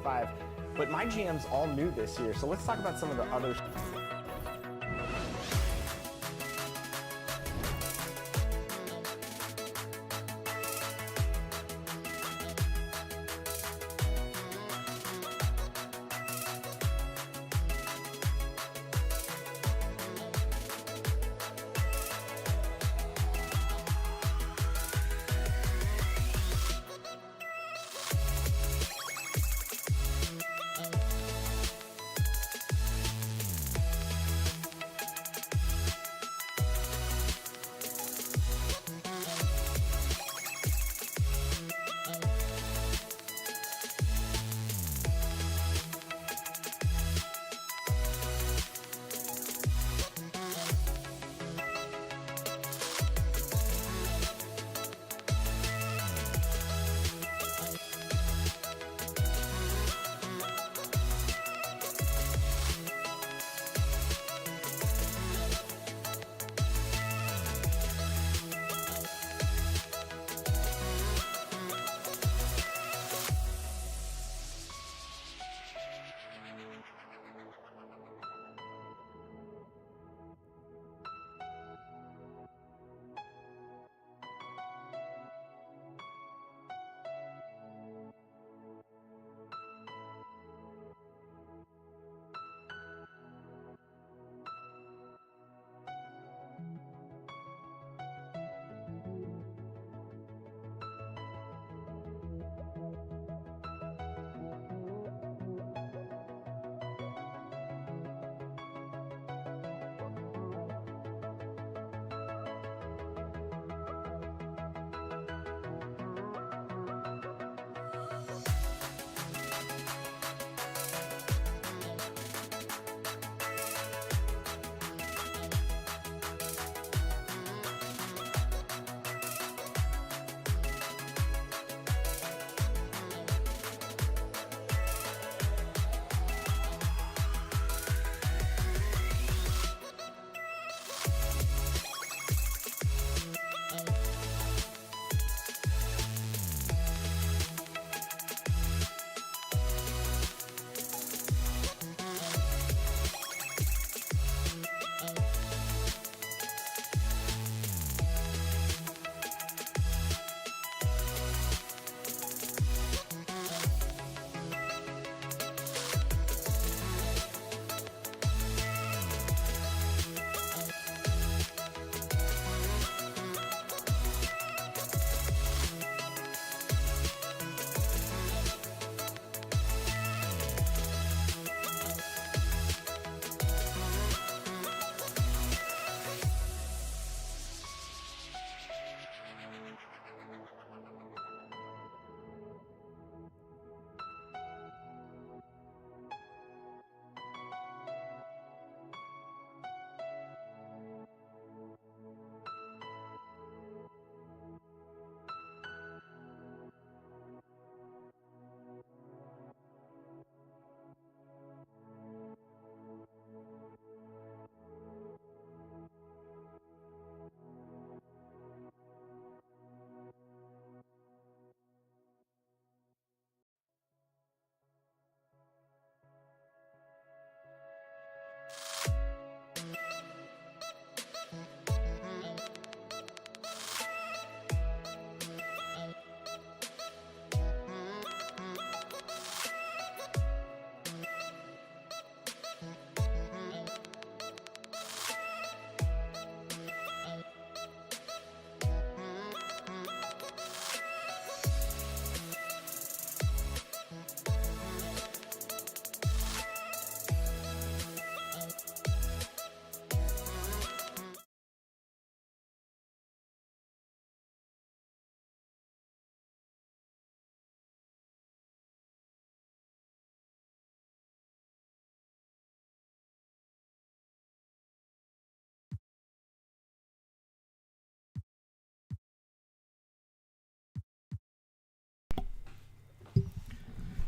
5. But my GM's all new this year, so let's talk about some of the other.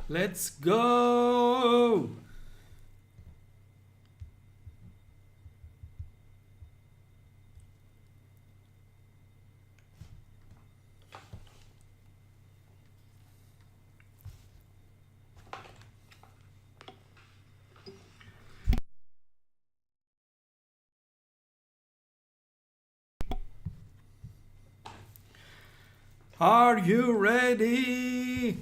Let's go! Are you ready?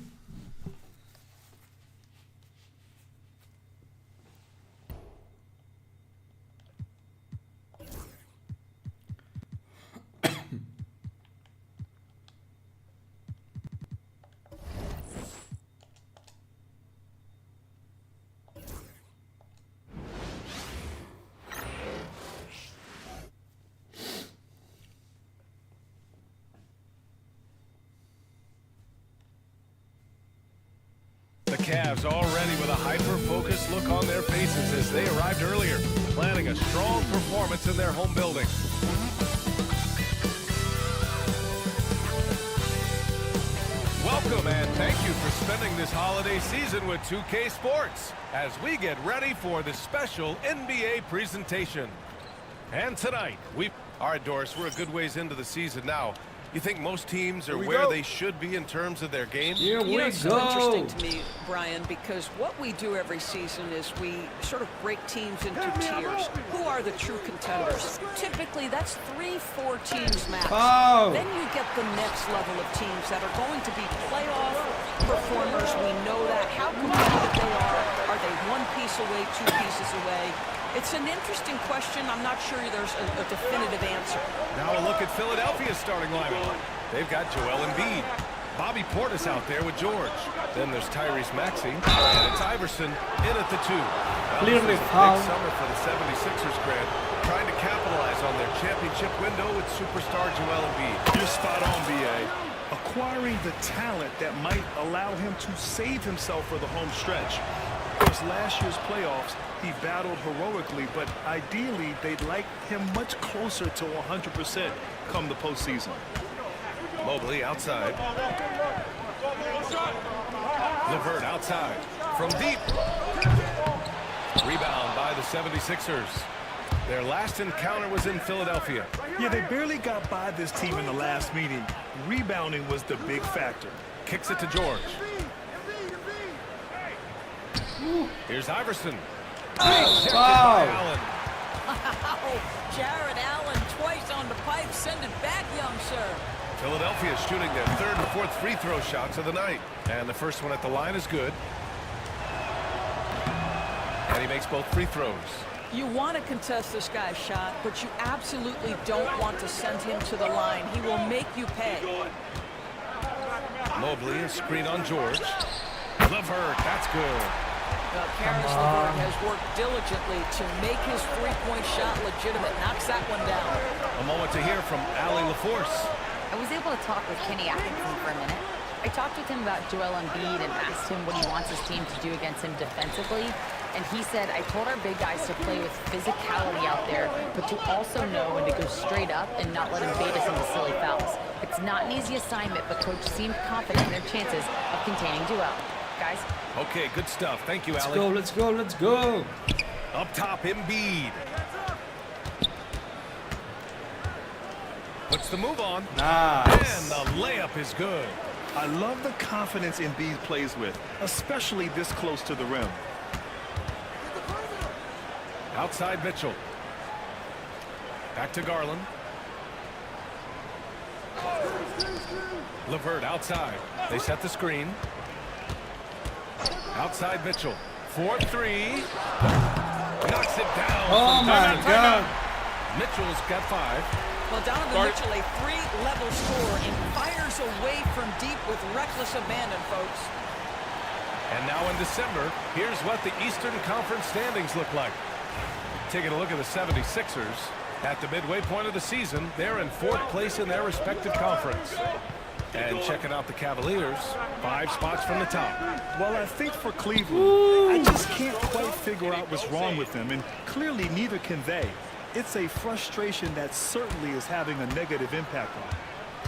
The Cavs already with a hyper-focused look on their faces as they arrived earlier, planning a strong performance in their home building. Welcome and thank you for spending this holiday season with 2K Sports as we get ready for the special NBA presentation. And tonight, all right, Doris, we're a good ways into the season now. You think most teams are where they should be in terms of their game? Here we It's go. interesting to me, Brian, because what we do every season is we sort of break teams into tiers. Who are the true contenders? Typically, that's 3-4 teams max. Oh. Then you get the next level of teams that are going to be playoff performers. We know that. How competitive they are. Are they one piece away, two pieces away? It's an interesting question. I'm not sure there's a definitive answer. Now a look at Philadelphia's starting lineup. They've got Joel Embiid. Bobby Portis out there with George. Then there's Tyrese Maxey. And it's Iverson in at the 2. Well, Clearly this is a foul. big summer for the 76ers, Grant. Trying to capitalize on their championship window with superstar Joel Embiid. You're spot on, B.A. Acquiring the talent that might allow him to save himself for the home stretch. Of course, last year's playoffs, he battled heroically, but ideally, they'd like him much closer to 100% come the postseason. Mobley outside. LeVert outside. From deep. Rebound by the 76ers. Their last encounter was in Philadelphia. Yeah, they barely got by this team in the last meeting. Rebounding was the big factor. Kicks it to George. Here's Iverson. Rejected by Allen. Wow, Jared Allen twice on the pipe. Send it back, young sir. Philadelphia is shooting their third and fourth free throw shots of the night. And the first one at the line is good. And he makes both free throws. You want to contest this guy's shot, but you absolutely don't want to send him to the line. He will make you pay. Mobley, a screen on George. LeVert, that's good. Karis LeVert has worked diligently to make his three-point shot legitimate. Knocks that one down. A moment to hear from Allie LaForce. I was able to talk with Kenny Atkinson for a minute. I talked with him about Joel Embiid and asked him what he wants his team to do against him defensively. And he said, I told our big guys to play with physicality out there, but to also know when to go straight up and not let him bait us into silly fouls. It's not an easy assignment, but Coach seemed confident in their chances of containing Joel. Guys? Okay, good stuff. Thank you, Let's Allie. go, let's go, let's go. Up top, Embiid. Puts the move on. Nice. And the layup is good. I love the confidence Embiid plays with, especially this close to the rim. Outside Mitchell. Back to Garland. LeVert outside. They set the screen. Outside Mitchell. 4-3. Knocks it down. Oh my God. Mitchell's got 5. Well, Donovan Mitchell, a three-level scorer, and fires away from deep with reckless abandon, folks. And now in December, here's what the Eastern Conference standings look like. Taking a look at the 76ers. At the midway point of the season, they're in 4th place in their respective conference. And checking out the Cavaliers, 5 spots from the top. Well, I think for Cleveland, I just can't quite figure out what's wrong with them, and clearly neither can they. It's a frustration that certainly is having a negative impact on them.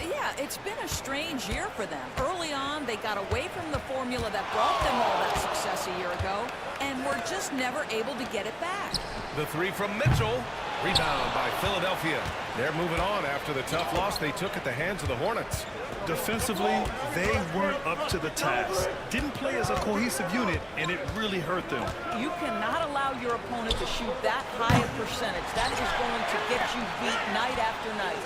Yeah, it's been a strange year for them. Early on, they got away from the formula that brought them all that success a year ago, and were just never able to get it back. The 3 from Mitchell. Rebound by Philadelphia. They're moving on after the tough loss they took at the hands of the Hornets. Defensively, they weren't up to the task. Didn't play as a cohesive unit, and it really hurt them. You cannot allow your opponent to shoot that high a percentage. That is going to get you beat night after night.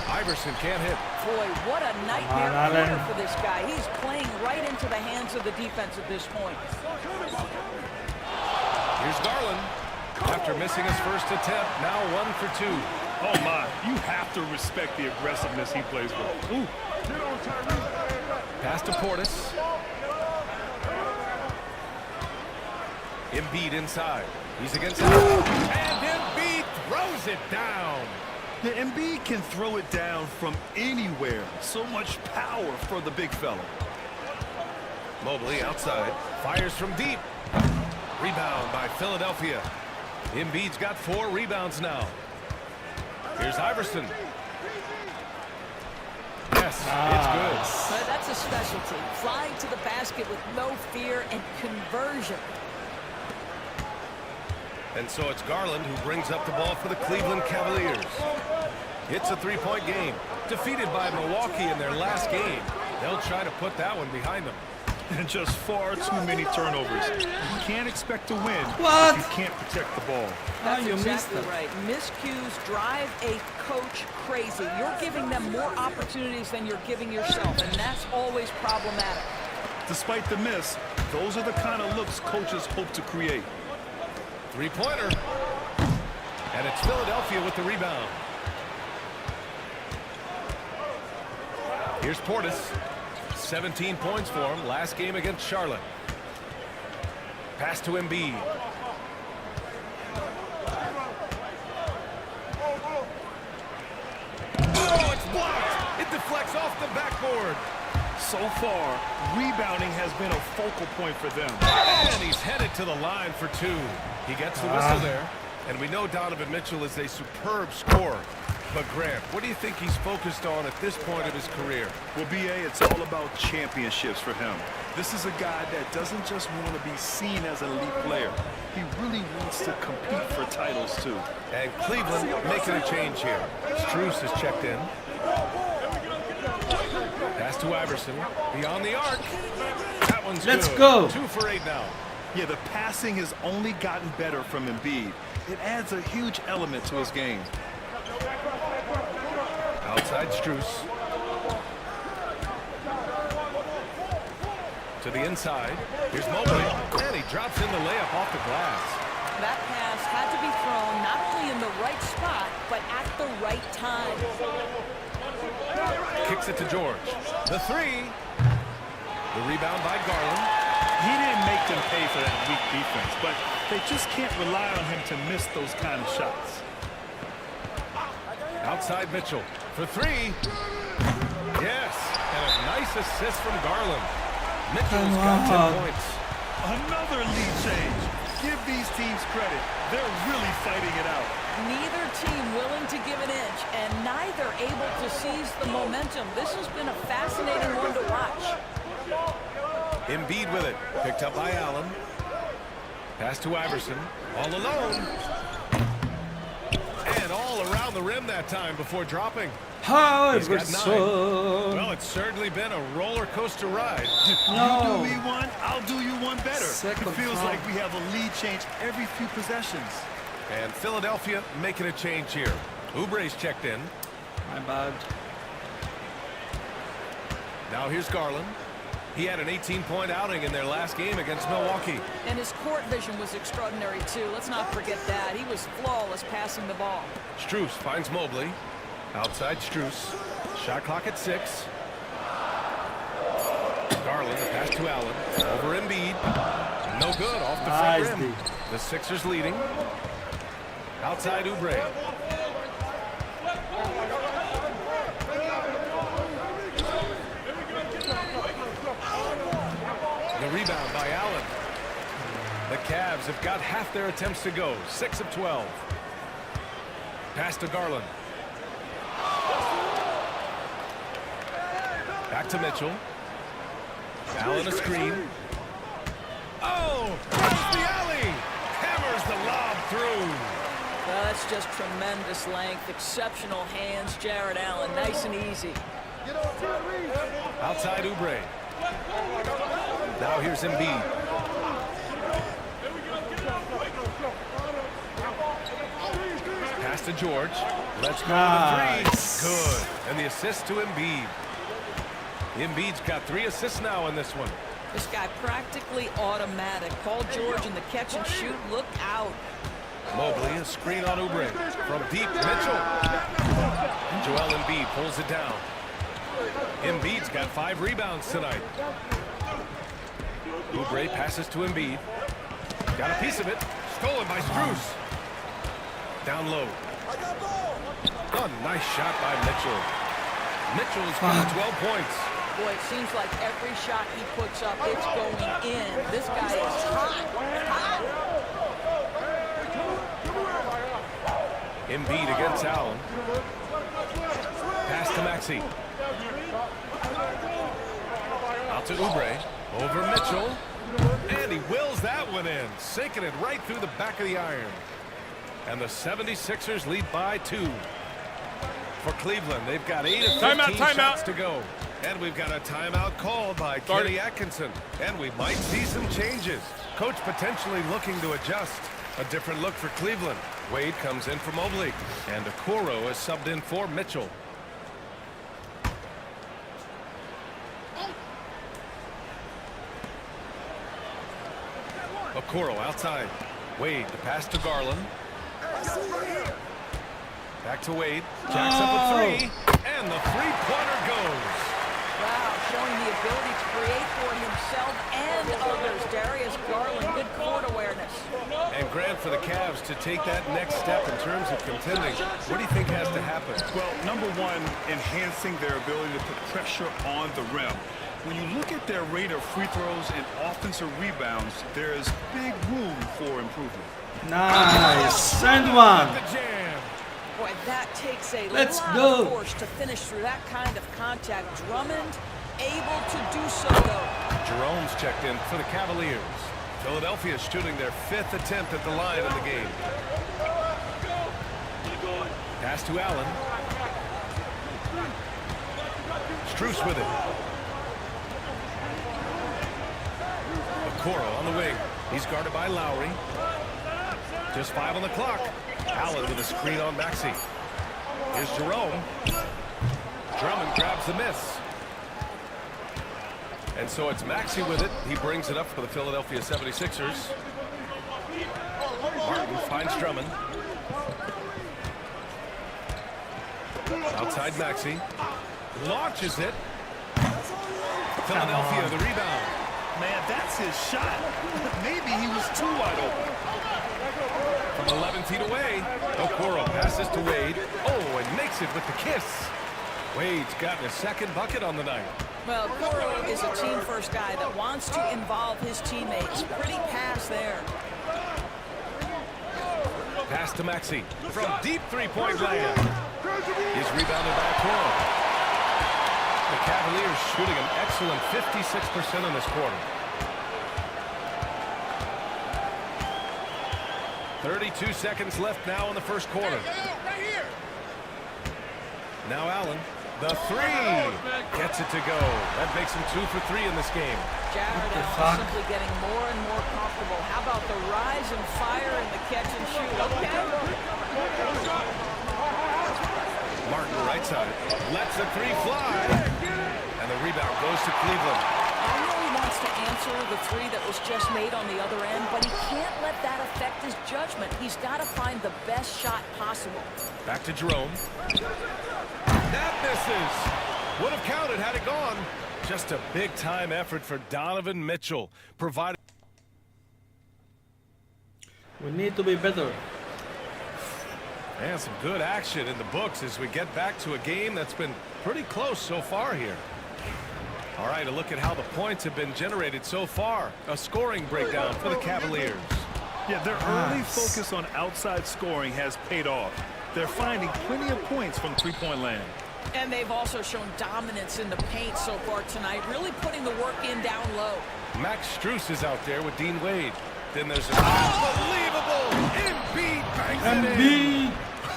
Iverson can't hit. Boy, what a nightmare Allen. quarter for this guy. He's playing right into the hands of the defense at this point. Here's Garland. After missing his first attempt, now 1 for 2. Oh, my. You have to respect the aggressiveness he plays with. Ooh. Pass to Portis. Embiid inside. He's against Allen. And Embiid throws it down. The Embiid can throw it down from anywhere. So much power for the big fella. Mobley outside. Fires from deep. Rebound by Philadelphia. Embiid's got 4 rebounds now. Here's Iverson. Yes, it's good. But that's a specialty. Flying to the basket with no fear and conversion. And so it's Garland who brings up the ball for the Cleveland Cavaliers. It's a 3-point game. Defeated by Milwaukee in their last game. They'll try to put that one behind them. And just far too many turnovers. You can't expect to win What? if you can't protect the ball. That's you missed exactly it. right. Miscues drive a coach crazy. You're giving them more opportunities than you're giving yourself, and that's always problematic. Despite the miss, those are the kind of looks coaches hope to create. 3-pointer. And it's Philadelphia with the rebound. Here's Portis. 17 points for him last game against Charlotte. Pass to Embiid. Oh, it's blocked. It deflects off the backboard. So far, rebounding has been a focal point for them. And he's headed to the line for 2. He gets the whistle there. And we know Donovan Mitchell is a superb scorer. But Grant, what do you think he's focused on at this point of his career? Well, B.A., it's all about championships for him. This is a guy that doesn't just want to be seen as an elite player. He really wants to compete for titles, too. And Cleveland making a change here. Strus has checked in. Pass to Iverson. Beyond the arc. That one's Let's good. go. 2 for 8 now. Yeah, the passing has only gotten better from Embiid. It adds a huge element to his game. Outside Strus. To the inside. Here's Mobley. And he drops in the layup off the glass. That pass had to be thrown not only in the right spot, but at the right time. Kicks it to George. The 3. The rebound by Garland. He didn't make them pay for that weak defense, but they just can't rely on him to miss those kind of shots. Outside Mitchell for 3. Yes, and a nice assist from Garland. Mitchell's got 10 points. Another lead change. Give these teams credit. They're really fighting it out. Neither team willing to give an inch, and neither able to seize the momentum. This has been a fascinating one to watch. Embiid with it. Picked up by Allen. Pass to Iverson. All alone. And all around the rim that time before dropping. He's got 9. Iverson. Well, it's certainly been a roller coaster ride. You do me one, I'll do you one better. Second It feels foul. like we have a lead change every few possessions. And Philadelphia making a change here. Oubre's checked in. My bad. Now here's Garland. He had an 18-point outing in their last game against Milwaukee. And his court vision was extraordinary, too. Let's not forget that. He was flawless passing the ball. Strus finds Mobley. Outside Strus. Shot clock at 6. Garland, the pass to Allen. Over Embiid. No good, off the front Nice rim. D. The Sixers leading. Outside Oubre. The rebound by Allen. The Cavs have got half their attempts to go. 6 of 12. Pass to Garland. Back to Mitchell. Allen a screen. Oh, there's the alley. Hammers the lob through. Well, that's just tremendous length, exceptional hands, Jared Allen. Nice and easy. Outside Oubre. Now here's Embiid. Pass to to George. Let's go Nice. to the 3. Good. And the assist to Embiid. Embiid's got 3 assists now in this one. This guy practically automatic. Paul George in the catch and shoot. Look out. Mobley, a screen on Oubre. From deep, Mitchell. Joel Embiid pulls it down. Embiid's got 5 rebounds tonight. Oubre passes to Embiid. Got a piece of it. Stolen by Strus. Down low. A nice shot by Mitchell. Mitchell's got 12 points. Boy, it seems like every shot he puts up, it's going in. This guy is hot. Hot. Embiid against Allen. Pass to Maxey. Out to Oubre. Over Mitchell. And he wills that one in. Sinking it right through the back of the iron. And the 76ers lead by 2. For Cleveland, they've got 8 of 15 shots to go. And we've got a timeout called by Kenny Atkinson. And we might see some changes. Coach potentially looking to adjust. A different look for Cleveland. Wade comes in for Mobley. And Okoro is subbed in for Mitchell. Okoro outside. Wade, the pass to Garland. Back to Wade. Jacks up a 3. And the three-pointer goes. Wow, showing the ability to create for himself and others. Darius Garland, good court awareness. And Grant, for the Cavs to take that next step in terms of contending, what do you think has to happen? Well, number one, enhancing their ability to put pressure on the rim. When you look at their rate of free throws and offensive rebounds, there's big room for improvement. Nice. And one. The jam. Boy, that takes a Let's lot go. of force to finish through that kind of contact. Drummond able to do so, though. Jerome's checked in for the Cavaliers. Philadelphia shooting their 5th attempt at the line of the game. Pass to Allen. Strus with it. Okoro on the wing. He's guarded by Lowry. Just 5 on the clock. Allen with a screen on Maxey. Here's Jerome. Drummond grabs the miss. And so it's Maxey with it. He brings it up for the Philadelphia 76ers. Martin finds Drummond. Outside Maxey. Launches it. Philadelphia, the rebound. Man, that's his shot. Maybe he was too wide open. From 11 feet away, Okoro passes to Wade. Oh, and makes it with the kiss. Wade's gotten a second bucket on the night. Well, Okoro is a team-first guy that wants to involve his teammates. Pretty pass there. Pass to Maxey from deep three-point land. He's rebounded by Okoro. The Cavaliers shooting an excellent 56% in this quarter. 32 seconds left now in the first quarter. Now Allen, the 3, gets it to go. That makes him 2 for 3 in this game. Jared Allen simply getting more and more comfortable. How about the rise and fire in the catch and shoot? Okay. Martin right side, lets the 3 fly. And the rebound goes to Cleveland. I know he wants to answer the 3 that was just made on the other end, but he can't let that affect his judgment. He's got to find the best shot possible. Back to Jerome. That misses. Would have counted had it gone. Just a big-time effort for Donovan Mitchell, providing. We need to be better. And some good action in the books as we get back to a game that's been pretty close so far here. All right, a look at how the points have been generated so far. A scoring breakdown for the Cavaliers. Yeah, their early focus on outside scoring has paid off. They're finding plenty of points from three-point land. And they've also shown dominance in the paint so far tonight, really putting the work in down low. Max Strus is out there with Dean Wade. Then there's an unbelievable Embiid bangs it in.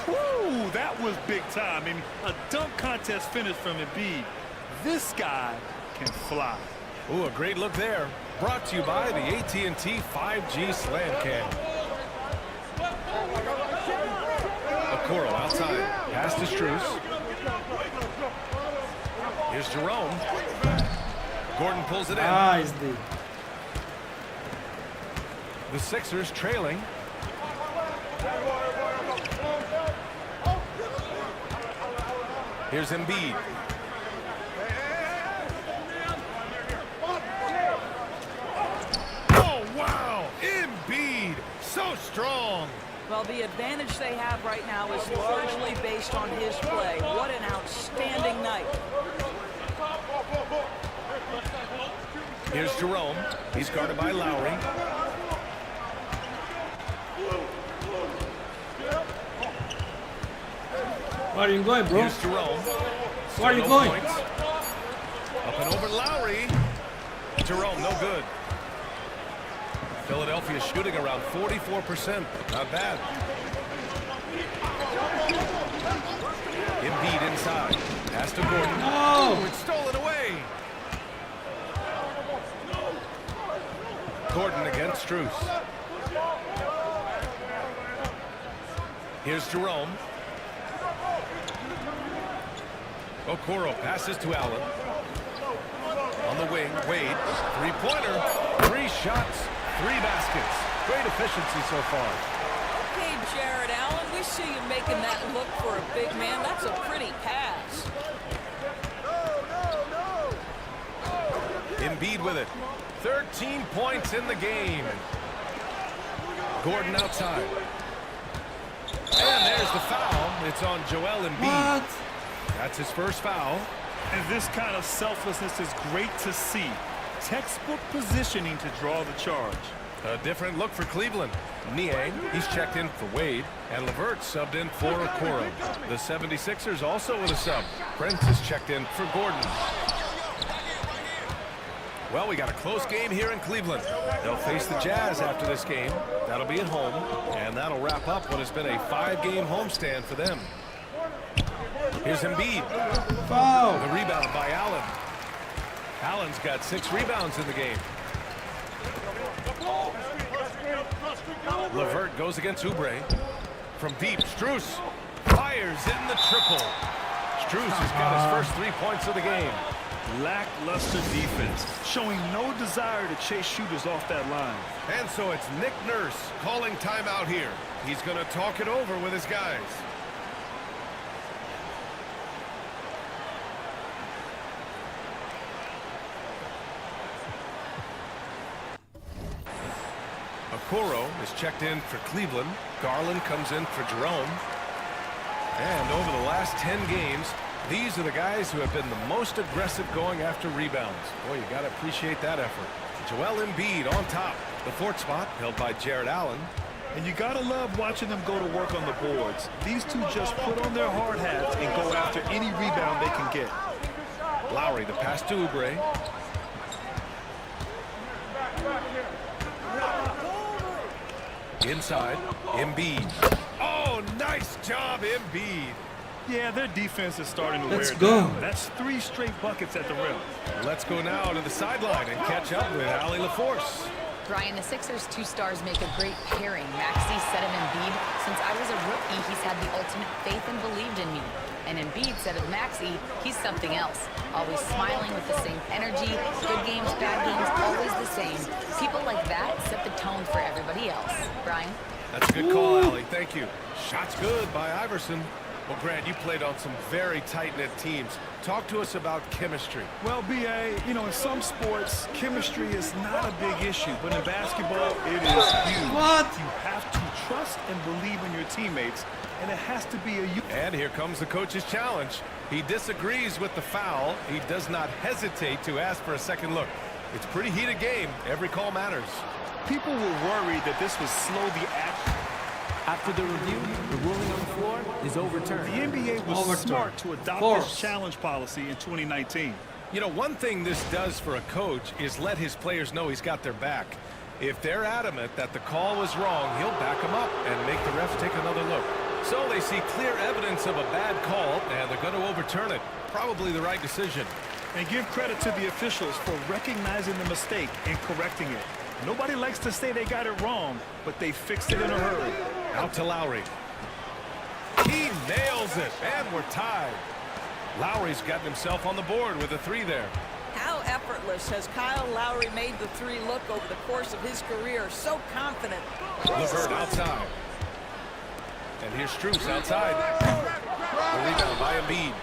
Woo, that was big time. I mean, a dunk contest finish from Embiid. This guy can fly. Ooh, a great look there. Brought to you by the AT&T 5G Slam Cam. Okoro pass to Strus. Here's Jerome. Gordon pulls it in. Nice D. The Sixers trailing. Here's Embiid. Oh, wow! Embiid, so strong. Well, the advantage they have right now is largely based on his play. What an outstanding night. Here's Jerome. He's guarded by Lowry. Where are you going, bro? Here's Jerome. Where are you No going? points. Up and over Lowry. Jerome, no good. Philadelphia shooting around 44%. Not bad. Embiid inside. Pass to Gordon. No! It's stolen away. Gordon against Strus. Here's Jerome. Okoro passes to Allen. On the wing, Wade. Three-pointer. 3 shots, 3 baskets. Great efficiency so far. Okay, Jared Allen, we see you making that look for a big man. That's a pretty pass. Embiid with it. 13 points in the game. Gordon outside. And there's the foul. It's on Joel Embiid. What? That's his first foul. And this kind of selflessness is great to see. Textbook positioning to draw the charge. A different look for Cleveland. Niang, he's checked in for Wade, and LeVert subbed in for Okoro. The 76ers also with a sub. Prince is checked in for Gordon. Well, we got a close game here in Cleveland. They'll face the Jazz after this game. That'll be at home, and that'll wrap up what has been a 5-game homestand for them. Here's Embiid. Foul! The rebound by Allen. Allen's got 6 rebounds in the game. LeVert goes against Oubre. From deep, Strus fires in the triple. Strus has got his first 3 points of the game. Lackluster defense, showing no desire to chase shooters off that line. And so it's Nick Nurse calling timeout here. He's going to talk it over with his guys. Okoro is checked in for Cleveland. Garland comes in for Jerome. And over the last 10 games, these are the guys who have been the most aggressive going after rebounds. Boy, you got to appreciate that effort. Joel Embiid on top. The 4th spot held by Jared Allen. And you gotta love watching them go to work on the boards. These two just put on their hard hats and go after any rebound they can get. Lowry, the pass to Oubre. Inside, Embiid. Oh, nice job, Embiid. Yeah, their defense is starting to Let's wear go. down. That's 3 straight buckets at the rim. Let's go now to the sideline and catch up with Allie LaForce. Brian, the Sixers' 2 stars make a great pairing. Maxey said of Embiid, since I was a rookie, he's had the ultimate faith and believed in me. And Embiid said of Maxey, he's something else. Always smiling with the same energy, good games, bad games, always the same. People like that set the tone for everybody else. Brian? That's a good call, Allie. Thank you. Shots good by Iverson. Well, Grant, you played on some very tight-knit teams. Talk to us about chemistry. Well, B.A., you know, in some sports, chemistry is not a big issue, but in basketball, it is huge. What? You have to trust and believe in your teammates, and it has to be a... And here comes the coach's challenge. He disagrees with the foul. He does not hesitate to ask for a second look. It's a pretty heated game. Every call matters. People were worried that this would slow the action. After the review, the ruling on the floor is overturned. The NBA was Overturned. smart to adopt Force. this challenge policy in 2019. You know, one thing this does for a coach is let his players know he's got their back. If they're adamant that the call was wrong, he'll back them up and make the refs take another look. So they see clear evidence of a bad call, and they're going to overturn it. Probably the right decision. And give credit to the officials for recognizing the mistake and correcting it. Nobody likes to say they got it wrong, but they fixed it in a hurry. Out to Lowry. He nails it, and we're tied. Lowry's gotten himself on the board with a 3 there. How effortless has Kyle Lowry made the 3 look over the course of his career? So confident. LeVert outside. And here's Strus outside. The rebound by Embiid.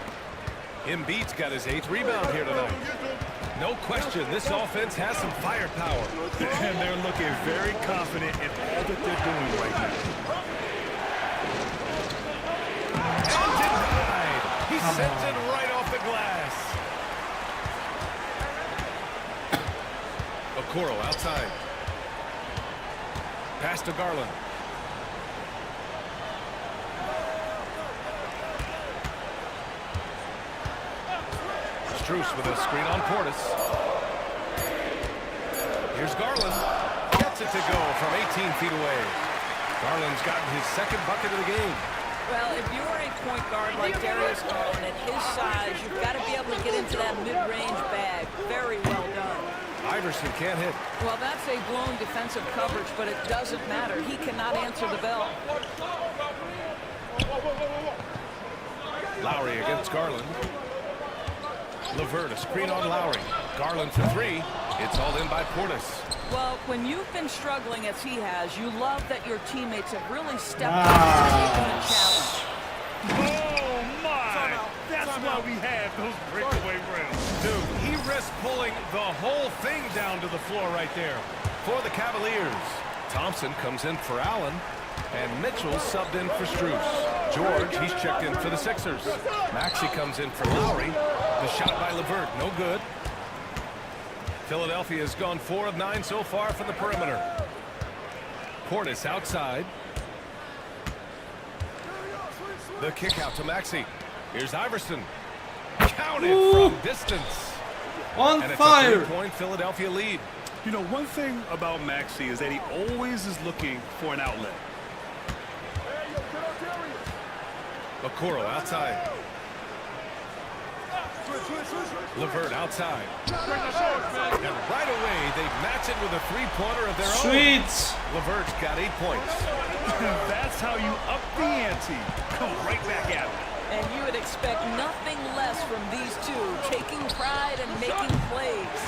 Embiid's got his 8th rebound here tonight. No question, this offense has some firepower. And they're looking very confident in all that they're doing right now. And denied. He sends it right off the glass. Okoro outside. Pass to Garland. Strus with a screen on Portis. Here's Garland. Gets it to go from 18 feet away. Garland's gotten his 2nd bucket of the game. Well, if you're a point guard like Darius Garland, at his size, you've got to be able to get into that mid-range bag. Very well done. Iverson can't hit. Well, that's a blown defensive coverage, but it doesn't matter. He cannot answer the bell. Lowry against Garland. LeVert, a screen on Lowry. Garland for 3. It's all in by Portis. Well, when you've been struggling as he has, you love that your teammates have really stepped up and taken the challenge. Oh, my! That's why we have those breakaway rounds. Dude, he risked pulling the whole thing down to the floor right there for the Cavaliers. Thompson comes in for Allen, and Mitchell subbed in for Strus. George, he's checked in for the Sixers. Maxey comes in for Lowry. The shot by LeVert, no good. Philadelphia has gone 4 of 9 so far from the perimeter. Portis outside. The kick out to Maxey. Here's Iverson. Counted from distance. On And it's fire. a 3-point Philadelphia lead. You know, one thing about Maxey is that he always is looking for an outlet. Okoro outside. LeVert outside. And right away, they match it with a 3-pointer of their own. Sweet. LeVert's got 8 points. That's how you up the ante. Come right back at it. And you would expect nothing less from these two, taking pride and making plays.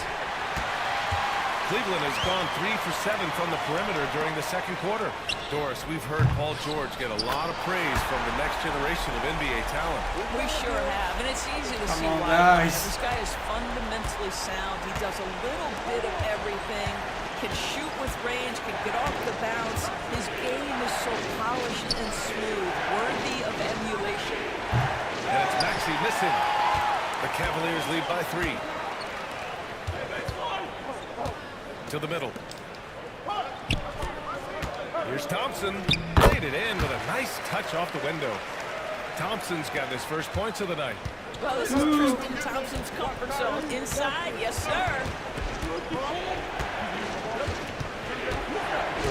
Cleveland has gone 3 for 7 from the perimeter during the 2nd quarter. Doris, we've heard Paul George get a lot of praise from the next generation of NBA talent. We sure have, and it's easy to see on, why. guys. This guy is fundamentally sound. He does a little bit of everything, can shoot with range, can get off the bounce. His game is so polished and smooth, worthy of emulation. And it's Maxey missing. The Cavaliers lead by 3. To the middle. Here's Thompson. Laid it in with a nice touch off the window. Thompson's got his first points of the night. Well, this is Tristan Thompson's comfort zone. Inside, yes, sir.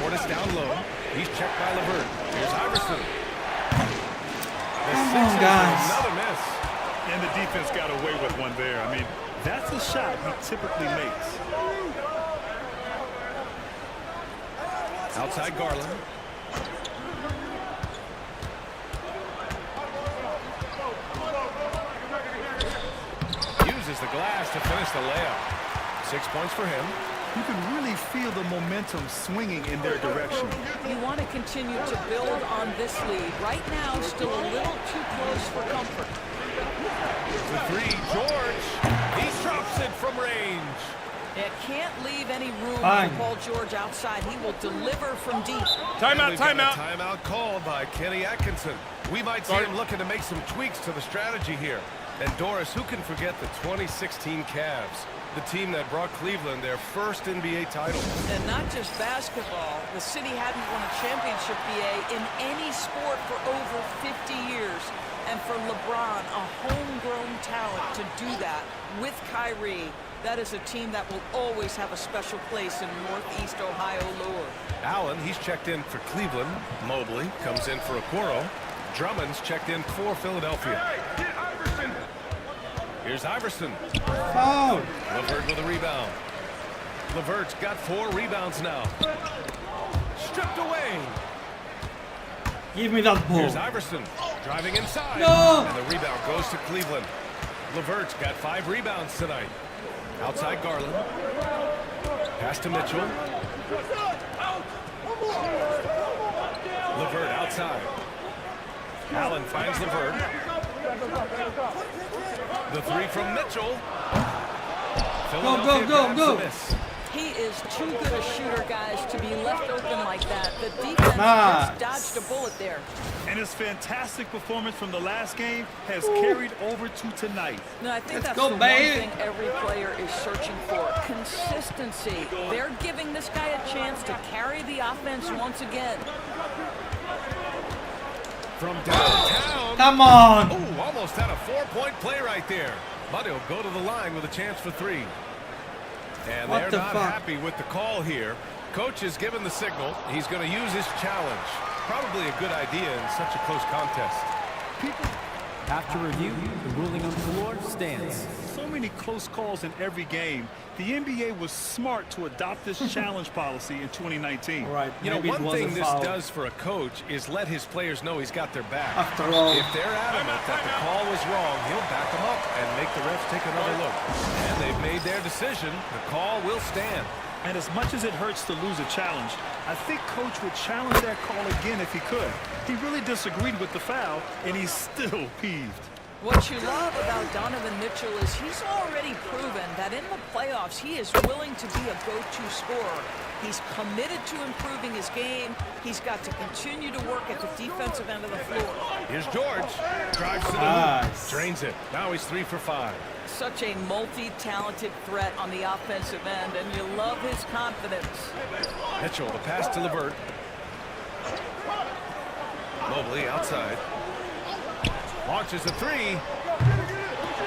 Portis down low. He's checked by LeVert. Here's Iverson. The Come on, Sixers with guys. another miss. And the defense got away with one there. I mean, that's a shot he typically makes. Outside Garland. Uses the glass to finish the layup. 6 points for him. You can really feel the momentum swinging in their direction. You want to continue to build on this lead. Right now, still a little too close for comfort. The 3, George. He drops it from range. It can't leave any room Fine. for Paul George outside. He will deliver from deep. Timeout, timeout. Timeout called by Kenny Atkinson. We might see him looking to make some tweaks to the strategy here. And Doris, who can forget the 2016 Cavs? The team that brought Cleveland their first NBA title. And not just basketball. The city hadn't won a championship, BA, in any sport for over 50 years. And for LeBron, a homegrown talent, to do that with Kyrie, that is a team that will always have a special place in Northeast Ohio lore. Allen, he's checked in for Cleveland. Mobley comes in for Okoro. Drummond's checked in for Philadelphia. Here's Iverson. Foul. LeVert with a rebound. LeVert's got 4 rebounds now. Stripped away. Give me that ball. Here's Iverson. Driving inside. No! And the rebound goes to Cleveland. LeVert's got 5 rebounds tonight. Outside Garland. Pass to Mitchell. LeVert outside. Allen finds LeVert. The 3 from Mitchell. Philadelphia grabs the miss. He is too good a shooter, guys, to be left open like that. The defense Nice. just dodged a bullet there. And his fantastic performance from the last game has carried over to tonight. No, I think Let's that's go, the baby. one thing every player is searching for. Consistency. They're giving this guy a chance to carry the offense once again. From downtown. Come on. Ooh, almost had a 4-point play right there. But he'll go to the line with a chance for 3. And What they're the not fuck? happy with the call here. Coach has given the signal. He's going to use his challenge. Probably a good idea in such a close contest. After review, the ruling on the floor stands. So many close calls in every game. The NBA was smart to adopt this challenge policy in 2019. All right, You know, maybe it one was a thing this foul. does for a coach is let his players know he's got their back. After all. If they're adamant that the call was wrong, he'll back them up and make the refs take another look. And they've made their decision. The call will stand. And as much as it hurts to lose a challenge, I think Coach would challenge that call again if he could. He really disagreed with the foul, and he's still peeved. What you love about Donovan Mitchell is he's already proven that in the playoffs he is willing to be a go-to scorer. He's committed to improving his game. He's got to continue to work at the defensive end of the floor. Here's George. Drives to the Nice. hoop. Drains it. Now he's 3 for 5. Such a multi-talented threat on the offensive end, and you love his confidence. Mitchell, the pass to LeVert. Mobley outside. Launches a 3.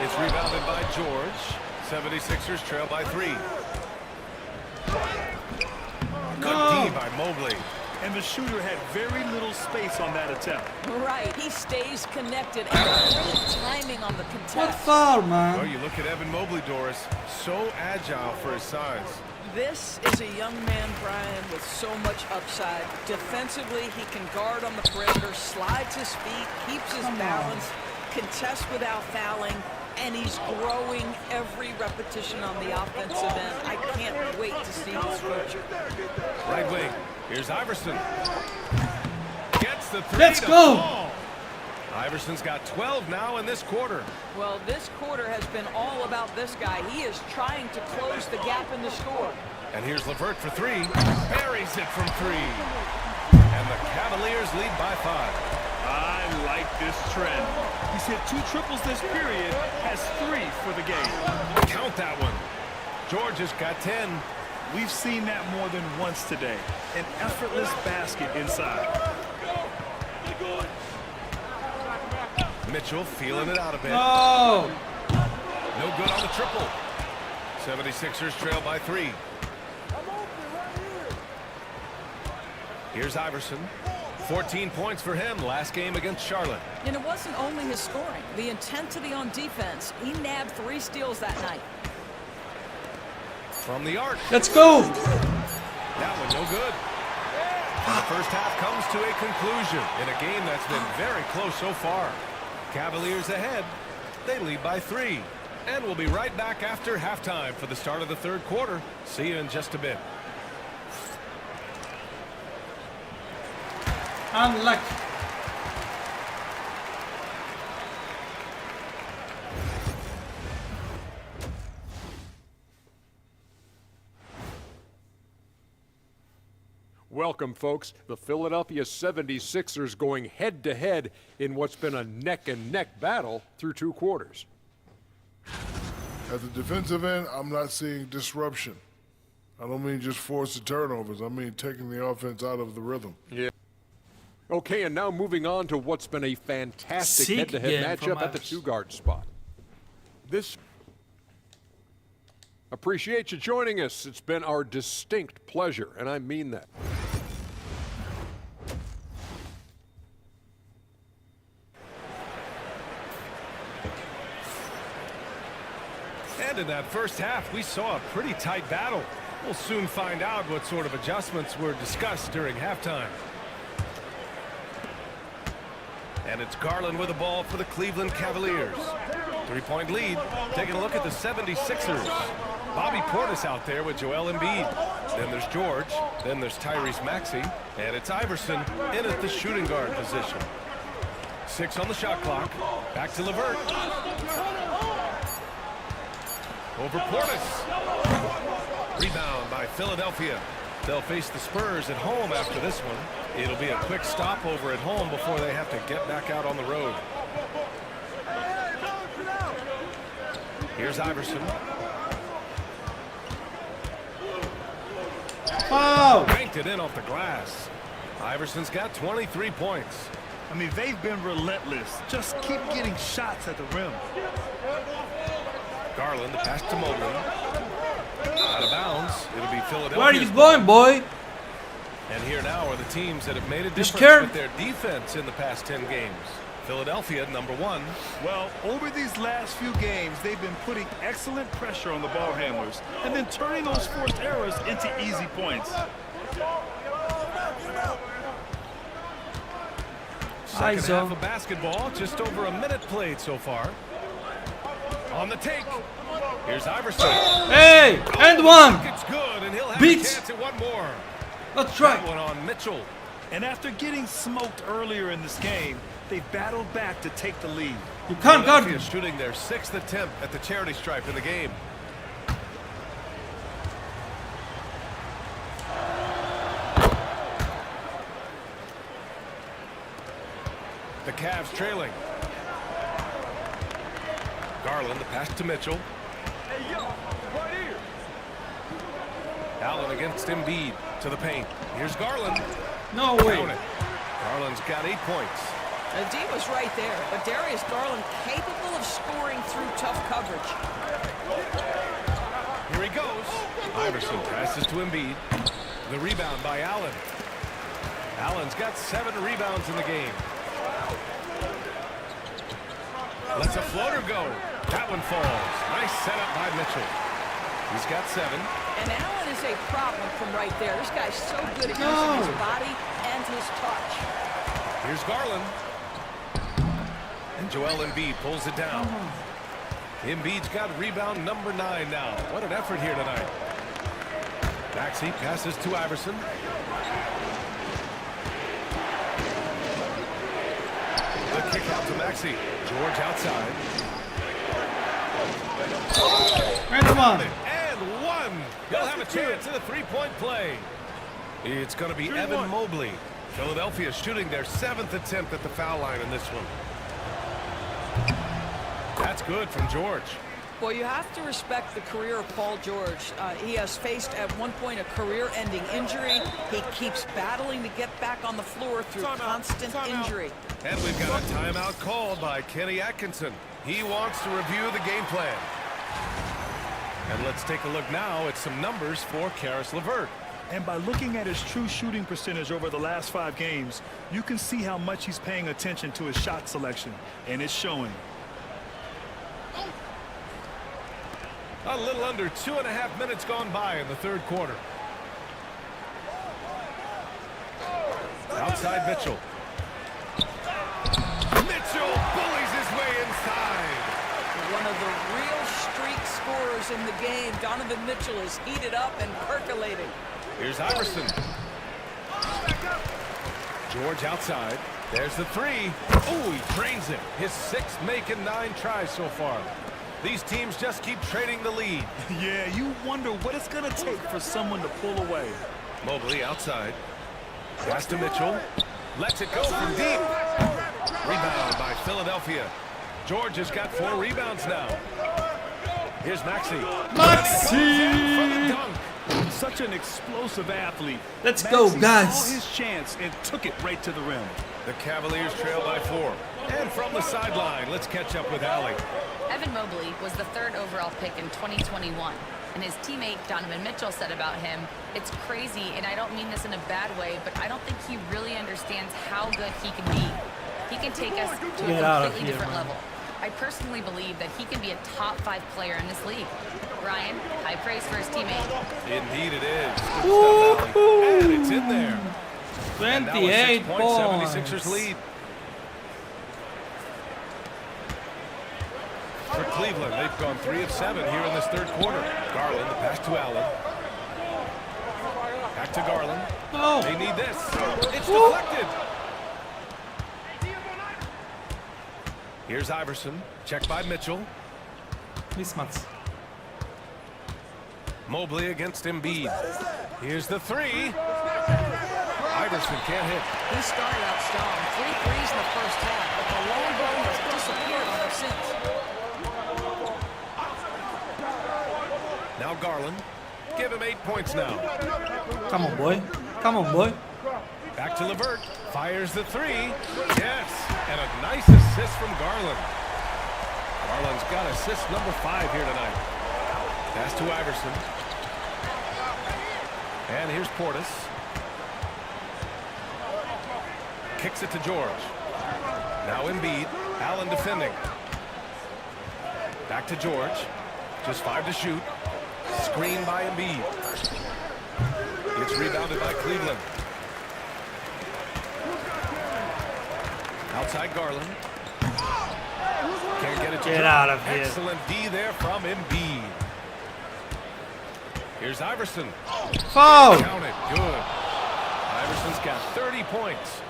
It's rebounded by George. 76ers trail by 3. Good D by Mobley. And the shooter had very little space on that attempt. Right, he stays connected and great timing on the What contest. foul, Well, man? you look at Evan Mobley, Doris. So agile for his size. This is a young man, Brian, with so much upside. Defensively, he can guard on the perimeter, slides his feet, keeps his balance, contests without fouling, and he's growing every repetition on the offensive end. I can't wait to see his future. Right wing. Here's Iverson. Gets the 3 Let's to go. fall. Iverson's got 12 now in this quarter. Well, this quarter has been all about this guy. He is trying to close the gap in the score. And here's LeVert for 3. Buries it from 3. And the Cavaliers lead by 5. I like this trend. He's hit 2 triples this period, has 3 for the game. Count that one. George has got 10. We've seen that more than once today. An effortless basket inside. Mitchell feeling it out a bit. No. No good on the triple. 76ers trail by 3. Here's Iverson. 14 points for him last game against Charlotte. And it wasn't only his scoring. The intensity on defense. He nabbed 3 steals that night. From the arc. Let's go. That one no good. And the first half comes to a conclusion in a game that's been very close so far. Cavaliers ahead. They lead by 3. And we'll be right back after halftime for the start of the third quarter. See you in just a bit. Unlucky. Welcome, folks. The Philadelphia 76ers going head-to-head in what's been a neck-and-neck battle through 2 quarters. At the defensive end, I'm not seeing disruption. I don't mean just forced turnovers. I mean taking the offense out of the rhythm. Yeah. Okay, and now moving on to what's been a fantastic Sick head-to-head game matchup from at the Iverson. 2-guard spot. Appreciate you joining us. It's been our distinct pleasure, and I mean that. And in that first half, we saw a pretty tight battle. We'll soon find out what sort of adjustments were discussed during halftime. And it's Garland with the ball for the Cleveland Cavaliers. 3-point lead. Taking a look at the 76ers. Bobby Portis out there with Joel Embiid. Then there's George. Then there's Tyrese Maxey. And it's Iverson in at the shooting guard position. 6 on the shot clock. Back to LeVert. Over Portis. Rebound by Philadelphia. They'll face the Spurs at home after this one. It'll be a quick stopover at home before they have to get back out on the road. Here's Iverson. Foul! Banked it in off the glass. Iverson's got 23 points. I mean, they've been relentless. Just keep getting shots at the rim. Garland, the pass to Mobley. Out of bounds. It'll be Philadelphia. Where are you going, boy? And here now are the teams that have made a difference scared? with their defense in the past 10 games. Philadelphia, number 1. Well, over these last few games, they've been putting excellent pressure on the ball handlers and then turning those forced errors into easy points. Second half of basketball, just over a minute played so far. On the take. Here's Iverson. Hey, and one. It's good, and he'll have Beats. a chance at one more. Let's try. That one on Mitchell. And after getting smoked earlier in this game, they battled back to take the lead. You can't guard Philadelphia him. shooting their 6th attempt at the charity stripe in the game. The Cavs trailing. Garland, the pass to Mitchell. Allen against Embiid to the paint. Here's Garland. No way. Down it. Garland's got 8 points. D was right there, but Darius Garland capable of scoring through tough coverage. Here he goes. Iverson passes to Embiid. The rebound by Allen. Allen's got 7 rebounds in the game. Lets a floater go. That one falls. Nice setup by Mitchell. He's got 7. And Allen is a problem from right there. This guy's so good at using his body and his touch. Here's Garland. And Joel Embiid pulls it down. Embiid's got rebound number 9 now. What an effort here tonight. Maxey passes to Iverson. The kick out to Maxey. George outside. And one. And one. He'll have a chance at a 3-point play. It's going to be Evan Mobley. Philadelphia shooting their 7th attempt at the foul line in this one. That's good from George. Well, you have to respect the career of Paul George. He has faced at one point a career-ending injury. He keeps battling to get back on the floor through constant injury. And we've got a timeout called by Kenny Atkinson. He wants to review the game plan. And let's take a look now at some numbers for Karis LeVert. And by looking at his true shooting percentage over the last 5 games, you can see how much he's paying attention to his shot selection, and it's showing. A little under 2.5 minutes gone by in the 3rd quarter. Outside Mitchell. Mitchell bullies his way inside. One of the real streak scorers in the game. Donovan Mitchell is heated up and percolating. Here's Iverson. George outside. There's the 3. Oh, he drains it. His 6th make in 9 tries so far. These teams just keep trading the lead. Yeah, you wonder what it's going to take for someone to pull away. Mobley outside. Pass to Mitchell. Lets it go from deep. Rebound by Philadelphia. George has got 4 rebounds now. Here's Maxey. Maxey! Such an explosive athlete. Let's go, guys. Saw his chance and took it right to the rim. The Cavaliers trail by 4. And from the sideline, let's catch up with Allie. Evan Mobley was the 3rd overall pick in 2021. And his teammate Donovan Mitchell said about him, "It's crazy, and I don't mean this in a bad way, but I don't think he really understands how good he can be. He can take us to Get a out of completely here, different man. level. I personally believe that he can be a top 5 player in this league." Ryan, high praise for his teammate. Indeed it is. Good stuff, Allie. And it's in there. And now a 28 6-point points. 76ers lead. Cleveland. They've gone 3 of 7 here in this third quarter. Garland, the pass to Allen. Back to Garland. No. They need this. It's deflected. Here's Iverson. Checked by Mitchell. Mismatch. Mobley against Embiid. Here's the three. Iverson can't hit. He started out strong. 3 threes in the first half, but the long ball has disappeared on him since. Now Garland. Give him 8 points now. Come on, boy. Come on, boy. Back to Levert. Fires the three. Yes. And a nice assist from Garland. Garland's got assist number 5 here tonight. Pass to Iverson. And here's Portis. Kicks it to George. Now Embiid. Allen defending. Back to George. Just 5 to shoot. Screen by Embiid. It's rebounded by Cleveland. Outside Garland. Can't get it to Get drop. out of here. Excellent D there from Embiid. Here's Iverson. Foul. Count it. Good. Iverson's got 30 points.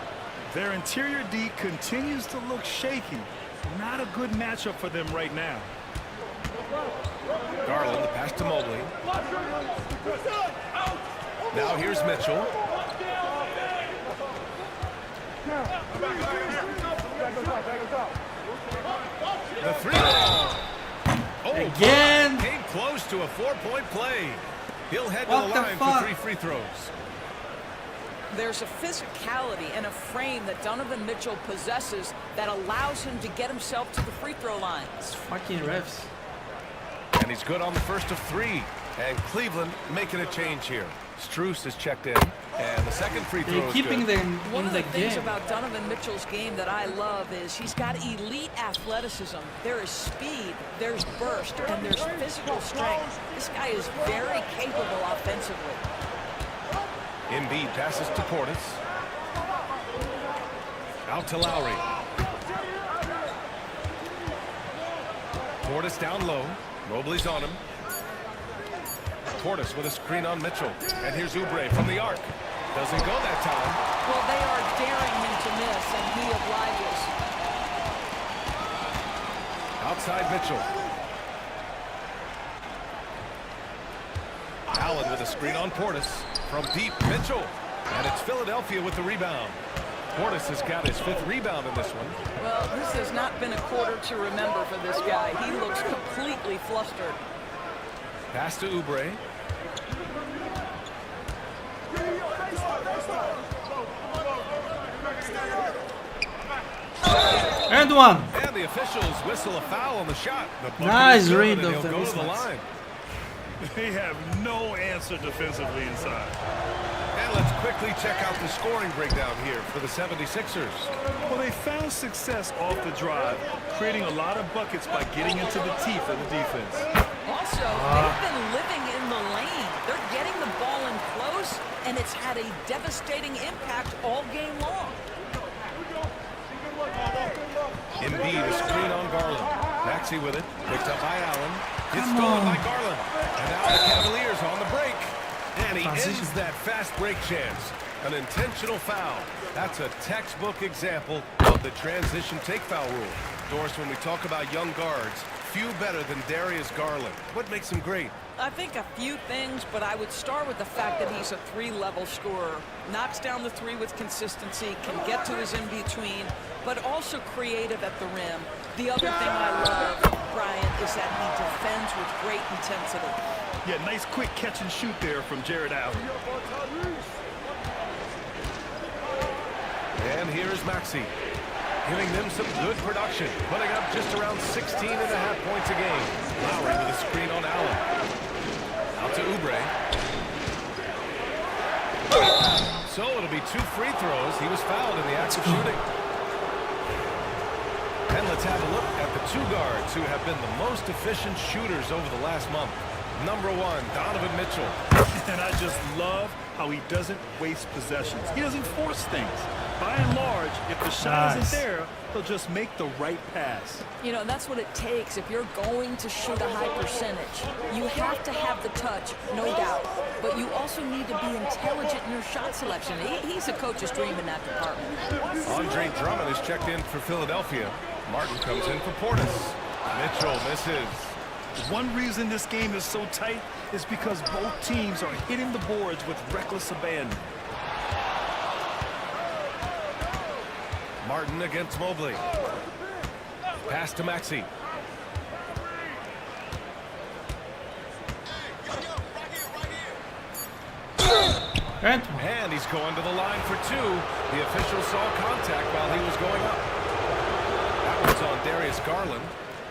Their interior D continues to look shaky. Not a good matchup for them right now. Garland, the pass to Mobley. Now here's Mitchell. The three ball. Oh, Again. came close to a 4-point play. He'll head What to the the line fuck? for 3 free throws. There's a physicality and a frame that Donovan Mitchell possesses that allows him to get himself to the free throw line. It's fucking refs. And he's good on the first of 3. And Cleveland making a change here. Strus is checked in. And the second free throw They're is keeping good. them One in of the the things game. about Donovan Mitchell's game that I love is he's got elite athleticism. There is speed, there's burst, and there's physical strength. This guy is very capable offensively. Embiid passes to Portis. Out to Lowry. Portis down low. Mobley's on him. Portis with a screen on Mitchell. And here's Oubre from the arc. Doesn't go that time. Well, they are daring him to miss, and he obliges. Outside Mitchell. Allen with a screen on Portis. From deep, Mitchell. And it's Philadelphia with the rebound. Portis has got his 5th rebound in this one. Well, this has not been a quarter to remember for this guy. He looks completely flustered. Pass to Oubre. And one. And the officials whistle a foul on the shot. The bucket Nice is good, read and of he'll the go to the mismatch. line. They have no answer defensively inside. And let's quickly check out the scoring breakdown here for the 76ers. Well, they found success off the drive, creating a lot of buckets by getting into the teeth of the defense. Also, they've been living in the lane. They're getting the ball in close, and it's had a devastating impact all game long. Embiid, a screen on Garland. Maxey with it. Picked up by Allen. It's stolen by Garland. And now the Cavaliers on the break. And he ends that fast break chance. An intentional foul. That's a textbook example of the transition take foul rule. Doris, when we talk about young guards, few better than Darius Garland. What makes him great? I think a few things, but I would start with the fact that he's a 3-level scorer. Knocks down the 3 with consistency, can get to his in-between, but also creative at the rim. The other thing I love, Brian, is that he defends with great intensity. Yeah, nice quick catch and shoot there from Jared Allen. And here is Maxey, giving them some good production, putting up just around 16.5 points a game. Lowry with a screen on Allen. Out to Oubre. So it'll be 2 free throws. He was fouled in the act of shooting. And let's have a look at the 2 guards who have been the most efficient shooters over the last month. Number 1, Donovan Mitchell. And I just love how he doesn't waste possessions. He doesn't force things. By and large, if the shot isn't there, he'll just make the right pass. You know, that's what it takes. If you're going to shoot a high percentage, you have to have the touch, no doubt. But you also need to be intelligent in your shot selection. He's a coach's dream in that department. Andre Drummond is checked in for Philadelphia. Martin comes in for Portis. Mitchell misses. One reason this game is so tight is because both teams are hitting the boards with reckless abandon. Martin against Mobley. Pass to Maxey. And he's going to the line for two. The official saw contact while he was going up. That one's on Darius Garland.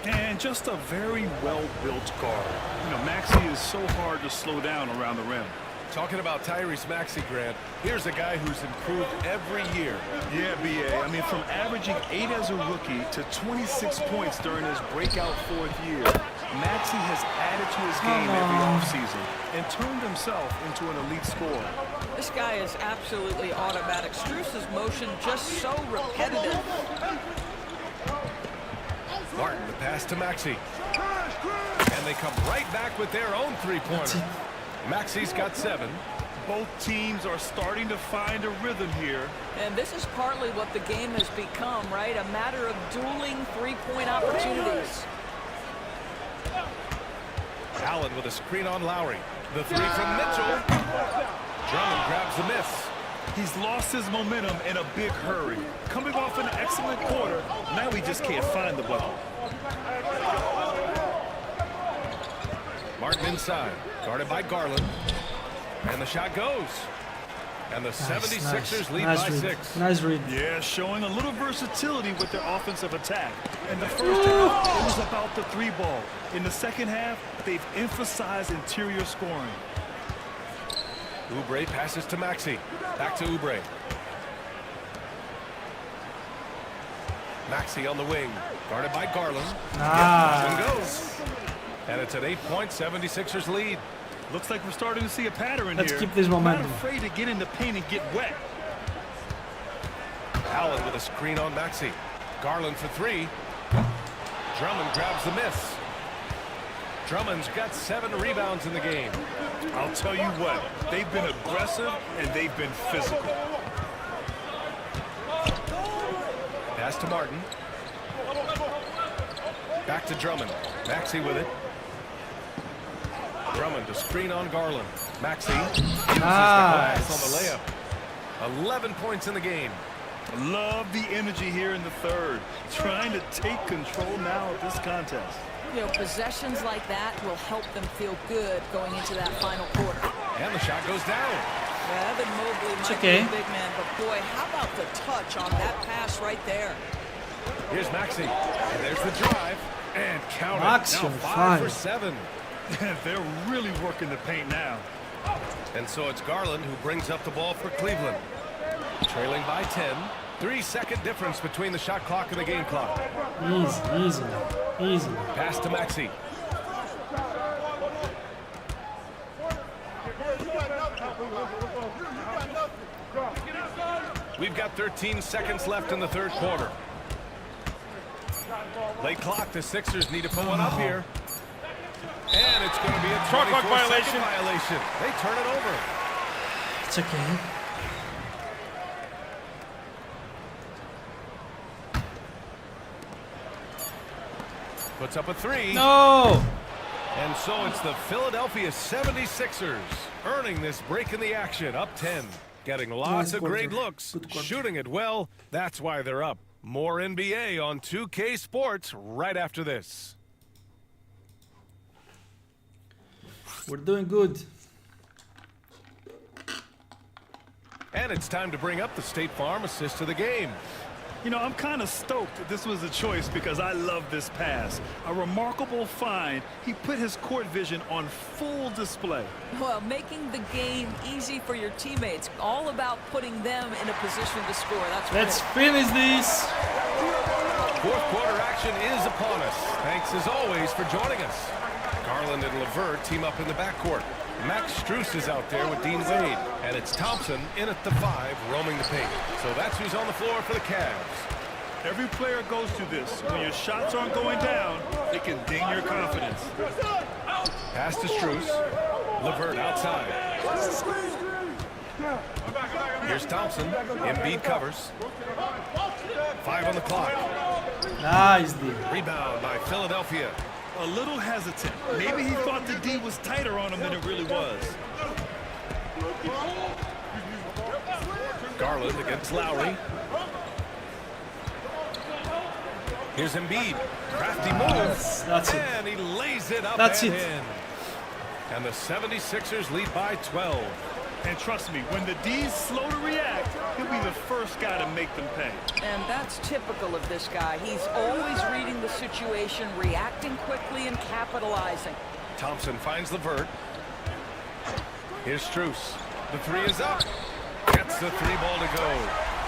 And just a very well-built guard. You know, Maxey is so hard to slow down around the rim. Talking about Tyrese Maxey, Grant, here's a guy who's improved every year. Yeah, B.A. I mean, from averaging 8 as a rookie to 26 points during his breakout 4th year, Maxey has added to his game every offseason and turned himself into an elite scorer. This guy is absolutely automatic. Strus's motion just so repetitive. Martin, the pass to Maxey. And they come right back with their own three-pointer. Maxey's got 7. Both teams are starting to find a rhythm here. And this is partly what the game has become, right? A matter of dueling three-point opportunities. Allen with a screen on Lowry. The three from Mitchell. Drummond grabs the miss. He's lost his momentum in a big hurry. Coming off an excellent quarter, now he just can't find the bucket. Martin inside, guarded by Garland. And the shot goes. And the 76ers lead by 6. Nice read. Yeah, showing a little versatility with their offensive attack. In the first half, it was about the 3 ball. In the second half, they've emphasized interior scoring. Oubre passes to Maxey. Back to Oubre. Maxey on the wing, guarded by Garland. And goes. And it's an 8-point 76ers lead. Looks like we're starting to see a pattern Let's here. keep this momentum. Not afraid to get in the paint and get wet. Allen with a screen on Maxey. Garland for 3. Drummond grabs the miss. Drummond's got 7 rebounds in the game. I'll tell you what, they've been aggressive and they've been physical. Pass to Martin. Back to Drummond. Maxey with it. Drummond to screen on Garland. Maxey uses the glass on the layup. 11 points in the game. Love the energy here in the third. Trying to take control now of this contest. You know, possessions like that will help them feel good going into that final quarter. And the shot goes down. Yeah, Evan Mobley might be a big man, but boy, how about the touch on that pass right there? Here's Maxey. And there's the drive. And count it. Max, Now 5 for 7. They're really working the paint now. And so it's Garland who brings up the ball for Cleveland. Trailing by 10. 3-second difference between the shot clock and the game clock. Easy. Pass to Maxey. We've got 13 seconds left in the third quarter. Late clock, the Sixers need to put one up here. And it's going to be a 24-second violation. They turn it over. It's okay. Puts up a 3. No! And so it's the Philadelphia 76ers earning this break in the action, up 10. Getting lots of great looks, shooting it well. That's why they're up. More NBA on 2K Sports right after this. We're doing good. And it's time to bring up the State Farm assist of the game. You know, I'm kind of stoked that this was a choice because I love this pass. A remarkable find. He put his court vision on full display. Well, making the game easy for your teammates. All about putting them in a position to score. That's Let's finish this. Fourth quarter action is upon us. Thanks as always for joining us. Garland and LeVert team up in the backcourt. Max Strus is out there with Dean Wade, and it's Thompson in at the 5, roaming the paint. So that's who's on the floor for the Cavs. Every player goes through this. When your shots aren't going down, it can ding your confidence. Pass to Strus. LeVert outside. Here's Thompson. Embiid covers. 5 on the clock. Nice D. Rebound by Philadelphia. A little hesitant. Maybe he thought the D was tighter on him than it really was. Garland against Lowry. Here's Embiid. Crafty move. That's it. And he lays it up That's and it. in. And the 76ers lead by 12. And trust me, when the D's slow to react, he'll be the first guy to make them pay. And that's typical of this guy. He's always reading the situation, reacting quickly and capitalizing. Thompson finds LeVert. Here's Strus. The 3 is up. Gets the 3 ball to go.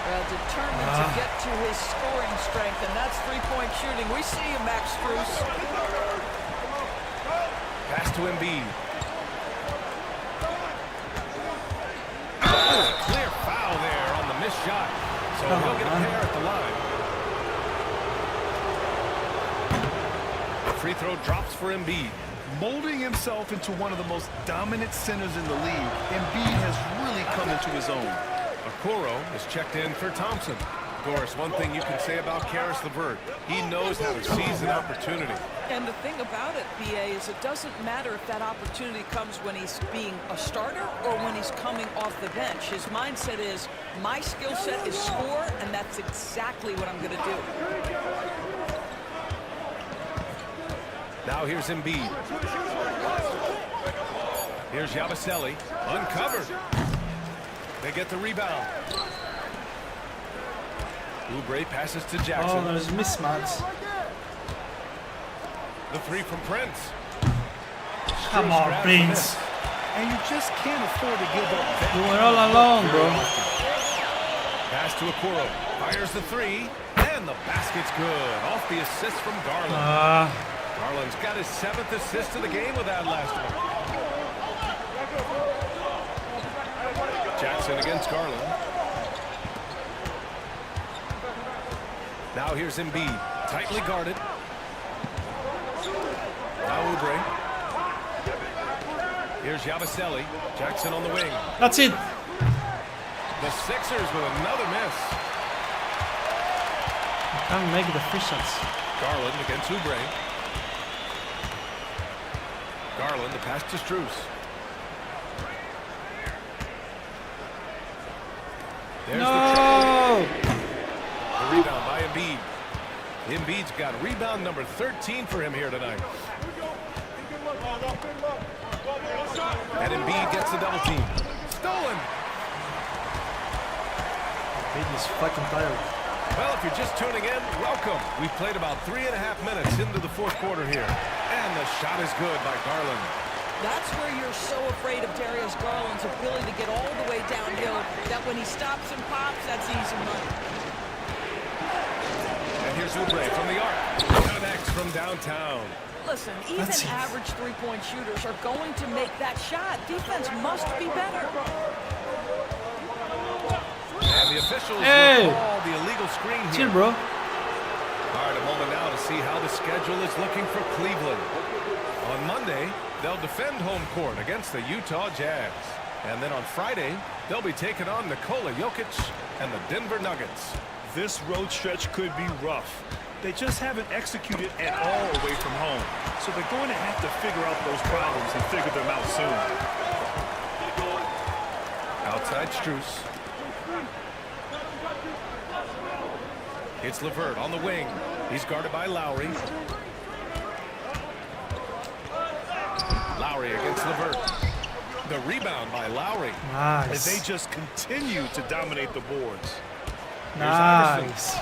Well, determined to get to his scoring strength, and that's three-point shooting. We see you, Max Strus. Pass to Embiid. Oh, a clear foul there on the missed shot. So he'll get a pair at the line. The free throw drops for Embiid. Molding himself into one of the most dominant centers in the league, Embiid has really come into his own. Okoro is checked in for Thompson. Doris, one thing you can say about Karis LeVert, he knows how to seize an opportunity. And the thing about it, BA, is it doesn't matter if that opportunity comes when he's being a starter or when he's coming off the bench. His mindset is, my skill set is score, and that's exactly what I'm going to do. Now here's Embiid. Here's Yabusele, uncovered. They get the rebound. Oubre passes to Jackson. Oh, there's mismatch. The 3 from Prince. Come on, Prince. And you just can't afford to give up that. You were all alone, bro. Pass to Okoro. Fires the 3. And the basket's good. Off the assist from Garland. Garland's got his 7th assist of the game with that last one. Jackson against Garland. Now here's Embiid. Tightly guarded. Now Oubre. Here's Yabusele. Jackson on the wing. That's it. The Sixers with another miss. Can't make the free shots. Garland against Oubre. Garland, the pass to Strus. There's No! the rebound by Embiid. Embiid's got rebound number 13 for him here tonight. And Embiid gets the double team. Stolen. Embiid is fucking tired. Well, if you're just tuning in, welcome. We've played about 3.5 minutes into the 4th quarter here. And the shot is good by Garland. That's where you're so afraid of Darius Garland's ability to get all the way downhill, that when he stops and pops, that's easy money. And here's Oubre from the arc. Connects from downtown. Listen, even average three-point shooters are going to make that shot. Defense must be better. And the officials will call the illegal screen here. Chill, bro. All right, a moment now to see how the schedule is looking for Cleveland. On Monday, they'll defend home court against the Utah Jazz. And then on Friday, they'll be taking on Nikola Jokic and the Denver Nuggets. This road stretch could be rough. They just haven't executed at all away from home. So they're going to have to figure out those problems and figure them out soon. Outside Strus. It's LeVert on the wing. He's guarded by Lowry. Lowry against LeVert. The rebound by Lowry. Nice. As they just continue to dominate the boards. Nice.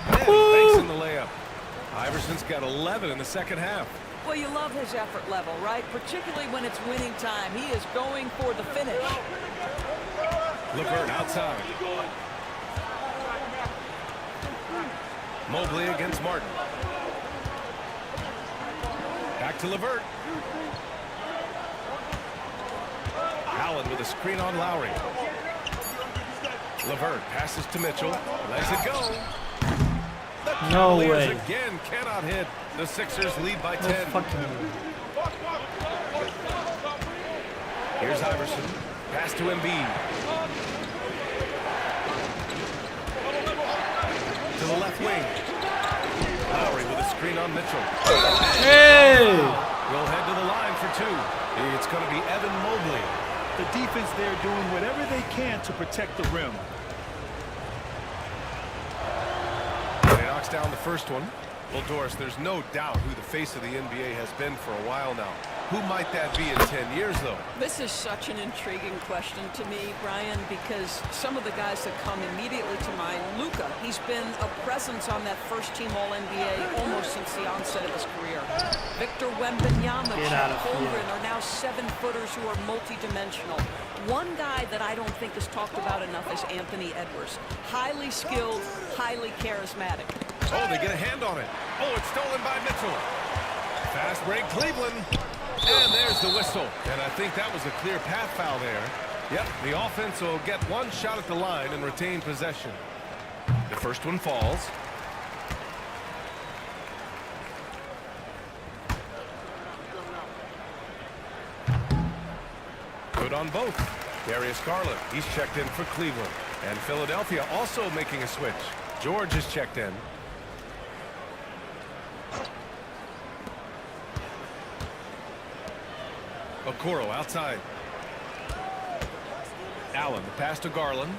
Thanks in the layup. Iverson's got 11 in the second half. Well, you love his effort level, right? Particularly when it's winning time. He is going for the finish. LeVert outside. Mobley against Martin. Back to LeVert. Allen with a screen on Lowry. LeVert passes to Mitchell. Lets it go. The No Cavaliers way. again cannot hit. The Sixers lead by No 10. fucking way. Here's Iverson. Pass to Embiid. To the left wing. Lowry with a screen on Mitchell. Hey! Will head to the line for two. It's going to be Evan Mobley. The defense there doing whatever they can to protect the rim. And he knocks down the first one. Well, Doris, there's no doubt who the face of the NBA has been for a while now. Who might that be in 10 years, though? This is such an intriguing question to me, Brian, because some of the guys that come immediately to mind, Luka, he's been a presence on that first-team All-NBA almost since the onset of his career. Victor Wembanyama, Get out Chet of here. Holmgren are now 7-footers who are multi-dimensional. One guy that I don't think is talked about enough is Anthony Edwards. Highly skilled, highly charismatic. Oh, they get a hand on it. Oh, it's stolen by Mitchell. Fast break, Cleveland. And there's the whistle. And I think that was a clear path foul there. Yep, the offense will get one shot at the line and retain possession. The first one falls. Good on both. Darius Garland, he's checked in for Cleveland. And Philadelphia also making a switch. George is checked in. Okoro outside. Allen, the pass to Garland.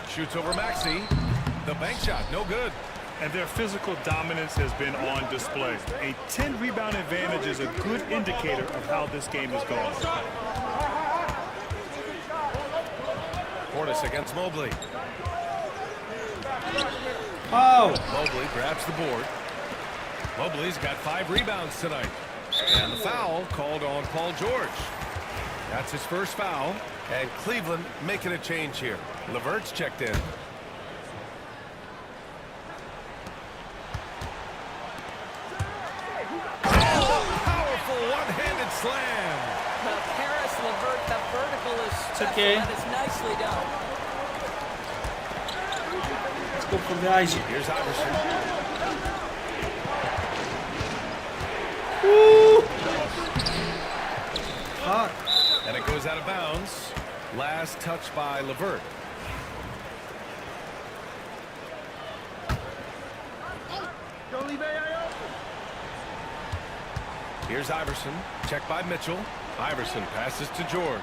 Shoots over Maxey. The bank shot, no good. And their physical dominance has been on display. A 10-rebound advantage is a good indicator of how this game is going. Portis against Mobley. Oh! Mobley grabs the board. Mobley's got 5 rebounds tonight. And the foul called on Paul George. That's his first foul. And Cleveland making a change here. LeVert's checked in. Powerful one-handed slam. Harris LeVert, the vertical is special. okay. That is nicely done. Let's go for the Isaac. Here's Iverson. Woo! Fuck. And it goes out of bounds. Last touch by LeVert. Here's Iverson. Checked by Mitchell. Iverson passes to George.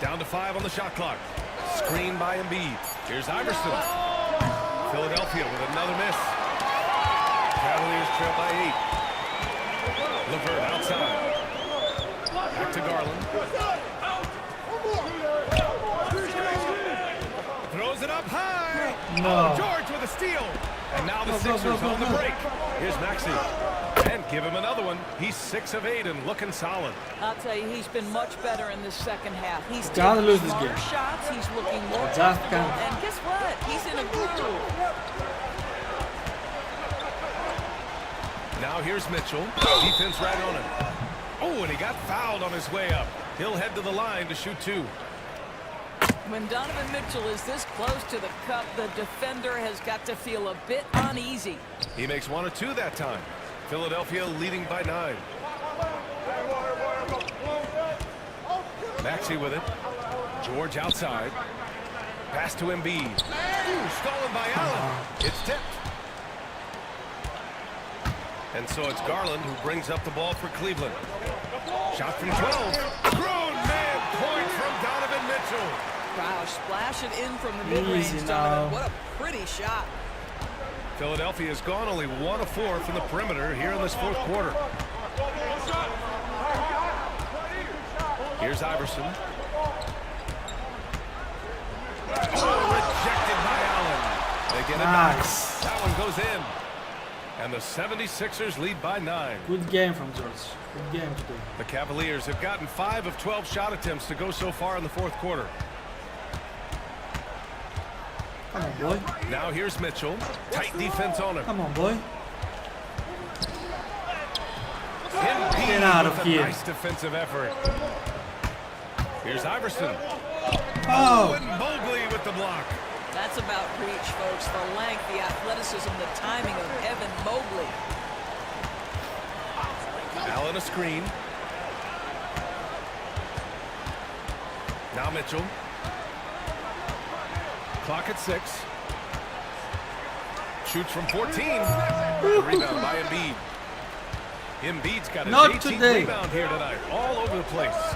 Down to 5 on the shot clock. Screen by Embiid. Here's Iverson. Philadelphia with another miss. Cavaliers trail by 8. LeVert outside. Back to Garland. Throws it up high. No. Oh, George with a steal. And now the Sixers on the break. Here's Maxey. And give him another one. He's 6 of 8 and looking solid. I'll tell you, he's been much better in this second half. He's Gotta taking lose this smarter game. shots. He's looking more Just comfortable. can't. And guess what? He's in a groove. Now here's Mitchell. Defense right on him. Oh, and he got fouled on his way up. He'll head to the line to shoot 2. When Donovan Mitchell is this close to the cup, the defender has got to feel a bit uneasy. He makes 1 or 2 that time. Philadelphia leading by 9. Maxey with it. George outside. Pass to Embiid. Ooh, stolen by Allen. It's tipped. And so it's Garland who brings up the ball for Cleveland. Shot from 12. Grown man point from Donovan Mitchell. Wow, splash it in from the mid-range, Easy Donovan. now. What a pretty shot. Philadelphia has gone only 1 of 4 from the perimeter here in this fourth quarter. Here's Iverson. Oh, rejected by Allen. They get it back. Nice. That one goes in. And the 76ers lead by 9. Good game from George. Good game today. The Cavaliers have gotten 5 of 12 shot attempts to go so far in the fourth quarter. Come on, boy. Now here's Mitchell. Tight defense on him. Come on, boy. Get out of here. Nice defensive effort. Here's Iverson. Oh. And Mobley with the block. That's about reach, folks. The length, the athleticism, the timing of Evan Mobley. Allen a screen. Now Mitchell. Clock at 6. Shoots from 14. Rebound by Embiid. Embiid's got his Not 18th today. rebound here tonight. All over the place.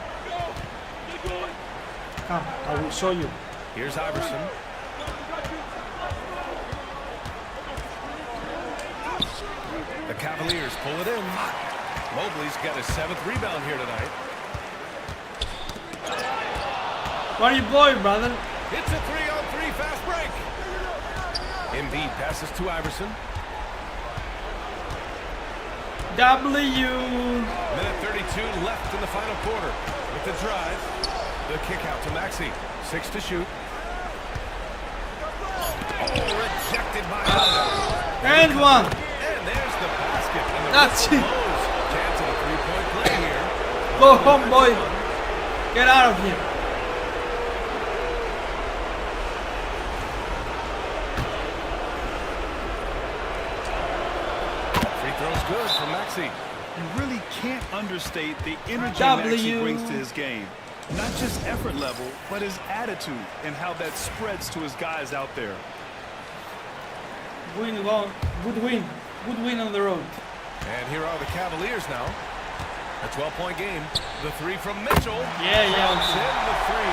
Come, I will show you. Here's Iverson. The Cavaliers pull it in. Mobley's got his 7th rebound here tonight. Where are you going, brother? It's a 3-on-3 fast break. Embiid passes to Iverson. W. Minute 32 left in the final quarter. With the drive, the kick out to Maxey. 6 to shoot. Oh, rejected by Allen. And one. And there's the basket. And the That's whistle it. blows. Chance of a 3-point play here. Go home, boy. Get out of here. Free throw's good from Maxey. You really can't understate the energy W. Maxey brings to his game. Not just effort level, but his attitude and how that spreads to his guys out there. Win, good win. Good win on the road. And here are the Cavaliers now. A 12-point game. The 3 from Mitchell. Yeah. Counts in the 3.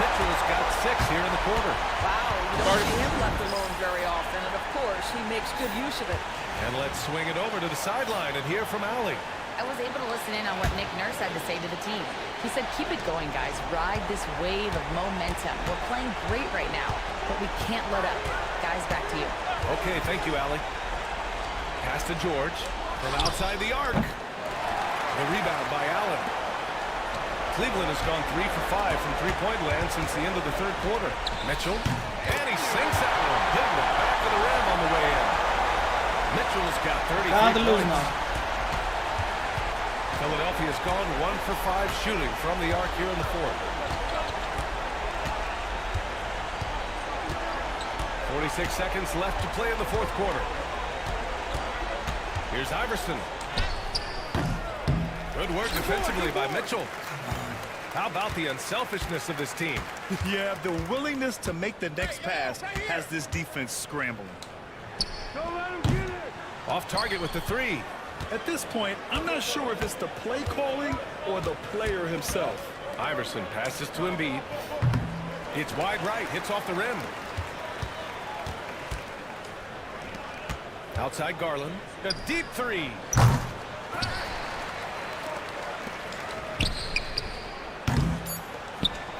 Mitchell's got 6 here in the quarter. Wow, you don't see him left alone very often, and of course, he makes good use of it. And let's swing it over to the sideline and hear from Allie. I was able to listen in on what Nick Nurse had to say to the team. He said, keep it going, guys. Ride this wave of momentum. We're playing great right now, but we can't let up. Guys, back to you. Okay, thank you, Allie. Pass to George from outside the arc. The rebound by Allen. Cleveland has gone 3 for 5 from three-point land since the end of the third quarter. Mitchell, and he sinks that one, hitting the back of the rim on the way in. Mitchell's got 33 Can't lose points. now. Philadelphia's gone 1 for 5 shooting from the arc here in the fourth. 46 seconds left to play in the fourth quarter. Here's Iverson. Good work defensively by Mitchell. How about the unselfishness of this team? Yeah, the willingness to make the next pass has this defense scrambling. Off target with the 3. At this point, I'm not sure if it's the play calling or the player himself. Iverson passes to Embiid. It's wide right, hits off the rim. Outside Garland. A deep 3.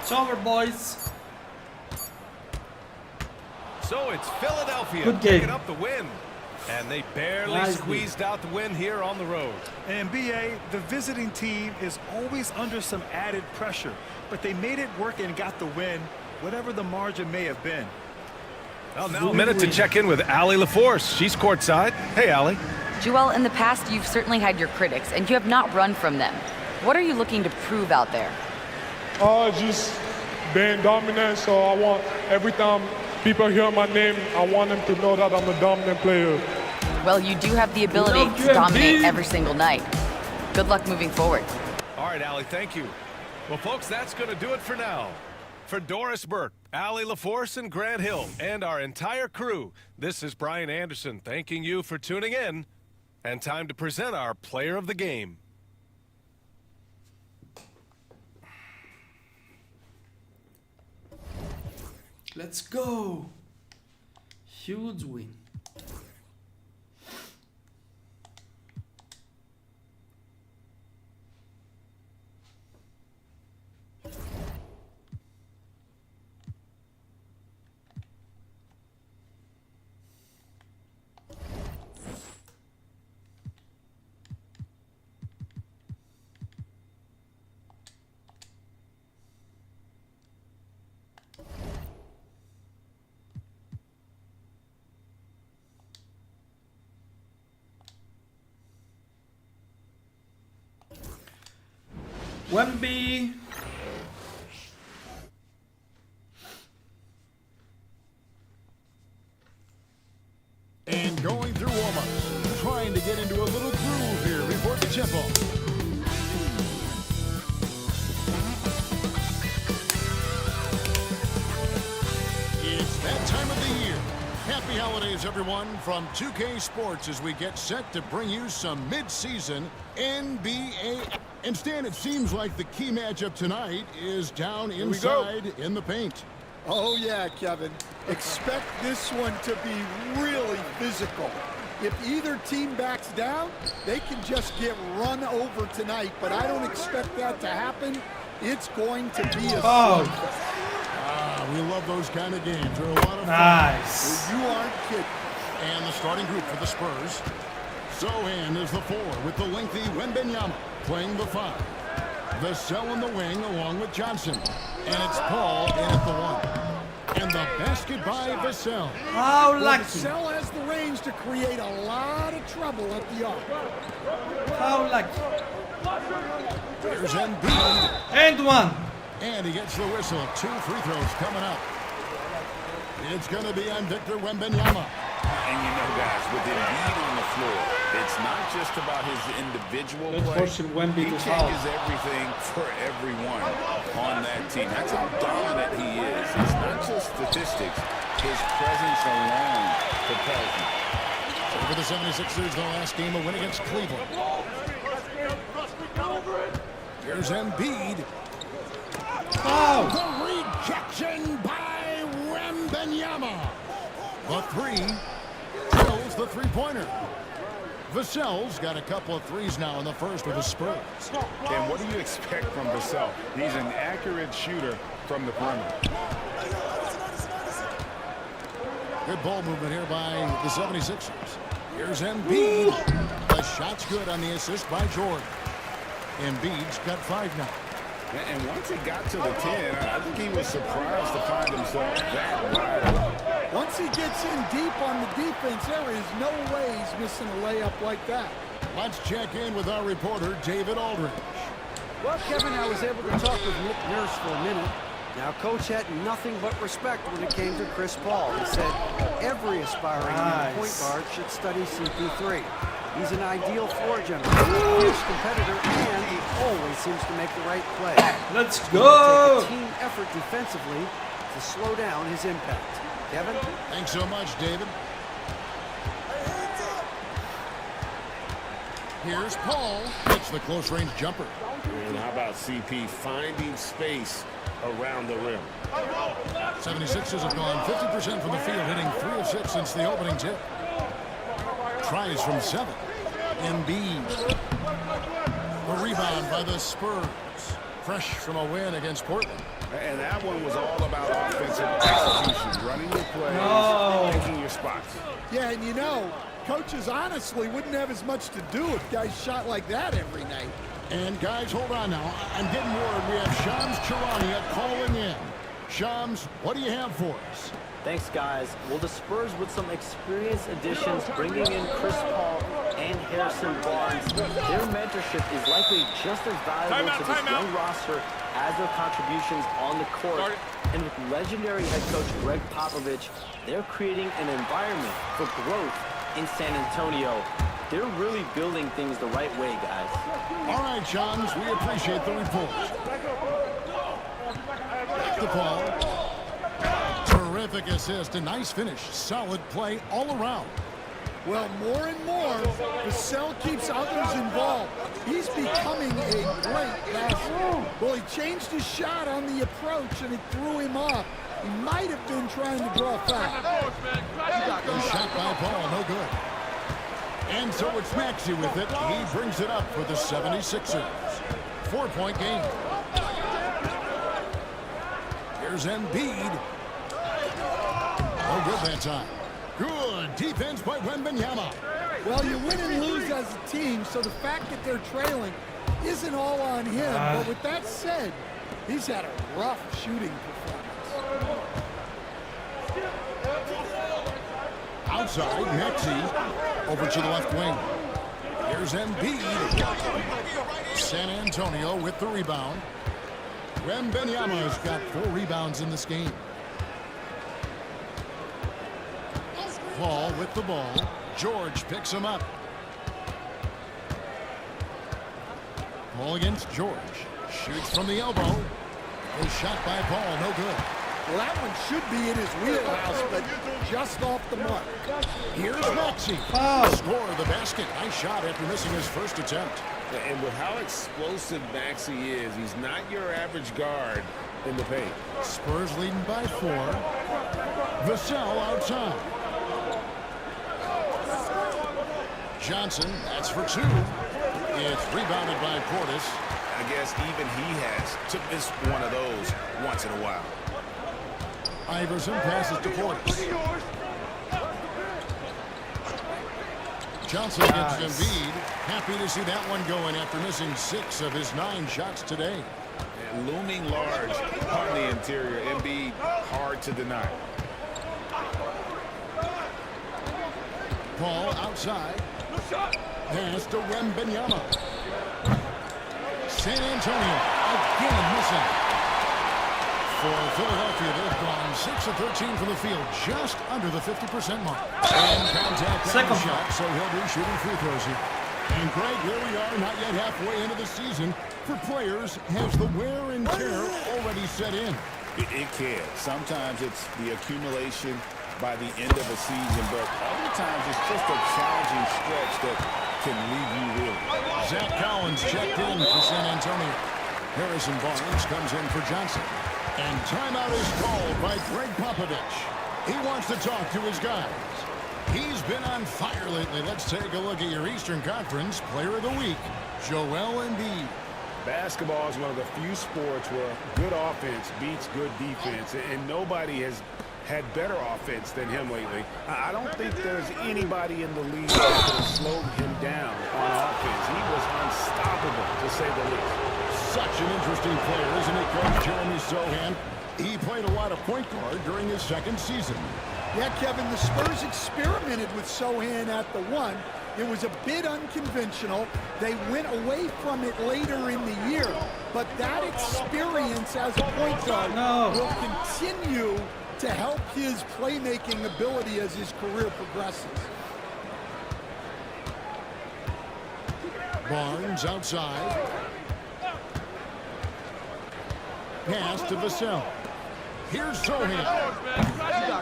It's over, boys. So it's Philadelphia Good game. picking up the win. And they barely Nice squeezed out the win here on the road. And BA, the visiting team is always under some added pressure, but they made it work and got the win, whatever the margin may have been. Well, now a minute to check in with Allie LaForce. She's courtside. Hey, Allie. Joel, in the past, you've certainly had your critics, and you have not run from them. What are you looking to prove out there? Just being dominant, so I want every time people hear my name, I want them to know that I'm a dominant player. Well, you do have the ability to dominate every single night. Good luck moving forward. All right, Allie, thank you. Well, folks, that's going to do it for now. For Doris Burke, Allie LaForce, and Grant Hill, and our entire crew, this is Brian Anderson thanking you for tuning in. And time to present our player of the game. Let's go. Huge win. Wemby. And going through warm-ups, trying to get into a little groove here before the tip-off. It's that time of the year. Happy holidays, everyone, from 2K Sports as we get set to bring you some mid-season NBA. And Stan, it seems like the key matchup tonight is down inside in the paint. Oh, yeah, Kevin. Expect this one to be really physical. If either team backs down, they can just get run over tonight, but I don't expect that to happen. It's going to be a we love those kind of games. They're a lot of fun. Nice. You aren't kidding. And the starting group for the Spurs. Sohan is the 4 with the lengthy Wembanyama playing the 5. Vassell in the wing along with Johnson. And it's Paul in at the 1. And the basket by Vassell. How lucky. Vassell has the range to create a lot of trouble at the arc. How lucky. There's Embiid. And 1. And he gets the whistle. 2 free throws coming up. It's going to be on Victor Wembanyama. And you know, guys, with Embiid on the floor, it's not just about his individual play. He changes everything for everyone on that team. That's how dominant he is. It's not just statistics. His presence alone propels him. So for the 76ers, the last game, a win against Cleveland. Here's Embiid. Oh. The rejection by Wembanyama. The 3 drills the three-pointer. Vassell's got a couple of threes now in the first with the Spurs. And what do you expect from Vassell? He's an accurate shooter from the perimeter. Good ball movement here by the 76ers. Here's Embiid. The shot's good on the assist by Jordan. Embiid's got 5 now. And once he got to the 10, I think he was surprised to find himself that wide open. Once he gets in deep on the defense, there is no way he's missing a layup like that. Let's check in with our reporter, David Aldridge. Well, Kevin, I was able to talk with Nick Nurse for a minute. Now, Coach had nothing but respect when it came to Chris Paul. He said every aspiring point guard should study CP3. He's an ideal floor general, a fierce competitor, and he always seems to make the right play. Let's It's go! going to take a team effort defensively to slow down his impact. Kevin? Thanks so much, David. Here's Paul. It's the close-range jumper. And how about CP finding space around the rim? 76ers have gone 50% from the field, hitting 3 of 6 since the opening tip. Tries from 7. Embiid. The rebound by the Spurs. Fresh from a win against Portland. And that one was all about offensive execution, running your plays, taking your spots. Yeah, and you know, coaches honestly wouldn't have as much to do if guys shot like that every night. And guys, hold on now. I'm getting word we have Shams Charania calling in. Shams, what do you have for us? Thanks, guys. Well, the Spurs with some experienced additions, bringing in Chris Paul and Harrison Barnes, their mentorship is likely just as valuable to this young roster as their contributions on the court. And with legendary head coach Greg Popovich, they're creating an environment for growth in San Antonio. They're really building things the right way, guys. All right, Shams, we appreciate the report. Back to Paul. Terrific assist, a nice finish, solid play all around. Well, more and more, Vassell keeps others involved. He's becoming a great passer. Well, he changed his shot on the approach, and it threw him off. He might have been trying to draw a foul. The shot by Paul, no good. And so it's Maxey with it. He brings it up for the 76ers. 4-point game. Here's Embiid. No good that time. Good defense by Wembanyama. Well, you win and lose as a team, so the fact that they're trailing isn't all on him. But with that said, he's had a rough shooting performance. Outside, Maxey over to the left wing. Here's Embiid. San Antonio with the rebound. Wembanyama's got 4 rebounds in this game. Paul with the ball. George picks him up. Paul against George. Shoots from the elbow. A shot by Paul, no good. Well, that one should be in his wheelhouse, but just off the mark. Here's Maxey. Score the basket. Nice shot after missing his first attempt. And with how explosive Maxey is, he's not your average guard in the paint. Spurs leading by 4. Vassell outside. Johnson, that's for 2. It's rebounded by Portis. I guess even he has to miss one of those once in a while. Iverson passes to Portis. Johnson gets Embiid. Happy to see that one going after missing 6 of his 9 shots today. And looming large on the interior. Embiid hard to deny. Paul outside. Pass to Wembanyama. San Antonio again missing. For Philadelphia, they've gone 6 of 13 from the field, just under the 50% mark. And contact on the shot, so he'll be shooting free throws here. And Greg, here we are, not yet halfway into the season. For players, has the wear and tear already set in? It can. Sometimes it's the accumulation by the end of a season, but other times it's just a challenging stretch that can leave you real. Zach Collins checked in for San Antonio. Harrison Barnes comes in for Johnson. And timeout is called by Greg Popovich. He wants to talk to his guys. He's been on fire lately. Let's take a look at your Eastern Conference Player of the Week, Joel Embiid. Basketball is one of the few sports where good offense beats good defense, and nobody has had better offense than him lately. I don't think there's anybody in the league that can slow him down on offense. He was unstoppable, to say the least. Such an interesting player, isn't it, Coach Jeremy Sohan? He played a lot of point guard during his second season. Yeah, Kevin, the Spurs experimented with Sohan at the 1. It was a bit unconventional. They went away from it later in the year. But that experience as a point guard will continue to help his playmaking ability as his career progresses. Barnes outside. Pass to Vassell. Here's Sohan.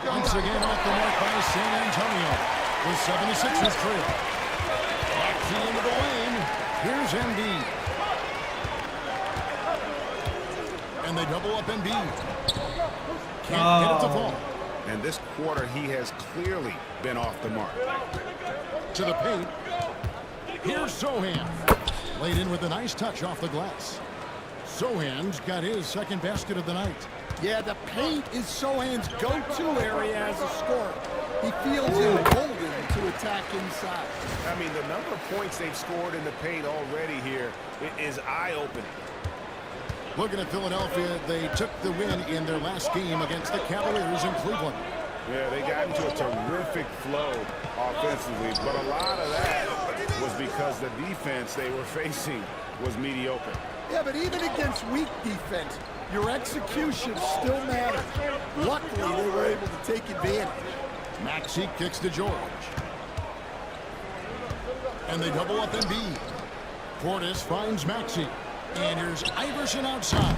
Once again off the mark by San Antonio. With 76ers trail. Maxey into the lane. Here's Embiid. And they double up Embiid. Can't get it to fall. And this quarter, he has clearly been off the mark. To the paint. Here's Sohan. Laid in with a nice touch off the glass. Sohan's got his second basket of the night. Yeah, the paint is Sohan's go-to area as a scorer. He feels emboldened to attack inside. I mean, the number of points they've scored in the paint already here is eye-opening. Looking at Philadelphia, they took the win in their last game against the Cavaliers in Cleveland. Yeah, they got into a terrific flow offensively, but a lot of that was because the defense they were facing was mediocre. Yeah, but even against weak defense, your execution still matters. Luckily, they were able to take advantage. Maxey kicks to George. And they double up Embiid. Portis finds Maxey. And here's Iverson outside.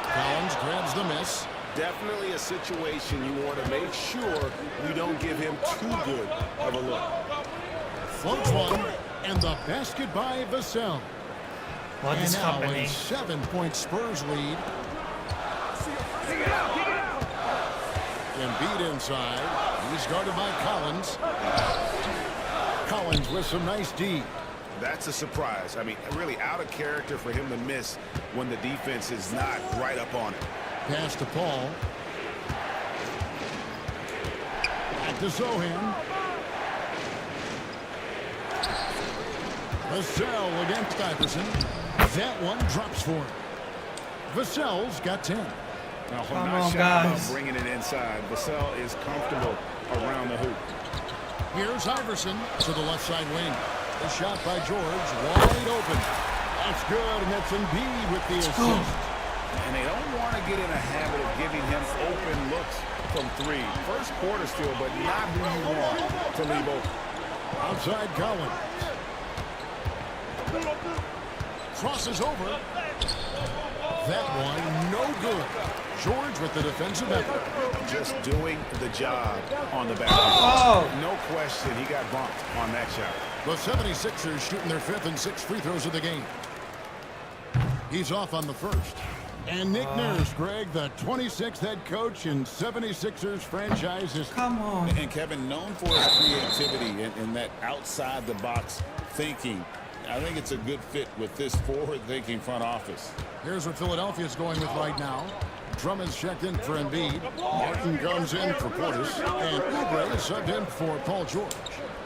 Collins grabs the miss. Definitely a situation you want to make sure you don't give him too good of a look. Floats one, and the basket by Vassell. What is happening? A 7-point Spurs lead. Embiid inside. He's guarded by Collins. Collins with some nice D. That's a surprise. I mean, really out of character for him to miss when the defense is not right up on it. Pass to Paul. Back to Sohan. Vassell against Iverson. That one drops for him. Vassell's got 10. Now, Come nice on, shot guys. about bringing it inside. Vassell is comfortable around the hoop. Here's Iverson to the left side wing. The shot by George, wide open. That's good, and that's Embiid with the assist. And they don't want to get in a habit of giving him open looks from three. First quarter still, but not who you want to leave open. Outside Collins. Crosses over. That one, no good. George with the defensive effort. Just doing the job on the back. Oh. No question, he got bumped on that shot. The 76ers shooting their 5th and 6th free throws of the game. He's off on the first. And Nick Nurse, Greg, the 26th head coach in 76ers franchise history. Come on. And Kevin, known for his creativity and that outside-the-box thinking. I think it's a good fit with this forward-thinking front office. Here's what Philadelphia's going with right now. Drummond's checked in for Embiid. Martin comes in for Portis. And Oubre is subbed in for Paul George.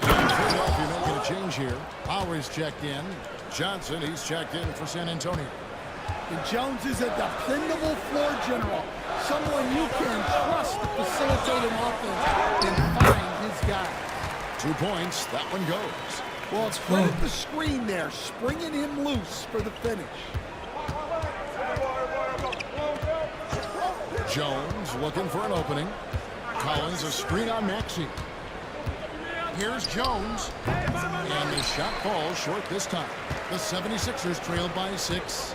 And Philadelphia making a change here. Lowry's checked in. Johnson, he's checked in for San Antonio. And Jones is a dependable floor general. Someone you can trust to facilitate an offense and find his guy. 2 points. That one goes. Well, credit the screen there, springing him loose for the finish. Jones looking for an opening. Collins a screen on Maxey. Here's Jones. And the shot falls short this time. The 76ers trailed by 6.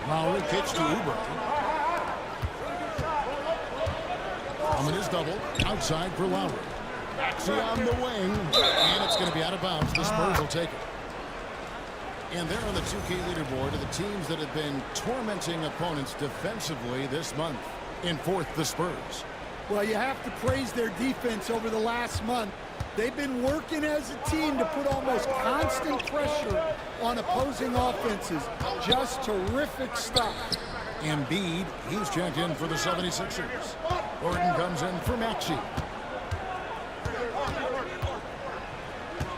Lowry kicks to Oubre. Coming is double. Outside for Lowry. Maxey on the wing. And it's going to be out of bounds. The Spurs will take it. And they're on the 2K leaderboard of the teams that have been tormenting opponents defensively this month. In 4th, the Spurs. Well, you have to praise their defense over the last month. They've been working as a team to put almost constant pressure on opposing offenses. Just terrific stuff. Embiid, he's checked in for the 76ers. Gordon comes in for Maxey.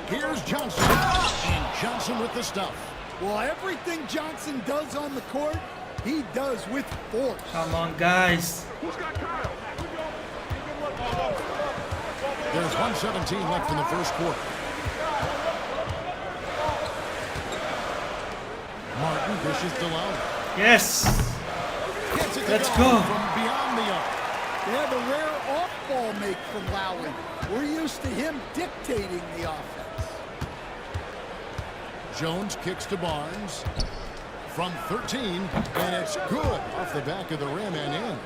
Here's Johnson. And Johnson with the stuff. Well, everything Johnson does on the court, he does with force. Come on, guys. There's 1:17 left in the first quarter. Martin dishes to Lowry. Yes. Let's go. From beyond the arc. They have a rare off-ball make from Lowry. We're used to him dictating the offense. Jones kicks to Barnes. From 13, and it's good off the back of the rim and in.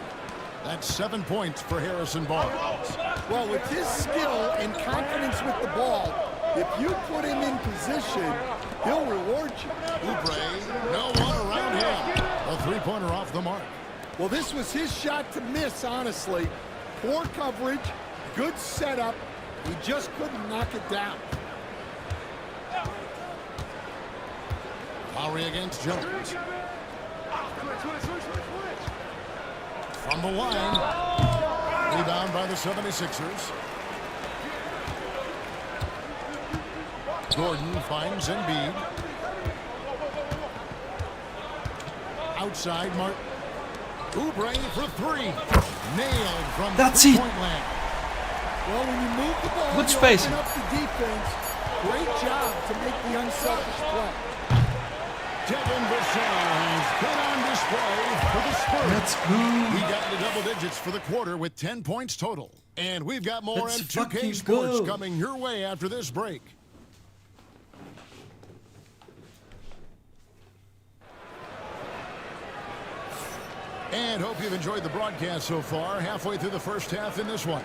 That's 7 points for Harrison Barnes. Well, with his skill and confidence with the ball, if you put him in position, he'll reward you. Oubre, no one around him. A three-pointer off the mark. Well, this was his shot to miss, honestly. Poor coverage, good setup. He just couldn't knock it down. Lowry against Jones. From the line. Rebound by the 76ers. Gordon finds Embiid. Outside Martin. Oubre for 3. Nailed from three-point land. Well, when you move the ball, good you space. open up the defense. Great job to make the unselfish play. Devin Vassell has been on display for the Spurs. Let's go. We got into double digits for the quarter with 10 points total. And we've got more Let's M2K fucking Sports go. coming your way after this break. And hope you've enjoyed the broadcast so far. Halfway through the first half in this one.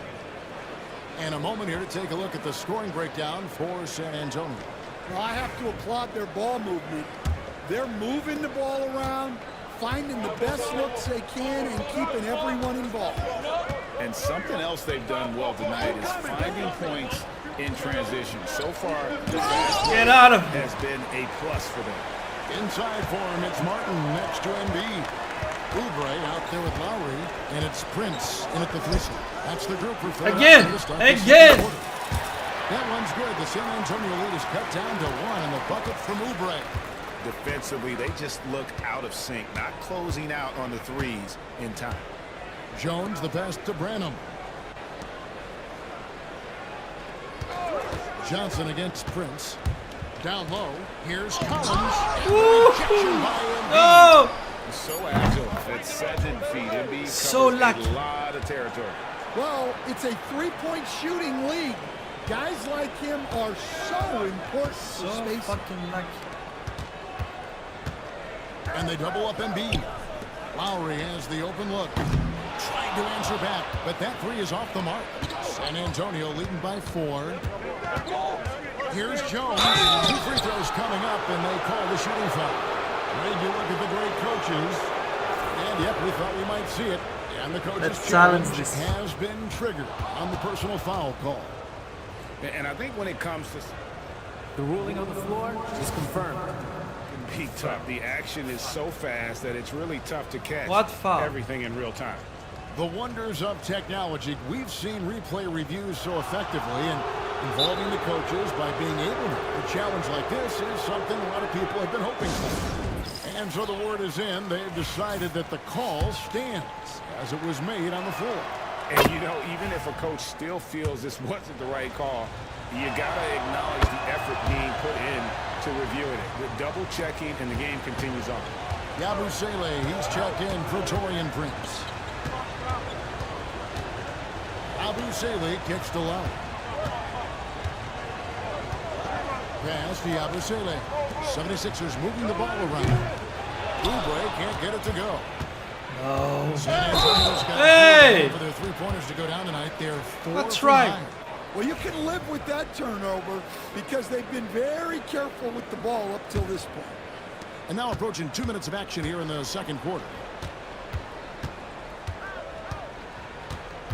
And a moment here to take a look at the scoring breakdown for San Antonio. Well, I have to applaud their ball movement. They're moving the ball around, finding the best looks they can, and keeping everyone involved. And something else they've done well tonight is finding points in transition. So far, the Get out of here. has been a plus for them. Inside for him, it's Martin next to Embiid. Oubre out there with Lowry, and it's Prince in at the 3. That's the group for Again. That one's good. The San Antonio lead is cut down to 1, and the bucket from Oubre. Defensively, they just look out of sync, not closing out on the threes in time. Jones, the pass to Branham. Johnson against Prince. Down low, here's Collins. Rejection by Embiid. No! So agile at 7 feet. Embiid So covers lucky. a lot of territory. Well, it's a three-point shooting league. Guys like him are so important So for space. fucking lucky. And they double up Embiid. Lowry has the open look. Trying to answer back, but that three is off the mark. San Antonio leading by 4. Here's Jones. 2 free throws coming up, and they call the shooting foul. When you look at the great coaches, and yep, we thought we might see it. And the coach's challenge has been triggered on the personal foul call. And I think when it comes to The ruling on the floor is confirmed. be tough, the action is so fast that it's really tough to catch What foul? everything in real time. The wonders of technology. We've seen replay reviews so effectively, and involving the coaches by being able to. A challenge like this is something a lot of people have been hoping for. And so the word is in. They've decided that the call stands as it was made on the floor. And, you know, even if a coach still feels this wasn't the right call, you got to acknowledge the effort being put in to reviewing it. With double checking, and the game continues on. Yabusele, he's checked in for Torian Prince. Yabusele kicks to Lowry. Pass to Yabusele. 76ers moving the ball around. Oubre can't get it to go. No. San Antonio's got Hey! for their three-pointers to go down tonight. They're 4 That's for right. 9. Well, you can live with that turnover because they've been very careful with the ball up till this point. And now approaching 2 minutes of action here in the second quarter.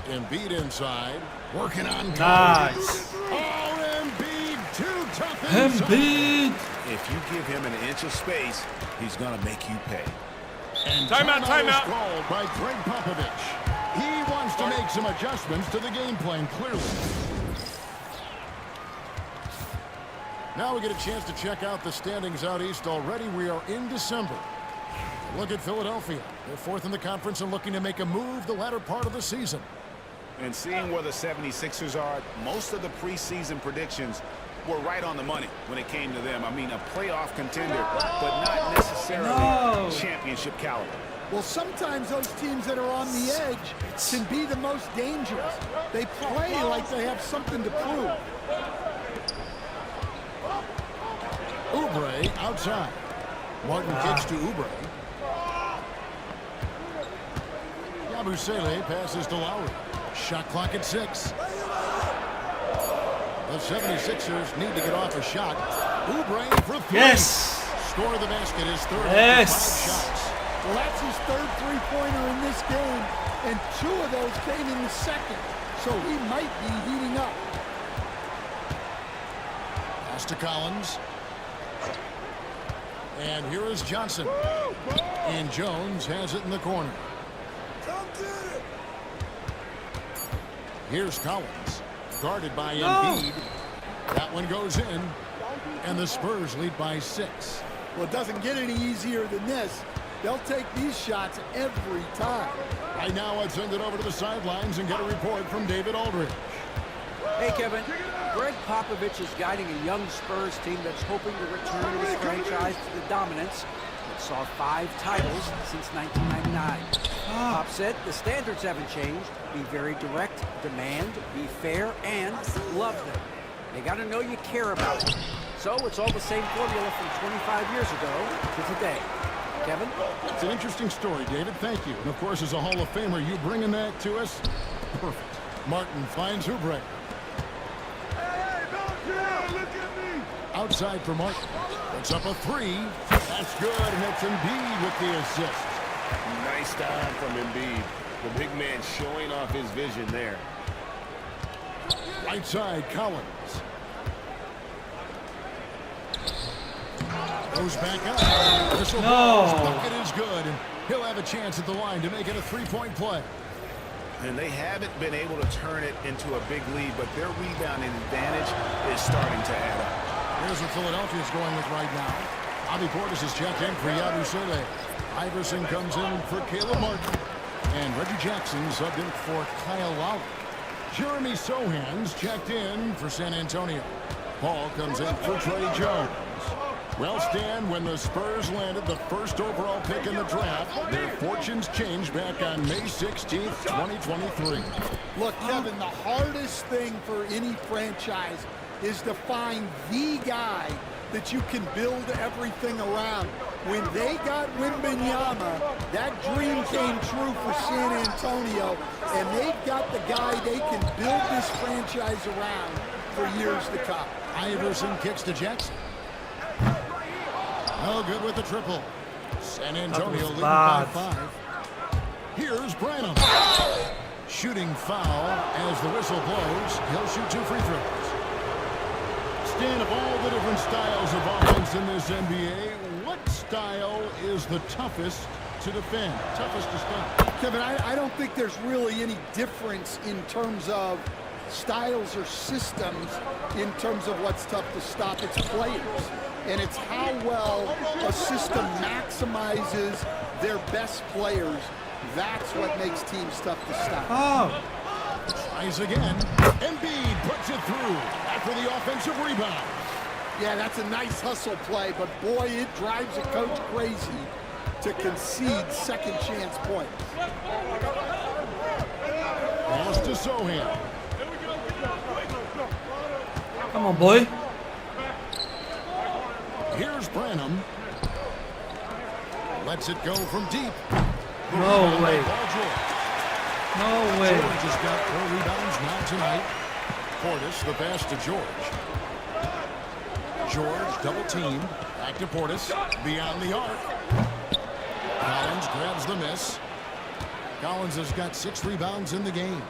Embiid inside, working on Nice. Oh, Embiid, too tough inside. Embiid. If you give him an inch of space, he's going to make you pay. And timeout is called by Greg Popovich. He wants to make some adjustments to the game plan, clearly. Now we get a chance to check out the standings out east already. We are in December. Look at Philadelphia. They're 4th in the conference and looking to make a move the latter part of the season. And seeing where the 76ers are, most of the preseason predictions were right on the money when it came to them. I mean, a playoff contender, but not necessarily championship caliber. Well, sometimes those teams that are on the edge can be the most dangerous. They play like they have something to prove. Oubre outside. Martin kicks to Oubre. Yabusele passes to Lowry. Shot clock at 6. The 76ers need to get off a shot. Oubre for 3. Yes. Score of the basket is 3rd Yes. after 5 shots. Well, that's his 3rd three-pointer in this game, and 2 of those came in the second, so he might be heating up. Pass to Collins. And here is Johnson. And Jones has it in the corner. Here's Collins. Guarded by Embiid. That one goes in. And the Spurs lead by 6. Well, it doesn't get any easier than this. They'll take these shots every time. Right now, let's send it over to the sidelines and get a report from David Aldridge. Hey, Kevin. Greg Popovich is guiding a young Spurs team that's hoping to return this franchise to the dominance that saw 5 titles since 1999. Pop said the standards haven't changed. Be very direct, demand, be fair, and love them. They got to know you care about them. So it's all the same formula from 25 years ago to today. Kevin? It's an interesting story, David. Thank you. And, of course, as a Hall of Famer, you bringing that to us? Perfect. Martin finds Oubre. Outside for Martin. It's up a 3. That's good, and it's Embiid with the assist. Nice time from Embiid. The big man showing off his vision there. Right side, Collins. Goes back up. This bucket is good, and he'll have a chance at the line to make it a 3-point play. And they haven't been able to turn it into a big lead, but their rebounding advantage is starting to add up. Here's what Philadelphia's going with right now. Bobby Portis is checked in for Yabusele. Iverson comes in for Caleb Martin. And Reggie Jackson subbed in for Kyle Lowry. Jeremy Sohan's checked in for San Antonio. Paul comes in for Trey Jones. Well, Stan, when the Spurs landed the first overall pick in the draft, their fortunes changed back on May 16th, 2023. Look, Kevin, the hardest thing for any franchise is to find the guy that you can build everything around. When they got Wembanyama, that dream came true for San Antonio, and they've got the guy they can build this franchise around for years to come. Iverson kicks to Jackson. No good with the triple. San Antonio leading by 5. Here's Branham. Shooting foul as the whistle blows. He'll shoot 2 free throws. Stan, of all the different styles of offense in this NBA, what style is the toughest to defend, toughest to stop? Kevin, I don't think there's really any difference in terms of styles or systems in terms of what's tough to stop. It's players, and it's how well a system maximizes their best players. That's what makes teams tough to stop. Oh. Tries again. Embiid puts it through after the offensive rebound. Yeah, that's a nice hustle play, but boy, it drives a coach crazy to concede second chance points. Pass to Sohan. Come on, boy. Here's Branham. Lets it go from deep. No way. No way. George has got 4 rebounds now tonight. Portis, the pass to George. George double teamed. Back to Portis. Beyond the arc. Collins grabs the miss. Collins has got 6 rebounds in the game.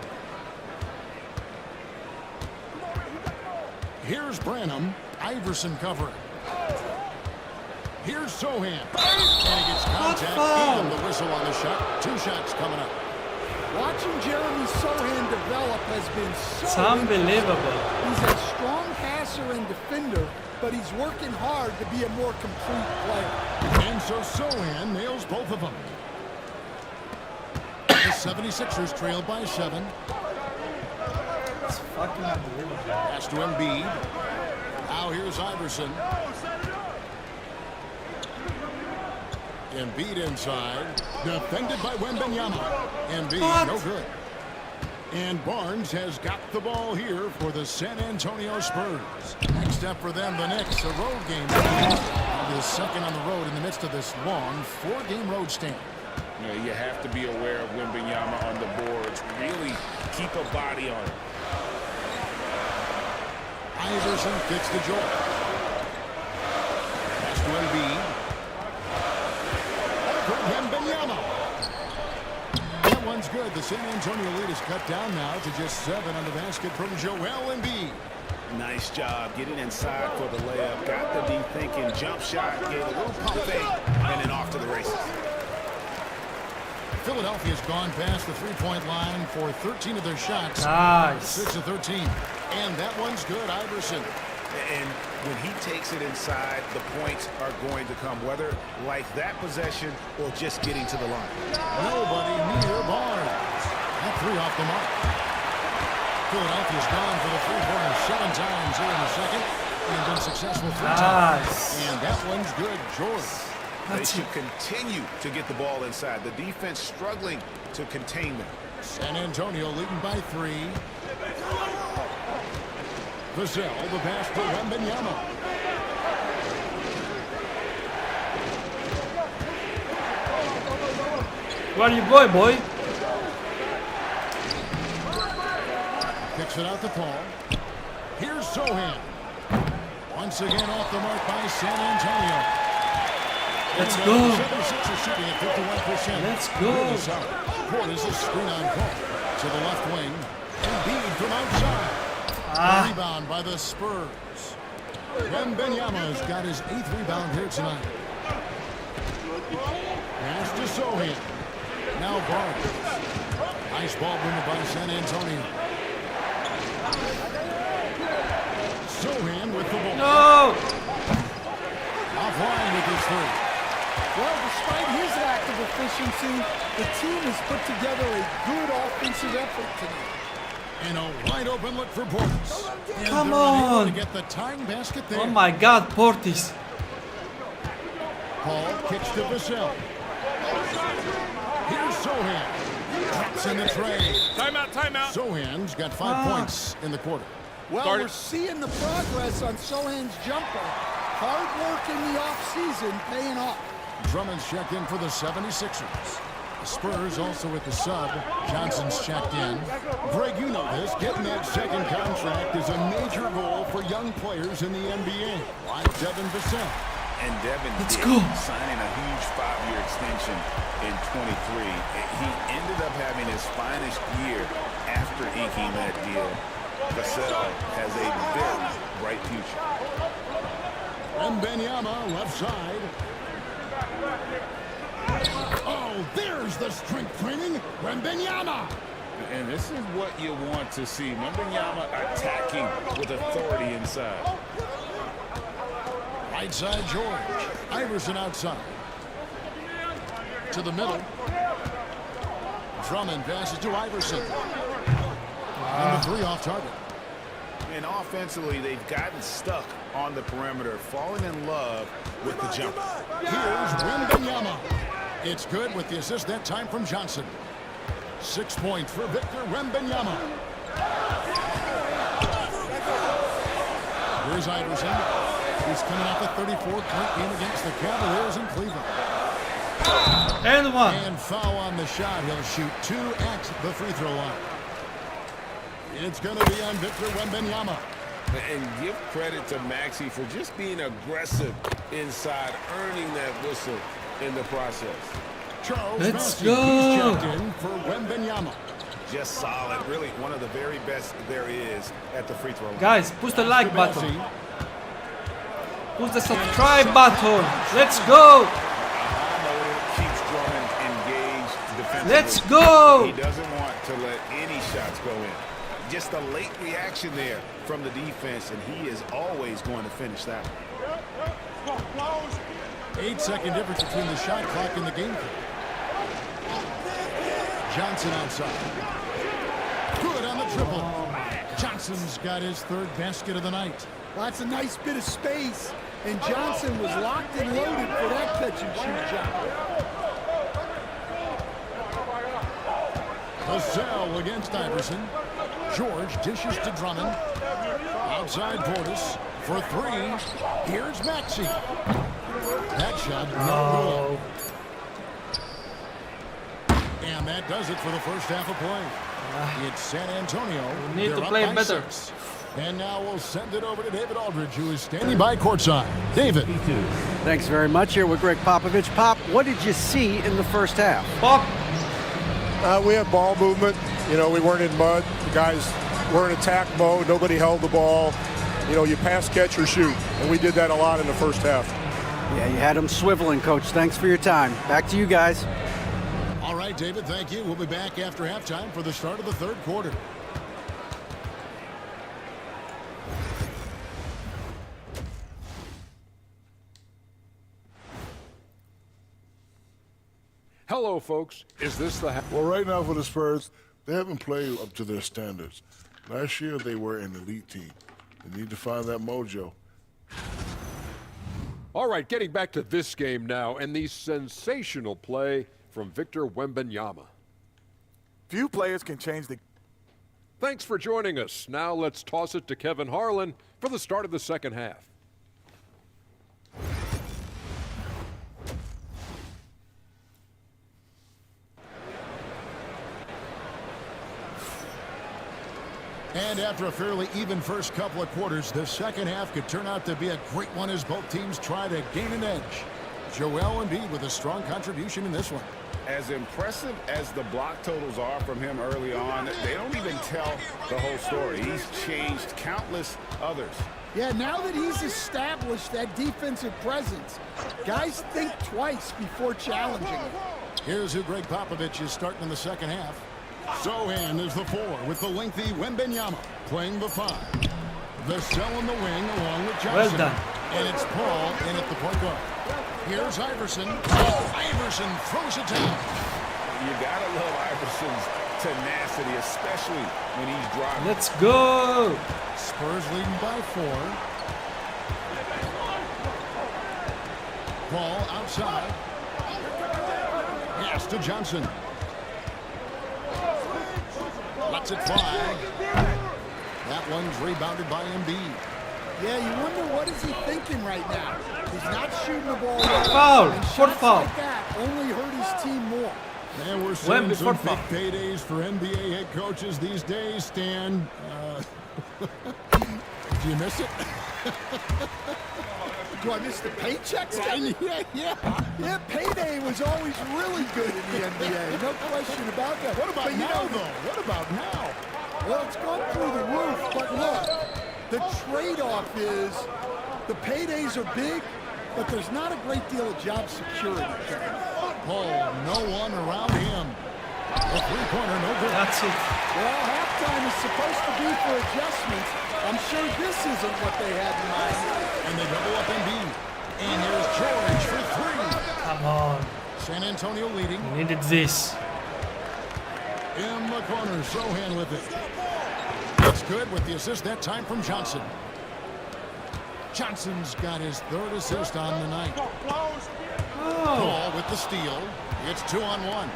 Here's Branham. Iverson covering. Here's Sohan. And he gets contact and the whistle on the shot. 2 shots coming up. Watching Jeremy Sohan develop has been so It's unbelievable. He's a strong passer and defender, but he's working hard to be a more complete player. And so Sohan nails both of them. The 76ers trail by 7. It's fucking unbelievable. Pass to Embiid. Now here's Iverson. Embiid inside. Defended by Wembanyama. Embiid, no good. And Barnes has got the ball here for the San Antonio Spurs. Next step for them, the Knicks, a road game. The second on the road in the midst of this long 4-game road stand. You know, you have to be aware of Wembanyama on the boards. Really keep a body on it. Iverson kicks to George. Pass to Embiid. Wembanyama. That one's good. The San Antonio lead is cut down now to just 7 on the basket from Joel Embiid. Nice job getting inside for the layup. Got the D thinking. Jump shot. Gave a little pump fake. And then off to the races. Philadelphia's gone past the 3-point line for 13 of their shots. Nice. 6 of 13. And that one's good, Iverson. And when he takes it inside, the points are going to come, whether like that possession or just getting to the line. Nobody near Barnes. That 3 off the mark. Philadelphia's gone for the 3-pointer 7 times here in the second and been successful 3 times. And that one's good, George. They should continue to get the ball inside. The defense struggling to contain them. San Antonio leading by 3. Vassell, the pass to Wembanyama. Where are you going, boy? Kicks it out to Paul. Here's Sohan. Once again off the mark by San Antonio. Let's go. 76 are shooting at 51%. Let's go. Portis is screen on Paul to the left wing. Embiid from outside. Rebound by the Spurs. Wembanyama's got his 8th rebound here tonight. Pass to Sohan. Now Barnes. Nice ball movement by San Antonio. Sohan with the ball. No! Offline with his 3. Well, despite his lack of efficiency, the team has put together a good offensive effort tonight. And a wide open look for Portis. Come on. To on. get the tying basket there. Oh my God, Portis. Paul kicks to Vassell. Here's Sohan. Drops in the tray. Timeout, timeout. Sohan's got 5 points in the quarter. Well, we're seeing the progress on Sohan's jumper. Hard work in the offseason paying off. Drummond's checked in for the 76ers. The Spurs also with the sub. Johnson's checked in. Greg, you know this. Getting that second contract is a major goal for young players in the NBA. Like Devin Vassell. And Devin signing a huge 5-year extension in 23. He ended up having his finest year after inking that deal. Vassell has a very bright future. Wembanyama left side. Oh, there's the strength training. Wembanyama. And this is what you want to see. Wembanyama attacking with authority inside. Right side, George. Iverson outside. To the middle. Drummond passes to Iverson. Number 3 off target. And offensively, they've gotten stuck on the perimeter, falling in love with the jumper. Here's Wembanyama. It's good with the assist that time from Johnson. 6 points for Victor Wembanyama. Here's Iverson. He's coming off a 34-point game against the Cavaliers in Cleveland. And one. And foul on the shot. He'll shoot 2 at the free throw line. It's going to be on Victor Wembanyama. And give credit to Maxey for just being aggressive inside, earning that whistle in the process. Charles Let's Maxey, go. he's checked in for Wembanyama. Just solid. Really one of the very best there is at the free throw line. Guys, push the like button. Push the subscribe button. Let's go. Keeps Drummond engaged defensively. Let's go. He doesn't want to let any shots go in. Just a late reaction there from the defense, and he is always going to finish that. 8-second difference between the shot clock and the game clock. Johnson outside. Good on the triple. Johnson's got his 3rd basket of the night. Well, that's a nice bit of space. And Johnson was locked and loaded for that catch-and-shoot job. Vassell against Iverson. George dishes to Drummond. Outside Portis for 3. Here's Maxey. That shot no good. And that does it for the first half of play. It's San Antonio. We need to play better. 6. And now we'll send it over to David Aldridge, who is standing by courtside. David. Thanks very much. Here with Greg Popovich. Pop, what did you see in the first half? Pop. We had ball movement. You know, we weren't in mud. The guys were in attack mode. Nobody held the ball. You know, you pass, catch, or shoot. And we did that a lot in the first half. Yeah, you had them swiveling, Coach. Thanks for your time. Back to you guys. All right, David, thank you. We'll be back after halftime for the start of the 3rd quarter. Hello, folks. Is this the... Well, right now for the Spurs, they haven't played up to their standards. Last year, they were an elite team. They need to find that mojo. All right, getting back to this game now, and the sensational play from Victor Wembanyama. Few players can change the... Thanks for joining us. Now let's toss it to Kevin Harlan for the start of the second half. And after a fairly even first couple of quarters, the second half could turn out to be a great one as both teams try to gain an edge. Joel Embiid with a strong contribution in this one. As impressive as the block totals are from him early on, they don't even tell the whole story. He's changed countless others. Yeah, now that he's established that defensive presence, guys think twice before challenging him. Here's who Greg Popovich is starting in the second half. Sohan is the 4 with the lengthy Wembanyama playing the 5. Vassell in the wing along with Johnson. Well done. And it's Paul in at the point guard. Here's Iverson. Iverson throws it down. You gotta love Iverson's tenacity, especially when he's driving. Let's go. Spurs leading by 4. Ball outside. Pass to Johnson. Lets it fly. That one's rebounded by Embiid. Yeah, you wonder what is he thinking right now. He's not shooting the ball. Foul. And Fourth shots foul. like that only hurt his team more. And we're seeing some big paydays for NBA head coaches these days, Stan. Do you miss it? Do I miss the paychecks? Yeah. Payday was always really good in the NBA. No question about that. What about now, though? What about now? Well, it's gone through the roof, but look, the trade-off is the paydays are big, but there's not a great deal of job security. Paul, no one around him. A three-pointer, no good. That's it. Well, halftime is supposed to be for adjustments. I'm sure this isn't what they had in mind. And they double up Embiid. And here's George for 3. Come on. San Antonio leading. We needed this. In the corner, Sohan with it. It's good with the assist that time from Johnson. Johnson's got his 3rd assist on the night. Paul with the steal. It's 2-on-1.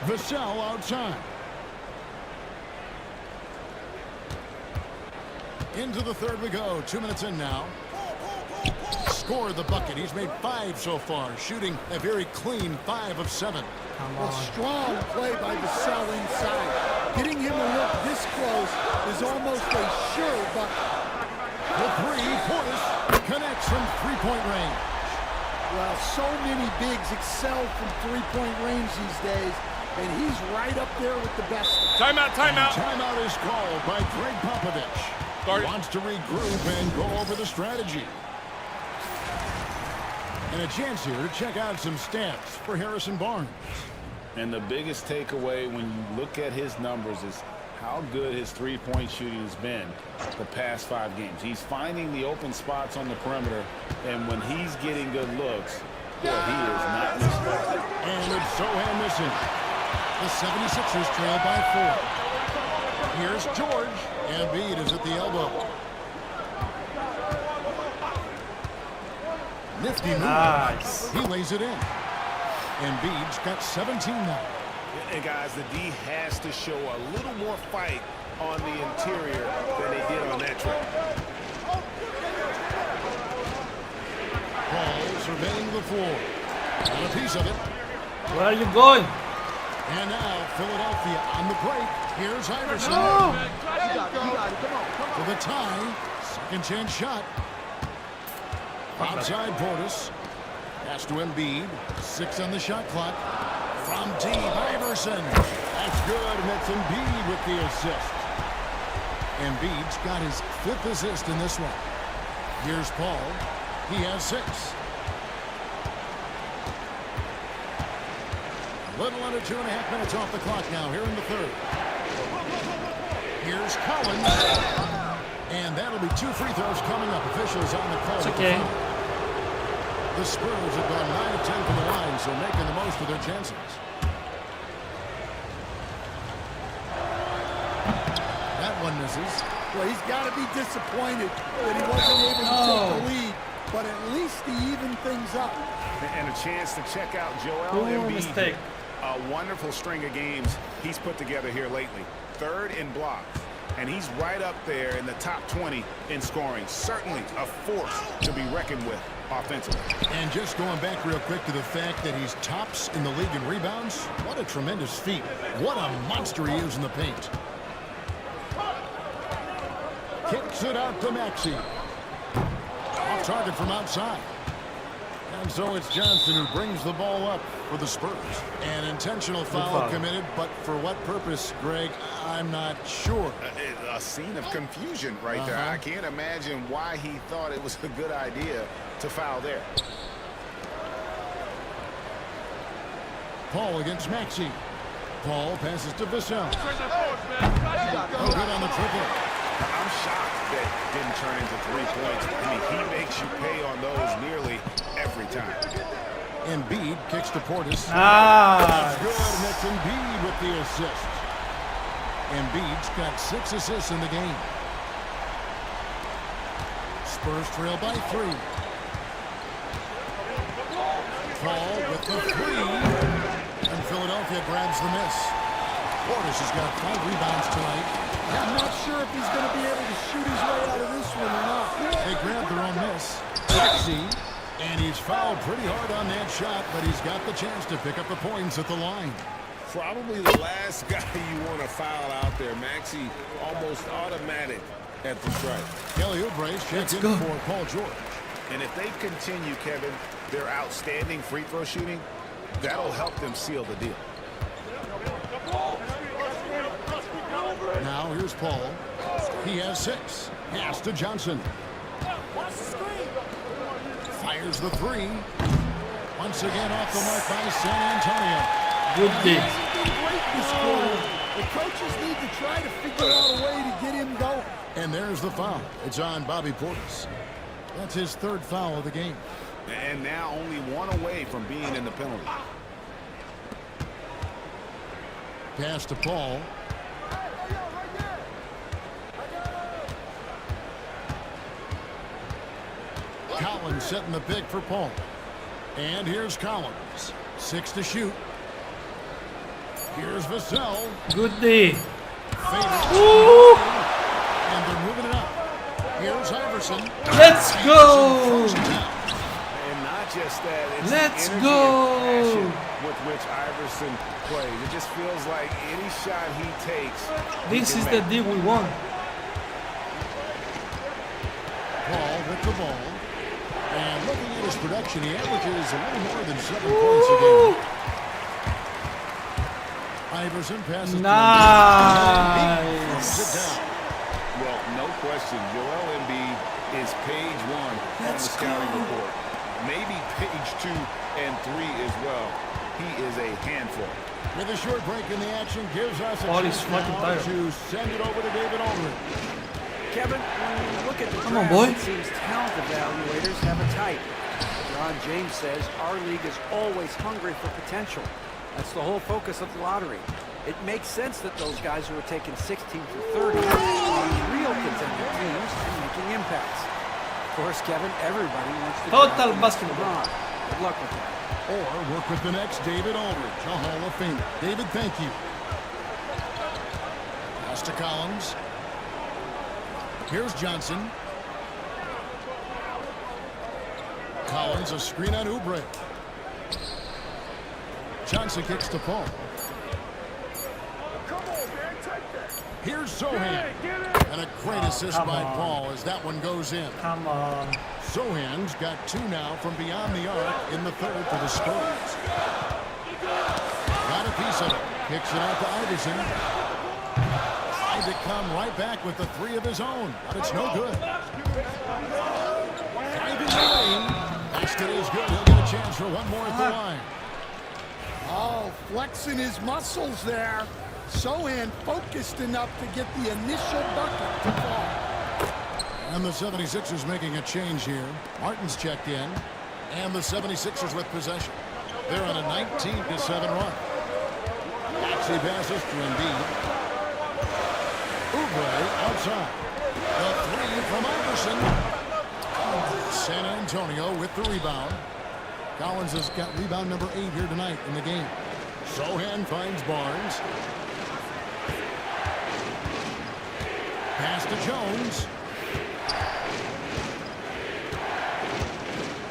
Vassell outside. Into the 3rd we go. 2 minutes in now. Scored the bucket. He's made 5 so far, shooting a very clean 5 of 7. A strong play by Vassell inside. Getting him to look this close is almost a sure bucket. The 3, Portis connects from 3-point range. Well, so many bigs excel from 3-point range these days, and he's right up there with the best. Timeout. Timeout is called by Greg Popovich. He wants to regroup and go over the strategy. And a chance here to check out some stats for Harrison Barnes. And the biggest takeaway when you look at his numbers is how good his three-point shooting has been the past 5 games. He's finding the open spots on the perimeter, and when he's getting good looks, boy, he is not missing. And it's Sohan missing. The 76ers trail by 4. Here's George. Embiid is at the elbow. Nifty move. Nice. He lays it in. Embiid's got 17 now. And guys, the D has to show a little more fight on the interior than they did on that trip. Paul surveying the floor. Got a piece of it. Where are you going? And now Philadelphia on the break. Here's Iverson. No. For the tie. Second chance shot. Outside Portis. Pass to Embiid. 6 on the shot clock. From deep, Iverson. That's good, and that's Embiid with the assist. Embiid's got his 5th assist in this one. Here's Paul. He has 6. A little under 2.5 minutes off the clock now here in the 3rd. Here's Collins. And that'll be 2 free throws coming up. Officials on the call. It's okay. The Spurs have gone 9 of 10 from the line, so making the most of their chances. That one misses. Well, he's got to be disappointed that he wasn't able to take the lead, but at least he evened things up. And a chance to check out Joel Embiid. Mistake. A wonderful string of games he's put together here lately. 3rd in blocks. And he's right up there in the top 20 in scoring. Certainly a force to be reckoned with offensively. And just going back real quick to the fact that he's tops in the league in rebounds, what a tremendous feat. What a monster he is in the paint. Kicks it out to Maxey. Off target from outside. And so it's Johnson who brings the ball up for the Spurs. An intentional foul committed, but for what purpose, Greg, I'm not sure. A scene of confusion right there. I can't imagine why he thought it was a good idea to foul there. Paul against Maxey. Paul passes to Vassell. Oh, good on the triple. I'm shocked that didn't turn into 3 points. I mean, he makes you pay on those nearly every time. Embiid kicks to Portis. Ah. Good, and it's Embiid with the assist. Embiid's got 6 assists in the game. Spurs trail by 3. Paul with the 3. And Philadelphia grabs the miss. Portis has got 5 rebounds tonight. I'm not sure if he's going to be able to shoot his way out of this one or not. They grab their own miss. Maxey, and he's fouled pretty hard on that shot, but he's got the chance to pick up the points at the line. Probably the last guy you want to foul out there. Maxey almost automatic at the strike. Kelly Oubre's checked in for Paul George. And if they continue, Kevin, their outstanding free throw shooting, that'll help them seal the deal. Now here's Paul. He has 6. Pass to Johnson. Fires the 3. Once again off the mark by San Antonio. Good D. He's been great this quarter. The coaches need to try to figure out a way to get him going. And there's the foul. It's on Bobby Portis. That's his 3rd foul of the game. And now only 1 away from being in the penalty. Pass to Paul. Collins setting the pick for Paul. And here's Collins. 6 to shoot. Here's Vassell. Good D. Ooh. And they're moving it up. Here's Iverson. Let's go. And not just that. It's Let's the energy go. and passion with which Iverson plays. It just feels like any shot he takes. This is the D we want. Paul with the ball. And looking at his production, he averages a little more than 7 points a game. Iverson passes. Nice. Well, no question. Joel Embiid is page 1 on the scouting report. Maybe page 2 and 3 as well. He is a handful. With a short break in the action, gives us a Paul is chance fucking now tired. to send it over to David Aldridge. Kevin, when you look at the Come on, draft, boy. it seems talent evaluators have a type. John James says our league is always hungry for potential. That's the whole focus of the lottery. It makes sense that those guys who are taken 16 through 30 are real contender teams and making impacts. Of course, Kevin, everybody wants to Total draft basketball. LeBron. Good luck with that. Or work with the next David Aldridge, a Hall of Famer. David, thank you. Pass to Collins. Here's Johnson. Collins, a screen on Oubre. Johnson kicks to Paul. Here's Sohan. And a great assist by Paul as that one goes in. Come on. Sohan's got 2 now from beyond the arc in the 3rd for the Spurs. Got a piece of it. Kicks it out to Iverson. Tried to come right back with the 3 of his own, but it's no good. Driving the lane. Basket is good. He'll get a chance for 1 more at the line. Oh, flexing his muscles there. Sohan focused enough to get the initial bucket to fall. And the 76ers making a change here. Martin's checked in. And the 76ers with possession. They're on a 19-7 run. Maxey passes to Embiid. Oubre outside. The 3 from Iverson. San Antonio with the rebound. Collins has got rebound number 8 here tonight in the game. Sohan finds Barnes. Pass to Jones.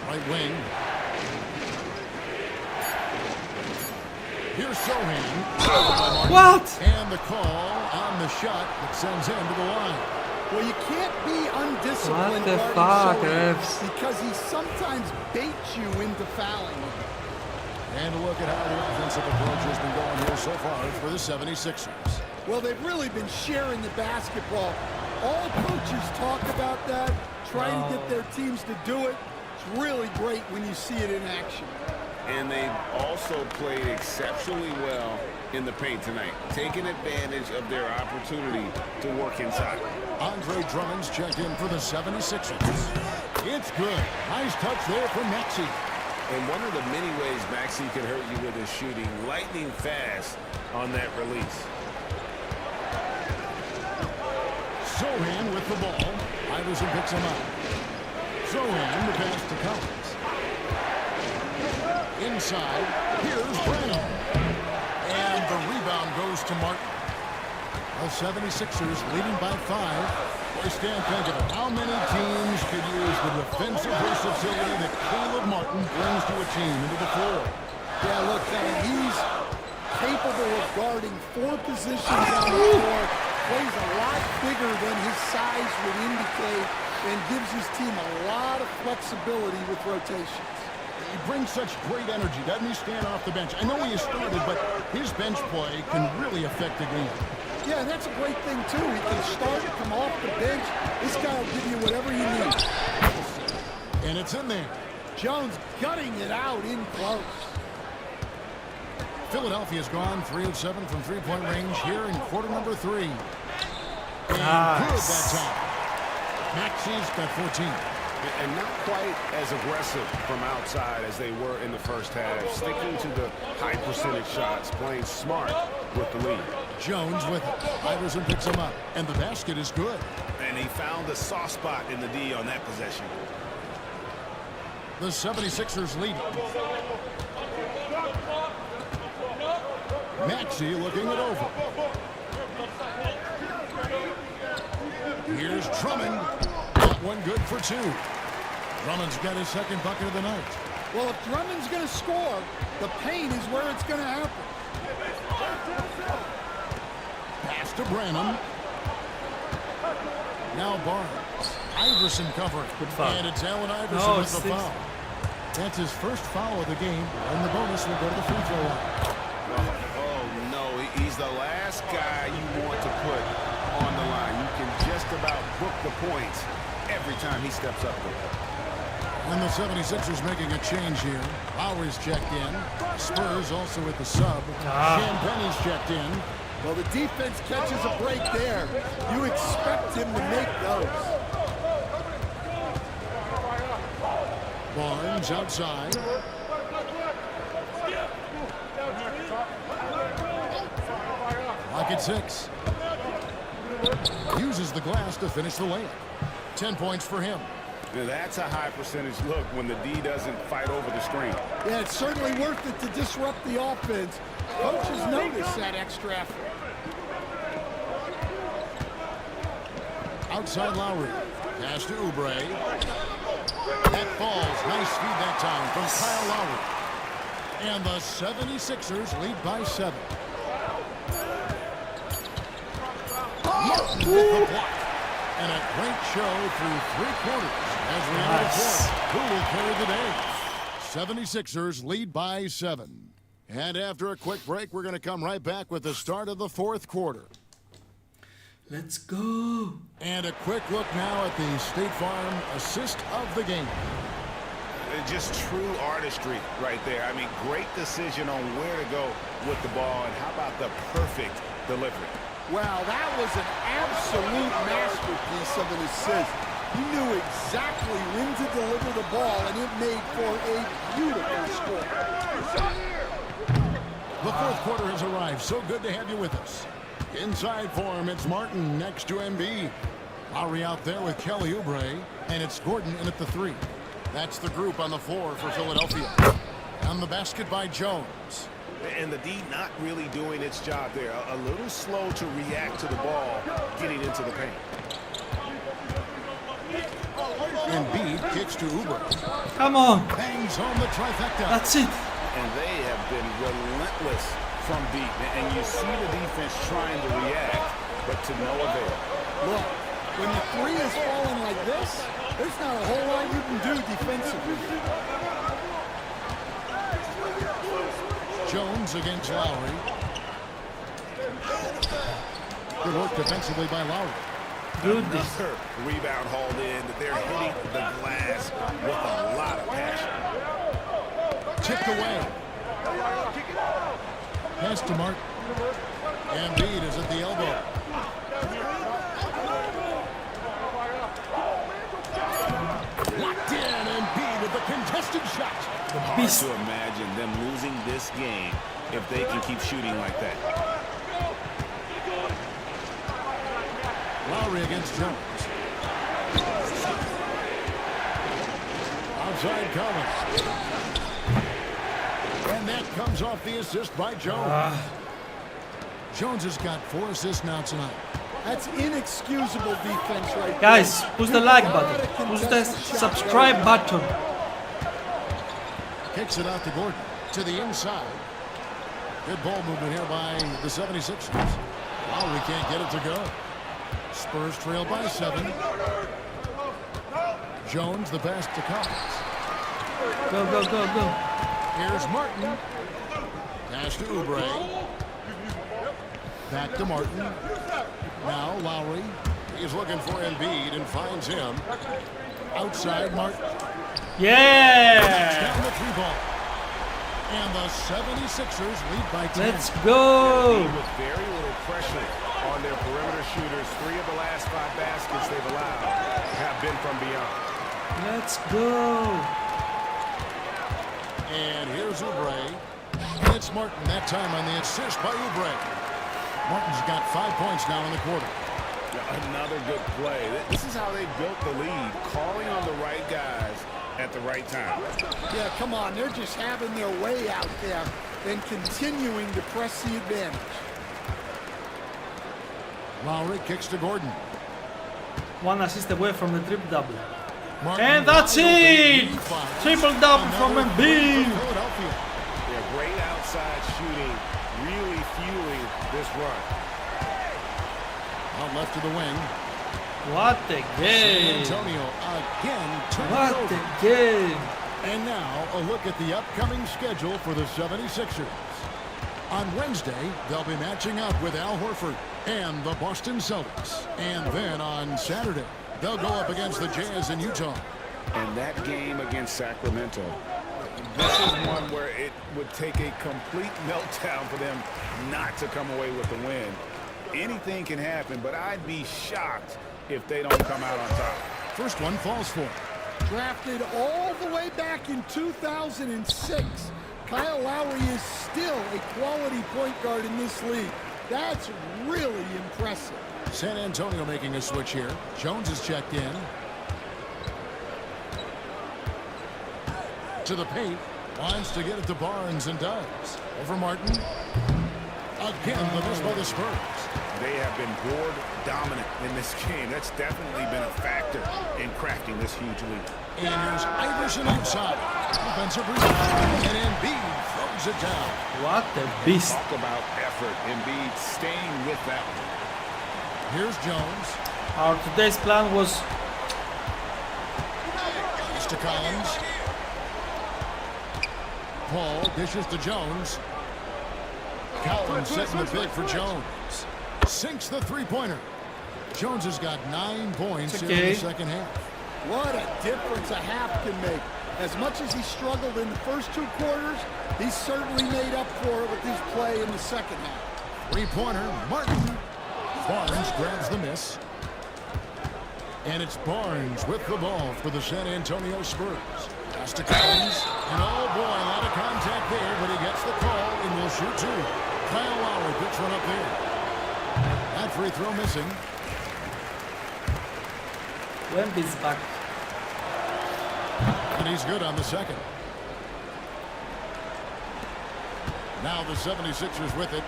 Right wing. Here's Sohan. What? And the call on the shot that sends him to the line. Well, you can't be undisciplined. What the guarding fuck, Sohan refs? because he sometimes baits you into fouling. And look at how the offensive approach has been going here so far for the 76ers. Well, they've really been sharing the basketball. All coaches talk about that, try to get their teams to do it. It's really great when you see it in action. And they've also played exceptionally well in the paint tonight, taking advantage of their opportunity to work inside. Andre Drummond's checked in for the 76ers. It's good. Nice touch there from Maxey. And one of the many ways Maxey can hurt you with his shooting, lightning fast on that release. Sohan with the ball. Iverson picks him up. Sohan, the pass to Collins. Inside, here's Branham. And the rebound goes to Martin. The 76ers leading by 5. Boy, Stan, think of it. How many teams could use the defensive versatility that Caleb Martin brings to a team into the floor? Yeah, look, he's capable of guarding 4 positions on the floor, plays a lot bigger than his size would indicate, and gives his team a lot of flexibility with rotations. He brings such great energy, doesn't he, stand off the bench? I know he has started, but his bench play can really affect the game. Yeah, and that's a great thing, too. He can start, come off the bench. This guy will give you whatever you need. And it's in there. Jones gutting it out in close. Philadelphia's gone 3 of 7 from three-point range here in quarter number 3. And good that time. Maxey's got 14. And not quite as aggressive from outside as they were in the first half. Sticking to the high percentage shots, playing smart with the lead. Jones with it. Iverson picks him up. And the basket is good. And he found a soft spot in the D on that possession. The 76ers lead. Maxey looking it over. Here's Drummond. One good for 2. Drummond's got his second bucket of the night. Well, if Drummond's going to score, the paint is where it's going to happen. Pass to Branham. Now Barnes. Iverson covering. And it's Allen Iverson with the foul. That's his first foul of the game, and the bonus will go to the free throw line. Oh, no. He's the last guy you want to put on the line. You can just about book the points every time he steps up there. And the 76ers making a change here. Lowry's checked in. Spurs also with the sub. Champagne's checked in. Well, the defense catches a break there. You expect him to make those. Barnes outside. Lock at 6. Uses the glass to finish the layup. 10 points for him. Now that's a high percentage look when the D doesn't fight over the screen. Yeah, it's certainly worth it to disrupt the offense. Coaches notice that extra effort. Outside Lowry. Pass to Oubre. That falls. Nice feed that time from Kyle Lowry. And the 76ers lead by 7. Martin with the block. And a great show through 3 quarters as we enter the fourth. Who will carry the day? 76ers lead by 7. And after a quick break, we're going to come right back with the start of the 4th quarter. Let's go. And a quick look now at the State Farm assist of the game. Just true artistry right there. I mean, great decision on where to go with the ball, and how about the perfect delivery? Wow, that was an absolute masterpiece of an assist. He knew exactly when to deliver the ball, and it made for a beautiful score. The 4th quarter has arrived. So good to have you with us. Inside for him, it's Martin next to Embiid. Lowry out there with Kelly Oubre, and it's Gordon in at the 3. That's the group on the floor for Philadelphia. And the basket by Jones. And the D not really doing its job there. A little slow to react to the ball getting into the paint. Embiid kicks to Oubre. Come on. Bangs on the trifecta. That's it. And they have been relentless from deep. And you see the defense trying to react, but to no avail. Look, when the 3 is falling like this, there's not a whole lot you can do defensively. Jones against Lowry. Good work defensively by Lowry. Goodness. Another rebound hauled in. They're hitting the glass with a lot of passion. Tipped away. Pass to Martin. Embiid is at the elbow. Locked in. Embiid with the Contested shot. Hard to imagine them losing this game if they can keep shooting like that. Lowry against Jones. Outside Collins. And that comes off the assist by Jones. Jones has got 4 assists now tonight. That's inexcusable defense right there. Guys, push the like button. Push the subscribe button. Kicks it out to Gordon. To the inside. Good ball movement here by the 76ers. Lowry can't get it to go. Spurs trail by 7. Jones, the pass to Collins. Go, go, go, go. Here's Martin. Pass to Oubre. Back to Martin. Now Lowry is looking for Embiid and finds him. Outside Martin. Yeah! Down the 3-ball. And the 76ers lead by 10. Let's go! With very little pressure on their perimeter shooters, 3 of the last 5 baskets they've allowed have been from beyond. Let's go! And here's Oubre. And it's Martin that time on the assist by Oubre. Martin's got 5 points now in the quarter. Another good play. This is how they built the lead, calling on the right guys at the right time. Yeah, come on. They're just having their way out there and continuing to press the advantage. Lowry kicks to Gordon. 1 assist away from the triple-double. Martin And that's it! Triple-double from Embiid! Yeah, great outside shooting, really fueling this run. Out left to the wing. What a game! San Antonio again turning What over. a game! And now a look at the upcoming schedule for the 76ers. On Wednesday, they'll be matching up with Al Horford and the Boston Celtics. And then on Saturday, they'll go up against the Jazz in Utah. And that game against Sacramento, this is one where it would take a complete meltdown for them not to come away with the win. Anything can happen, but I'd be shocked if they don't come out on top. First one falls for. Drafted all the way back in 2006. Kyle Lowry is still a quality point guard in this league. That's really impressive. San Antonio making a switch here. Jones is checked in. To the paint. Wants to get it to Barnes and does. Over Martin. Again, the miss by the Spurs. They have been board dominant in this game. That's definitely been a factor in crafting this huge lead. And here's Iverson outside. Offensive rebound. And Embiid throws it down. What a beast. Talk about effort. Embiid staying with that one. Here's Jones. Our today's plan was... Pass to Collins. Paul dishes to Jones. Collins setting the pick for Jones. Sinks the three-pointer. Jones has got 9 points here in the second half. What a difference a half can make. As much as he struggled in the first 2 quarters, he certainly made up for it with his play in the second half. Three-pointer, Martin. Barnes grabs the miss. And it's Barnes with the ball for the San Antonio Spurs. Pass to Collins. And oh boy, a lot of contact there, but he gets the call and will shoot 2. Kyle Lowry puts one up there. That free throw missing. Wemby's back. And he's good on the second. Now the 76ers with it.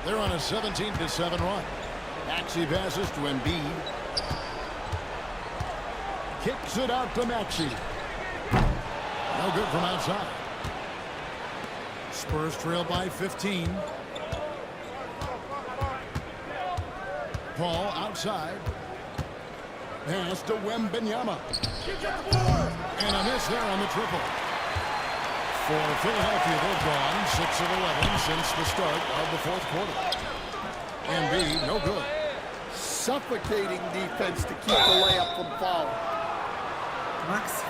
They're on a 17-7 run. Maxey passes to Embiid. Kicks it out to Maxey. No good from outside. Spurs trail by 15. Paul outside. Pass to Wembanyama. And a miss there on the triple. For Philadelphia, they've gone 6 of 11 since the start of the fourth quarter. Embiid, no good. Suffocating defense to keep the layup from falling. Max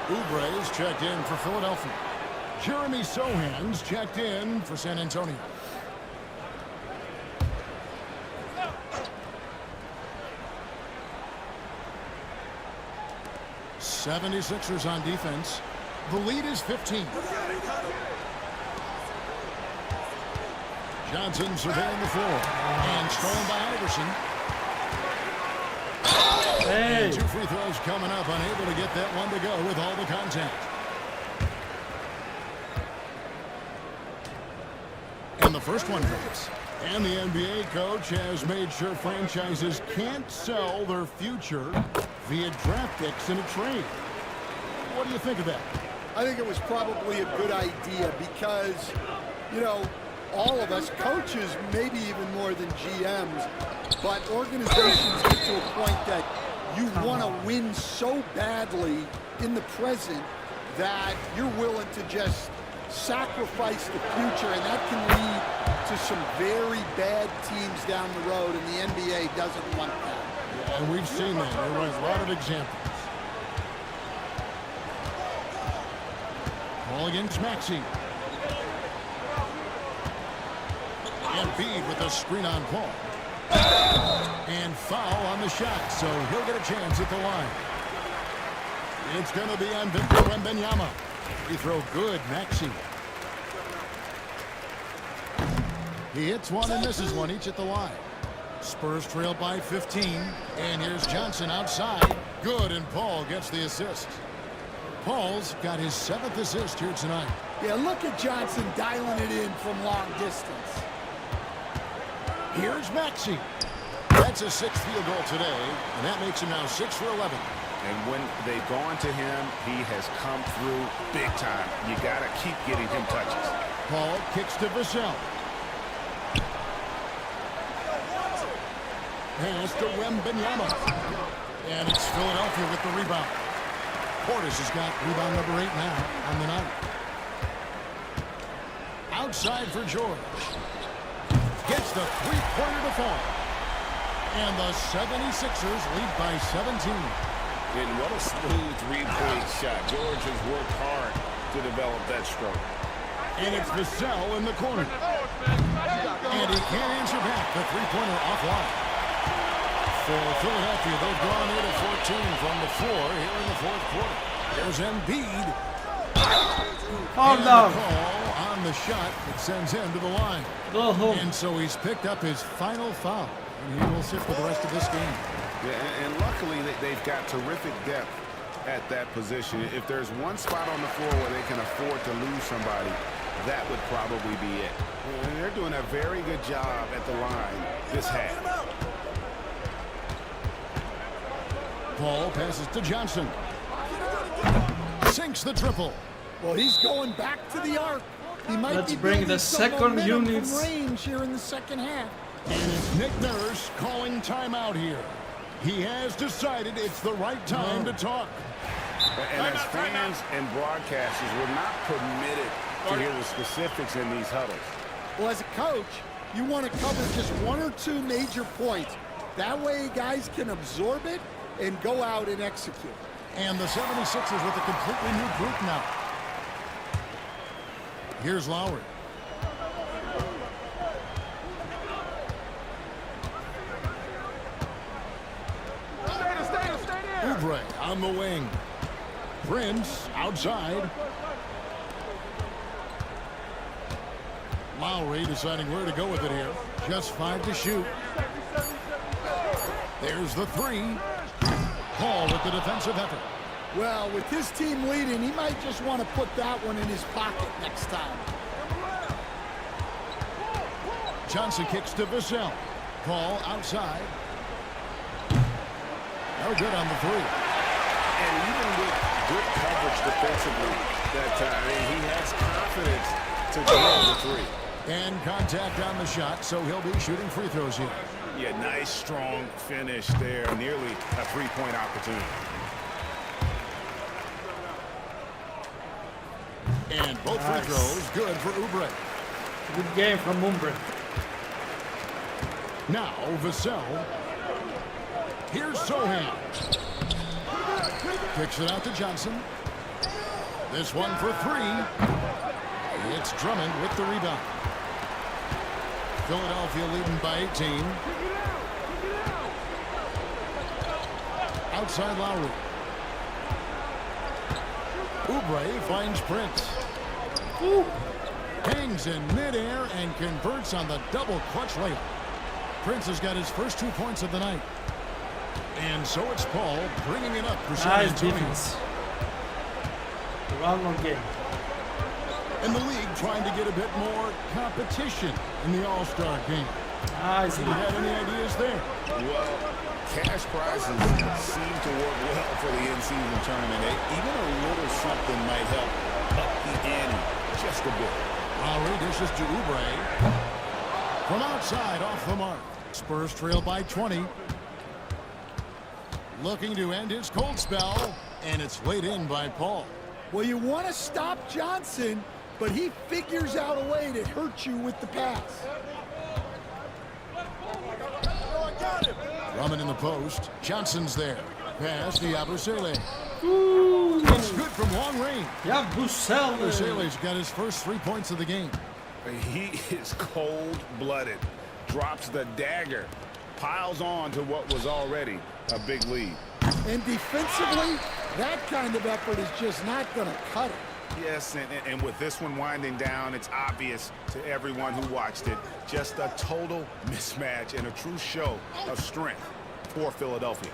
Oubre is checked in for Philadelphia. Jeremy Sohan's checked in for San Antonio. 76ers on defense. The lead is 15. Johnson surveying the floor. And stolen by Iverson. Hey. And 2 free throws coming up. Unable to get that one to go with all the contact. And the first one goes. And the NBA coach has made sure franchises can't sell their future via draft picks in a trade. What do you think of that? I think it was probably a good idea because, you know, all of us, coaches, maybe even more than GMs, but organizations get to a point that you want to win so badly in the present that you're willing to just sacrifice the future, and that can lead to some very bad teams down the road, and the NBA doesn't want that. Yeah, and we've seen that. There are a lot of examples. Ball against Maxey. And Embiid with a screen on Paul. And foul on the shot, so he'll get a chance at the line. It's going to be on Victor Wembanyama. Free throw good, Maxey. He hits one and misses one, each at the line. Spurs trail by 15. And here's Johnson outside. Good, and Paul gets the assist. Paul's got his 7th assist here tonight. Yeah, look at Johnson dialing it in from long distance. Here's Maxey. That's a 6th field goal today, and that makes him now 6 for 11. And when they've gone to him, he has come through big time. You got to keep getting him touches. Paul kicks to Vassell. Pass to Wembanyama. And it's Philadelphia with the rebound. Portis has got rebound number 8 now on the night. Outside for George. Gets the three-pointer to fall. And the 76ers lead by 17. And what a smooth three-point shot. George has worked hard to develop that stroke. And it's Vassell in the corner. And he can't answer back. The three-pointer offline. For Philadelphia, they've gone 8 of 14 from the floor here in the 4th quarter. There's Embiid. Calm and down. The call on the shot that sends him to the line. Go home. And so he's picked up his final foul. And he will sit for the rest of this game. Yeah, and luckily they've got terrific depth at that position. If there's one spot on the floor where they can afford to lose somebody, that would probably be it. And they're doing a very good job at the line this half. Paul passes to Johnson. Sinks the triple. Well, he's going back to the arc. He might Let's be bring the building some second momentum unit. from range here in the second half. And it's Nick Nurse calling timeout here. He has decided it's the right time to talk. And as fans and broadcasters, we're not permitted to hear the specifics in these huddles. Well, as a coach, you want to cover just 1 or 2 major points. That way guys can absorb it and go out and execute. And the 76ers with a completely new group now. Here's Lowry. Oubre on the wing. Prince outside. Lowry deciding where to go with it here. Just 5 to shoot. There's the 3. Paul with the defensive effort. Well, with his team leading, he might just want to put that one in his pocket next time. Johnson kicks to Vassell. Paul outside. No good on the 3. And even with good coverage defensively, he has confidence to drill the 3. And contact on the shot, so he'll be shooting free throws here. Yeah, nice, strong finish there. Nearly a 3-point opportunity. And both free throws good for Oubre. Good game from Oubre. Now Vassell. Here's Sohan. Kicks it out to Johnson. This one for 3. It's Drummond with the rebound. Philadelphia leading by 18. Outside Lowry. Oubre finds Prince. Hangs in midair and converts on the double clutch layup. Prince has got his first 2 points of the night. And so it's Paul bringing it up for San Nice Antonio. defense. One more game. And the league trying to get a bit more competition in the All-Star game. Nice. You had any ideas there? Well, cash prizes seem to work well for the in-season tournament. Even a little something might help up the ante just a bit. Lowry dishes to Oubre. From outside, off the mark. Spurs trail by 20. Looking to end his cold spell, and it's laid in by Paul. Well, you want to stop Johnson, but he figures out a way to hurt you with the pass. Drummond in the post. Johnson's there. Pass to Iverson. It's good from long range. Iverson's got his first 3 points of the game. He is cold-blooded. Drops the dagger. Piles on to what was already a big lead. And defensively, that kind of effort is just not going to cut it. Yes, and with this one winding down, it's obvious to everyone who watched it. Just a total mismatch and a true show of strength for Philadelphia.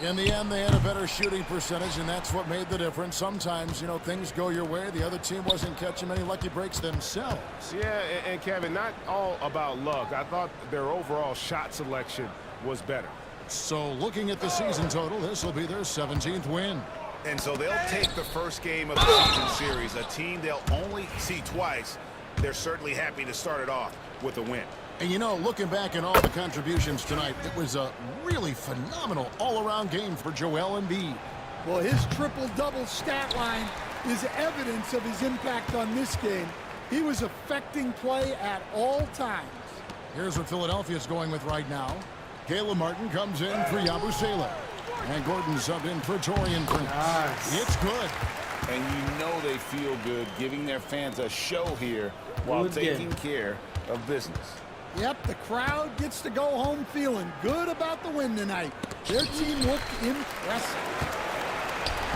In the end, they had a better shooting percentage, and that's what made the difference. Sometimes, you know, things go your way. The other team wasn't catching many lucky breaks themselves. Yeah, and Kevin, not all about luck. I thought their overall shot selection was better. So looking at the season total, this will be their 17th win. And so they'll take the first game of the season series, a team they'll only see twice. They're certainly happy to start it off with a win. And you know, looking back at all the contributions tonight, it was a really phenomenal all-around game for Joel Embiid. Well, his triple-double stat line is evidence of his impact on this game. He was affecting play at all times. Here's what Philadelphia's going with right now. Caleb Martin comes in for Yabusele. And Gordon subbed in for Torian Prince. Nice. It's good. And you know they feel good giving their fans a show here while taking care of business. Yep, the crowd gets to go home feeling good about the win tonight. Their team looked impressive.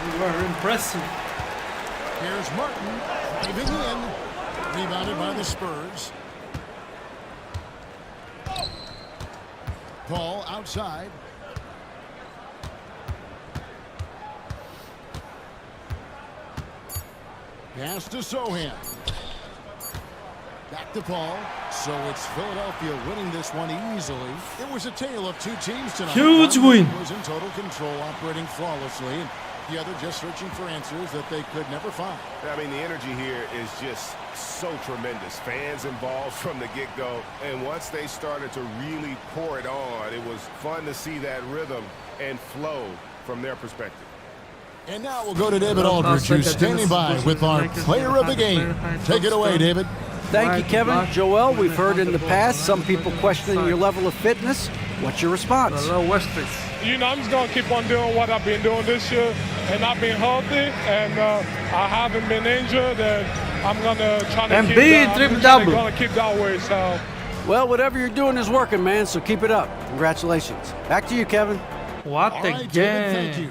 You are impressive. Here's Martin diving in. Rebounded by the Spurs. Paul outside. Pass to Sohan. Back to Paul. So it's Philadelphia winning this one easily. It was a tale of two teams tonight. Huge win. Was in total control, operating flawlessly. The other just searching for answers that they could never find. I mean, the energy here is just so tremendous. Fans involved from the get-go. And once they started to really pour it on, it was fun to see that rhythm and flow from their perspective. And now we'll go to David Aldridge, who's standing by with our player of the game. Take it away, David. Thank you, Kevin. Joel, we've heard in the past some people questioning your level of fitness. What's your response? You know, I'm just going to keep on doing what I've been doing this year, and I've been healthy, and I haven't been injured, and I'm going to try to keep that way. So. Well, whatever you're doing is working, man, so keep it up. Congratulations. Back to you, Kevin. What All a right, game. David, thank you.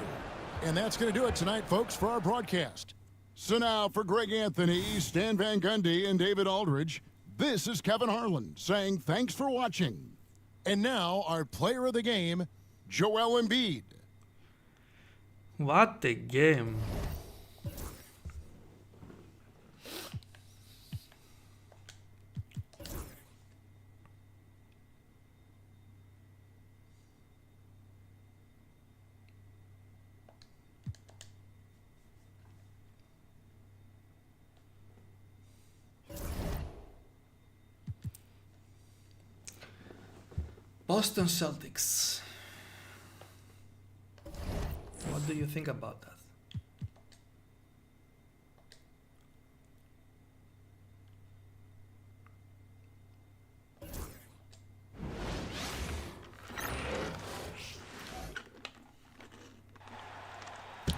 And that's going to do it tonight, folks, for our broadcast. So now for Greg Anthony, Stan Van Gundy, and David Aldridge, this is Kevin Harlan saying thanks for watching. And now our player of the game, Joel Embiid. What a game. Boston Celtics. What do you think about that?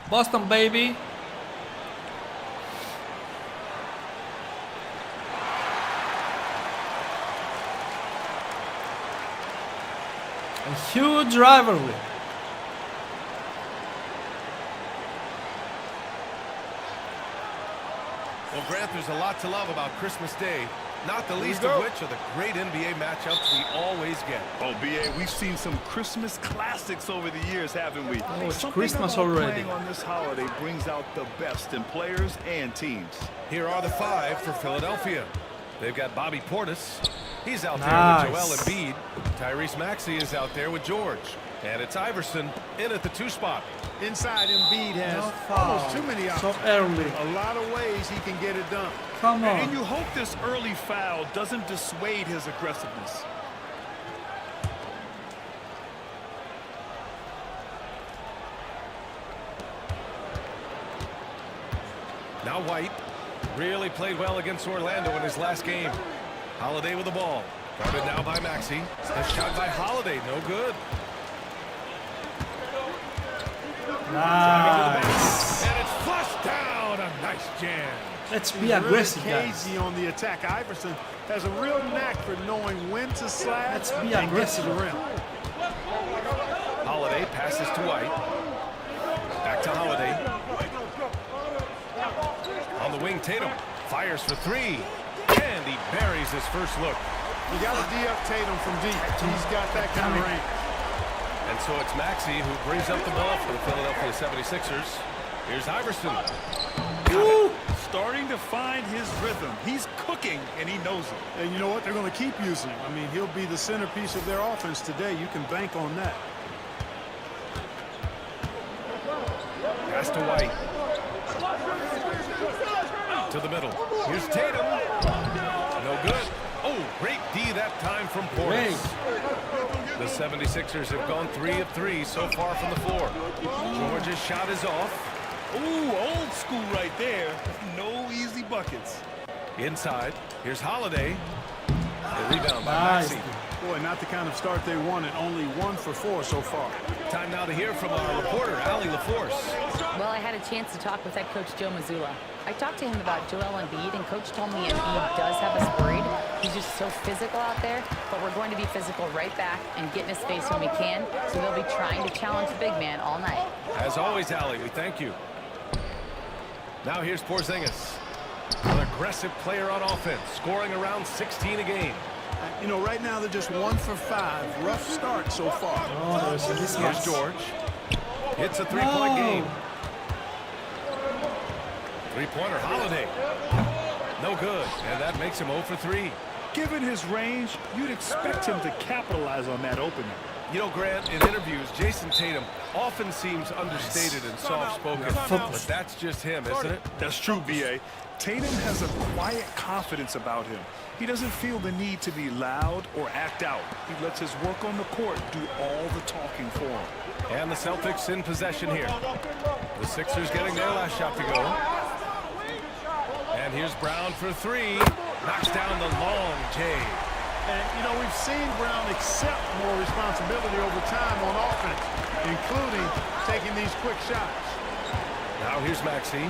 Boston, baby. A huge rivalry. Well, Grant, there's a lot to love about Christmas Day, not the least of which are the great NBA matchups we always get. Oh, B.A., we've seen some Christmas classics over the years, haven't we? Oh, it's Something Christmas about already. Playing on this holiday brings out the best in players and teams. Here are the 5 for Philadelphia. They've got Bobby Portis. He's out there with Joel Embiid. Tyrese Maxey is out there with George. And it's Iverson in at the 2 spot. Inside, Embiid has almost too many options. So early. A lot of ways he can get it done. Come on. And you hope this early foul doesn't dissuade his aggressiveness. Now White really played well against Orlando in his last game. Holiday with the ball. Guarded now by Maxey. A shot by Holiday, no good. Nice. And it's flushed down. A nice jam. Let's be aggressive, guys. Cagey on the attack. Iverson has a real knack for knowing when to slide. Let's be aggressive. Holiday passes to White. Back to Holiday. On the wing, Tatum fires for 3. And he buries his first look. You got to D-up Tatum from deep. He's got that kind of range. And so it's Maxey who brings up the ball for the Philadelphia 76ers. Here's Iverson. Starting to find his rhythm. He's cooking, and he knows it. And you know what? They're going to keep using him. I mean, he'll be the centerpiece of their offense today. You can bank on that. Pass to White. To the middle. Here's Tatum. No good. Oh, great D that time from Portis. The 76ers have gone 3 of 3 so far from the floor. George's shot is off. Ooh, old school right there. No easy buckets. Inside. Here's Holiday. The rebound by Maxey. Boy, not the kind of start they wanted. Only 1 for 4 so far. Time now to hear from our reporter, Allie LaForce. Well, I had a chance to talk with head coach Joe Mazzulla. I talked to him about Joel Embiid, and coach told me Embiid does have us worried. He's just so physical out there, but we're going to be physical right back and get in his face when we can, so they'll be trying to challenge the big man all night. As always, Allie, we thank you. Now here's Porzingis, an aggressive player on offense, scoring around 16 a game. You know, right now they're just 1 for 5. Rough start so far. Oh, here's George. It's a 3-point game. 3-pointer, Holiday. No good, and that makes him 0 for 3. Given his range, you'd expect him to capitalize on that opening. You know, Grant, in interviews, Jason Tatum often seems understated and soft-spoken, but that's just him, isn't it? That's true, B.A. Tatum has a quiet confidence about him. He doesn't feel the need to be loud or act out. He lets his work on the court do all the talking for him. And the Celtics in possession here. The Sixers getting their last shot to go. And here's Brown for 3. Knocks down the long J. And, you know, we've seen Brown accept more responsibility over time on offense, including taking these quick shots. Now here's Maxey,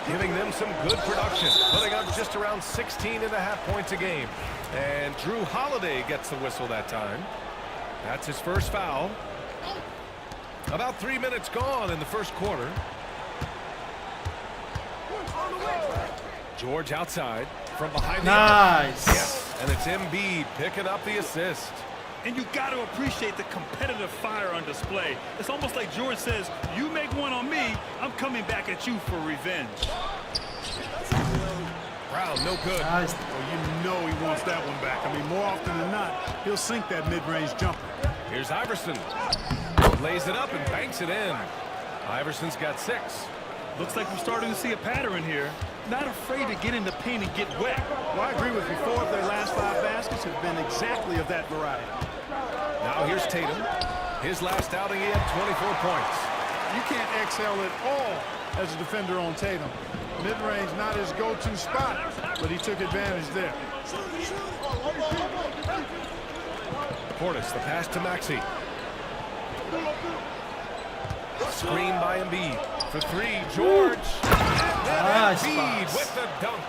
giving them some good production, putting up just around 16.5 points a game. And Drew Holiday gets the whistle that time. That's his first foul. About 3 minutes gone in the first quarter. George outside from behind the arc. Yes, and it's Embiid picking up the assist. And you got to appreciate the competitive fire on display. It's almost like George says, you make one on me, I'm coming back at you for revenge. Brown, no good. Well, you know he wants that one back. I mean, more often than not, he'll sink that mid-range jumper. Here's Iverson. Lays it up and banks it in. Iverson's got 6. Looks like we're starting to see a pattern here. Not afraid to get in the paint and get wet. Well, I agree with you. 4 of their last 5 baskets have been exactly of that variety. Now here's Tatum. His last outing, he had 24 points. You can't exhale at all as a defender on Tatum. Mid-range not his go-to spot, but he took advantage there. Portis, the pass to Maxey. Screen by Embiid. For 3, George. And then Embiid with the dunk.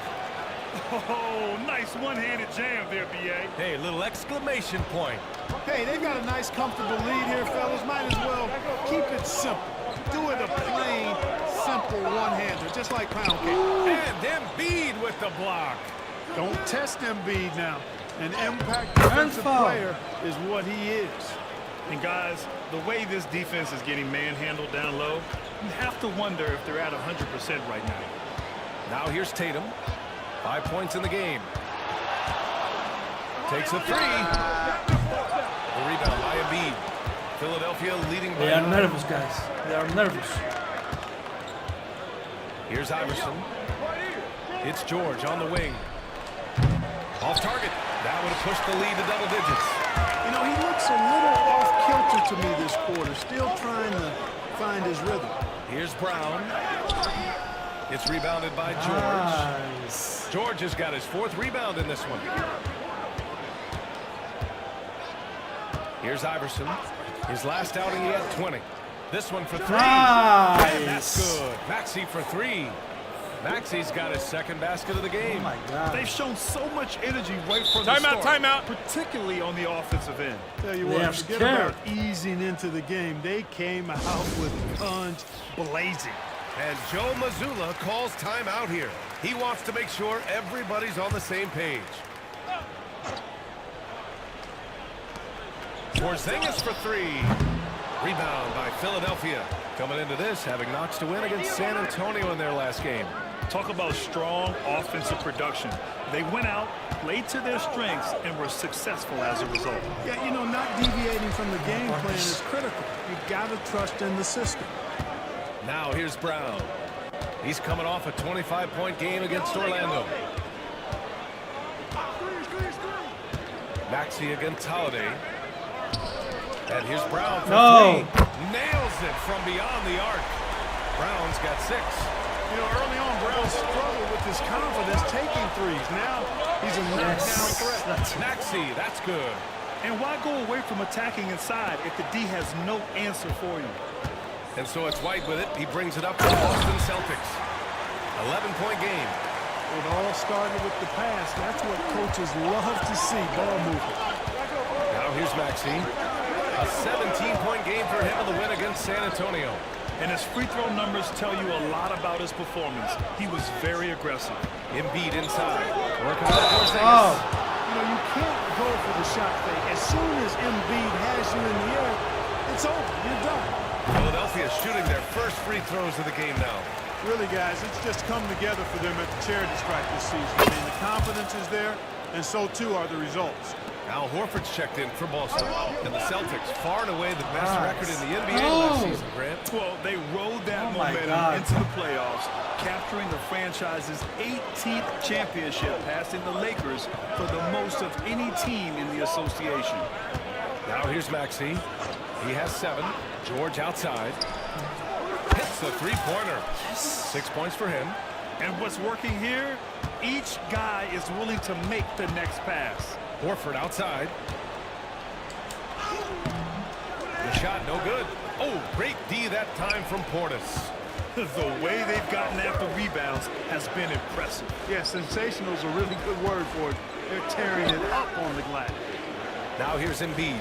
Oh, nice one-handed jam there, B.A. Hey, a little exclamation point. Hey, they got a nice, comfortable lead here, fellas. Might as well keep it simple. Do it a plain, simple one-hander, just like pound cake. And Embiid with the block. Don't test Embiid now. An impact defensive player is what he is. And guys, the way this defense is getting manhandled down low, you have to wonder if they're at 100% right now. Now here's Tatum. 5 points in the game. Takes a three. The rebound by Embiid. Philadelphia leading by They are nervous, guys. They are nervous. Here's Iverson. It's George on the wing. Off target. That would have pushed the lead to double digits. You know, he looks a little off-kilter to me this quarter, still trying to find his rhythm. Here's Brown. It's rebounded by George. Nice. George has got his 4th rebound in this one. Here's Iverson. His last outing, he had 20. This one for 3. Nice. And that's good. Maxey for 3. Maxey's got his 2nd basket of the game. Oh my God. They've shown so much energy right from the start. Timeout. Particularly on the offensive end. Tell you They what, are forget scared. about easing into the game. They came out with guns blazing. And Joe Mazzulla calls timeout here. He wants to make sure everybody's on the same page. Porzingis for 3. Rebound by Philadelphia. Coming into this, having Knox to win against San Antonio in their last game. Talk about strong offensive production. They went out, played to their strengths, and were successful as a result. Yeah, you know, not deviating from the game plan is critical. You got to trust in the system. Now here's Brown. He's coming off a 25-point game against Orlando. Maxey against Holiday. And here's Brown for 3. Nails it from beyond the arc. Brown's got 6. You know, early on, Brown struggled with his confidence taking threes. Now he's a knockdown threat. Maxey, that's good. And why go away from attacking inside if the D has no answer for you? And so it's White with it. He brings it up to the Boston Celtics. 11-point game. It all started with the pass. That's what coaches love to see, ball movement. Now here's Maxey. A 17-point game for him in the win against San Antonio. And his free throw numbers tell you a lot about his performance. He was very aggressive. Embiid inside. Working on Porzingis. You know, you can't go for the shot fake. As soon as Embiid has you in the air, it's over. You're done. Philadelphia shooting their first free throws of the game now. Really, guys, it's just come together for them at the charity stripe this season. I mean, the confidence is there, and so too are the results. Al Horford's checked in for Boston. And the Celtics, far and away the best record in the NBA last season, Grant. Well, they rode that momentum into the playoffs, capturing the franchise's 18th championship, passing the Lakers for the most of any team in the association. Now here's Maxey. He has 7. George outside. Hits the three-pointer. 6 points for him. And what's working here? Each guy is willing to make the next pass. Horford outside. The shot no good. Oh, great D that time from Portis. The way they've gotten after rebounds has been impressive. Yeah, sensational is a really good word for it. They're tearing it up on the glass. Now here's Embiid.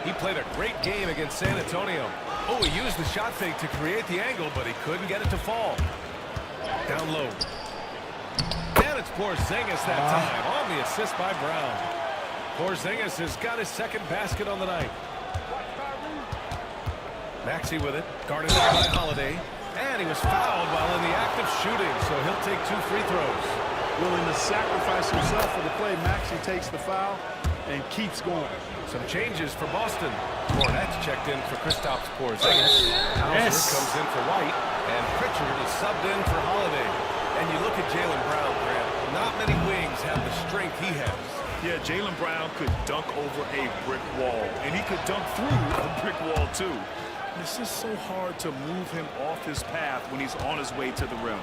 He played a great game against San Antonio. Oh, he used the shot fake to create the angle, but he couldn't get it to fall. Down low. And it's Porzingis that time on the assist by Brown. Porzingis has got his 2nd basket on the night. Maxey with it, guarded by Holiday. And he was fouled while in the act of shooting, so he'll take 2 free throws. Willing to sacrifice himself for the play. Maxey takes the foul and keeps going. Some changes for Boston. Cornette's checked in for Kristaps Porzingis. Hauser comes in for White, and Pritchard is subbed in for Holiday. And you look at Jaylen Brown, Grant. Not many wings have the strength he has. Yeah, Jaylen Brown could dunk over a brick wall, and he could dunk through a brick wall too. It's just so hard to move him off his path when he's on his way to the rim.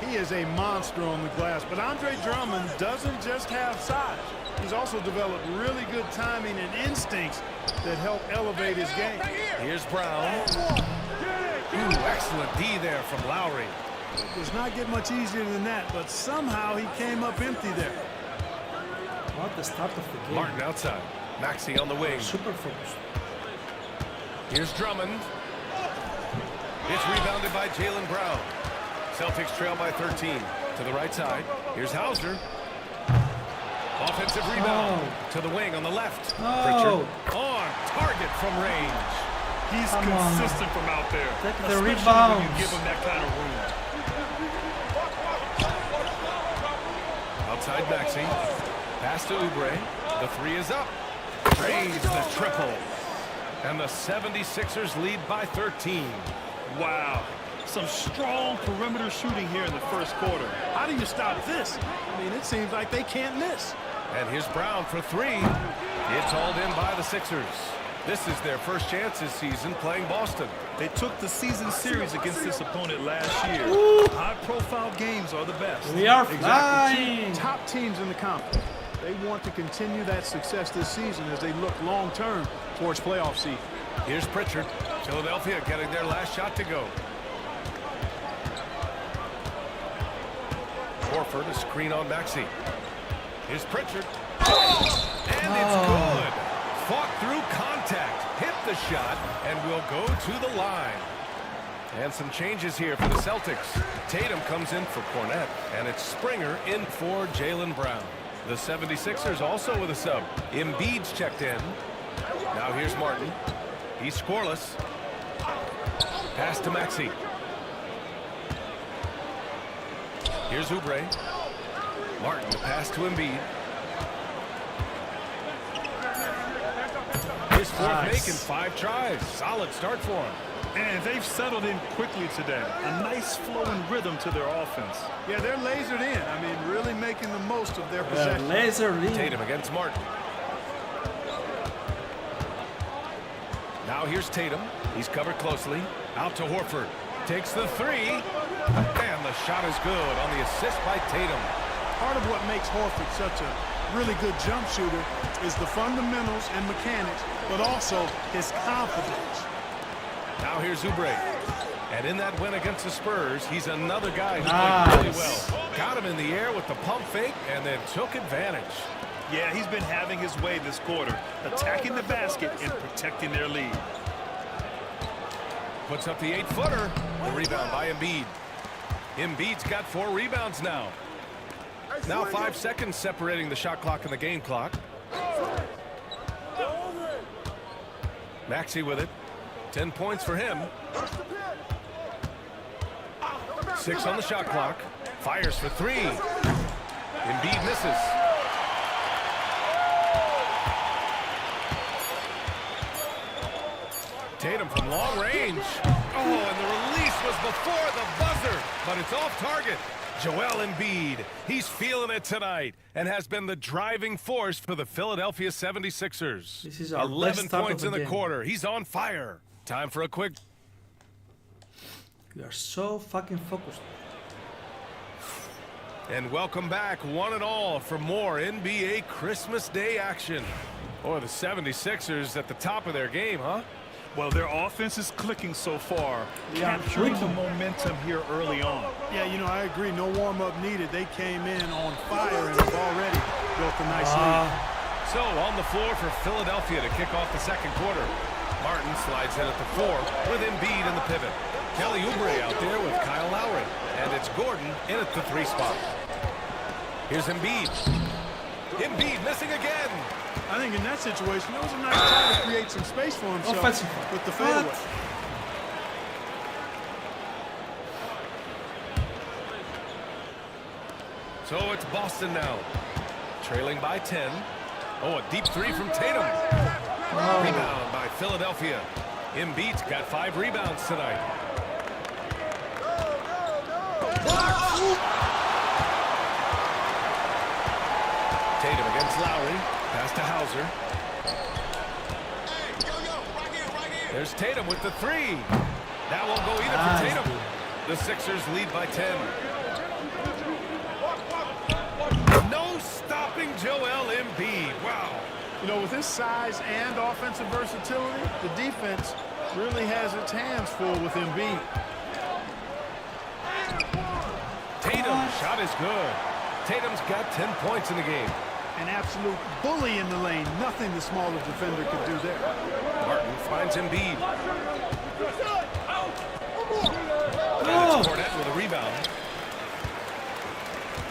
He is a monster on the glass, but Andre Drummond doesn't just have size. He's also developed really good timing and instincts that help elevate his game. Here's Brown. Ooh, excellent D there from Lowry. It does not get much easier than that, but somehow he came up empty there. What the start of the game? Martin outside. Maxey on the wing. Super focused. Here's Drummond. It's rebounded by Jaylen Brown. Celtics trail by 13. To the right side. Here's Hauser. Offensive rebound to the wing on the left. No. Pritchard on target from range. He's consistent from out there. Take the especially rebounds. when you give him that kind of room. Outside Maxey. Pass to Oubre. The three is up. Drains the triple. And the 76ers lead by 13. Wow. Some strong perimeter shooting here in the first quarter. How do you stop this? I mean, it seems like they can't miss. And here's Brown for three. It's hauled in by the Sixers. This is their first chance this season playing Boston. They took the season series against this opponent last year. High-profile games are the best. We are exactly. flying. Top teams in the conference. They want to continue that success this season as they look long-term towards playoff seed. Here's Pritchard. Philadelphia getting their last shot to go. Horford, a screen on Maxey. Here's Pritchard. And it's good. Fought through contact. Hit the shot and will go to the line. And some changes here for the Celtics. Tatum comes in for Cornette. And it's Springer in for Jaylen Brown. The 76ers also with a sub. Embiid's checked in. Now here's Martin. He's scoreless. Pass to Maxey. Here's Oubre. Martin, the pass to Embiid. His fourth make in 5 tries. Solid start for him. And they've settled in quickly today. A nice flowing rhythm to their offense. Yeah, they're lasered in. I mean, really making the most of their possession. Lasered in. Tatum against Martin. Now here's Tatum. He's covered closely. Out to Horford. Takes the three. And the shot is good on the assist by Tatum. Part of what makes Horford such a really good jump shooter is the fundamentals and mechanics, but also his confidence. Now here's Oubre. And in that win against the Spurs, he's another guy who played really well. Got him in the air with the pump fake and then took advantage. Yeah, he's been having his way this quarter, attacking the basket and protecting their lead. Puts up the 8-footer. The rebound by Embiid. Embiid's got 4 rebounds now. Now 5 seconds separating the shot clock and the game clock. Maxey with it. 10 points for him. 6 on the shot clock. Fires for 3. Embiid misses. Tatum from long range. Oh, and the release was before the buzzer, but it's off target. Joel Embiid, he's feeling it tonight and has been the driving force for the Philadelphia 76ers. This is our 11 best start points of in the game. quarter. He's on fire. Time for a quick. We are so fucking focused. And welcome back, one and all, for more NBA Christmas Day action. Or the 76ers at the top of their game, huh? Well, their offense is clicking so far, Yeah, capturing the clicking. momentum here early on. Yeah, you know, I agree. No warm-up needed. They came in on fire and have already built a nice lead. So on the floor for Philadelphia to kick off the second quarter. Martin slides in at the 4 with Embiid in the pivot. Kelly Oubre out there with Kyle Lowry. And it's Gordon in at the 3 spot. Here's Embiid. Embiid missing again. I think in that situation, it was a nice try to create some space for himself Offensive. with the fadeaway. So it's Boston now. Trailing by 10. Oh, a deep 3 from Tatum. Rebound by Philadelphia. Embiid's got 5 rebounds tonight. Tatum against Lowry. Pass to Hauser. There's Tatum with the 3. That won't go either for Tatum. The Sixers lead by 10. No stopping Joel Embiid. Wow. You know, with his size and offensive versatility, the defense really has its hands full with Embiid. Tatum, shot is good. Tatum's got 10 points in the game. An absolute bully in the lane. Nothing the smaller defender could do there. Martin finds Embiid. And it's Cornette with a rebound.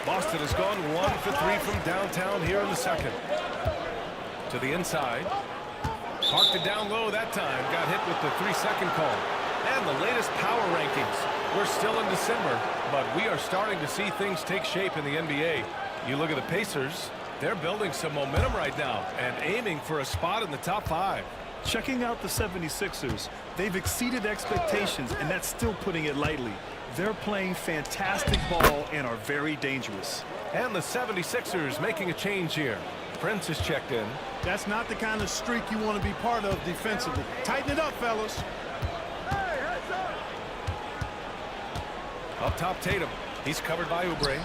Boston has gone 1 for 3 from downtown here in the second. To the inside. Parked it down low that time. Got hit with the 3-second call. And the latest power rankings. We're still in December, but we are starting to see things take shape in the NBA. You look at the Pacers, they're building some momentum right now and aiming for a spot in the top 5. Checking out the 76ers, they've exceeded expectations, and that's still putting it lightly. They're playing fantastic ball and are very dangerous. And the 76ers making a change here. Prince is checked in. That's not the kind of streak you want to be part of defensively. Tighten it up, fellas. Up top, Tatum. He's covered by Oubre.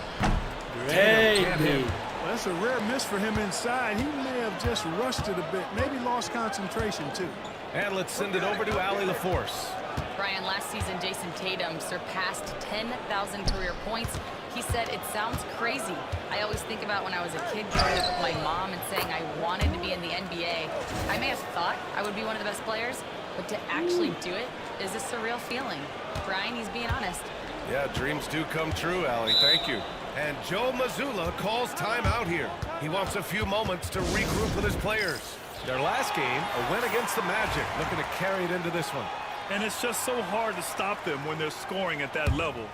Hey, well, that's a rare miss for him inside. He may have just rushed it a bit. Maybe lost concentration, too. And let's send it over to Allie LaForce. Brian, last season, Jason Tatum surpassed 10,000 career points. He said, it sounds crazy. I always think about when I was a kid growing up with my mom and saying I wanted to be in the NBA. I may have thought I would be one of the best players, but to actually do it is a surreal feeling. Brian, he's being honest. Yeah, dreams do come true, Allie. Thank you. And Joe Mazzulla calls timeout here. He wants a few moments to regroup with his players. Their last game, a win against the Magic, looking to carry it into this one. And it's just so hard to stop them when they're scoring at that level.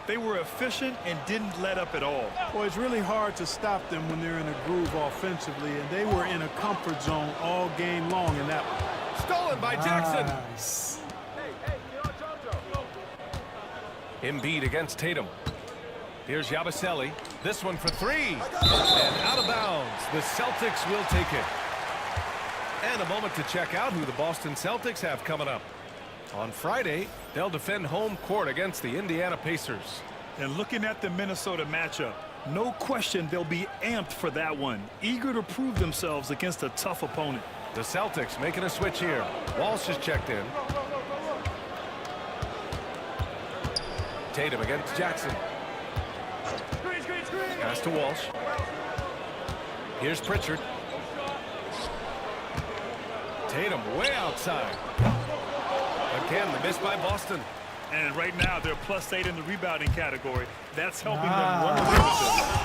They were efficient and didn't let up at all. Well, it's really hard to stop them when they're in a groove offensively, and they were in a comfort zone all game long in that one. Stolen by Jackson. Nice. Embiid against Tatum. Here's Yabusele. This one for 3. And out of bounds. The Celtics will take it. And a moment to check out who the Boston Celtics have coming up. On Friday, they'll defend home court against the Indiana Pacers. And looking at the Minnesota matchup, no question they'll be amped for that one. Eager to prove themselves against a tough opponent. The Celtics making a switch here. Walsh is checked in. Tatum against Jackson. Pass to Walsh. Here's Pritchard. Tatum way outside. Again, the miss by Boston. And right now, they're +8 in the rebounding category. That's helping them run away with it.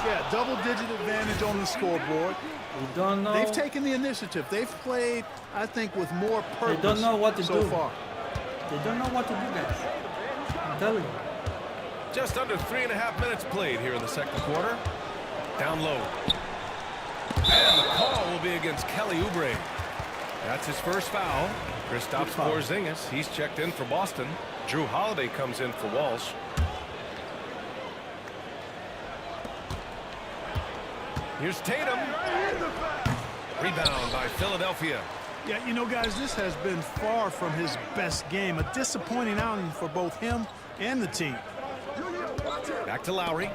Yeah, double-digit advantage on the scoreboard. We don't know. They've taken the initiative. They've played, I think, with more purpose. They don't know what to so do. far. They don't know what to do, guys. I'm telling you. Just under 3.5 minutes played here in the second quarter. Down low. And the call will be against Kelly Oubre. That's his first foul. Kristaps Porzingis, he's checked in for Boston. Drew Holiday comes in for Walsh. Here's Tatum. Rebound by Philadelphia. Yeah, you know, guys, this has been far from his best game. A disappointing outing for both him and the team. Back to Lowry.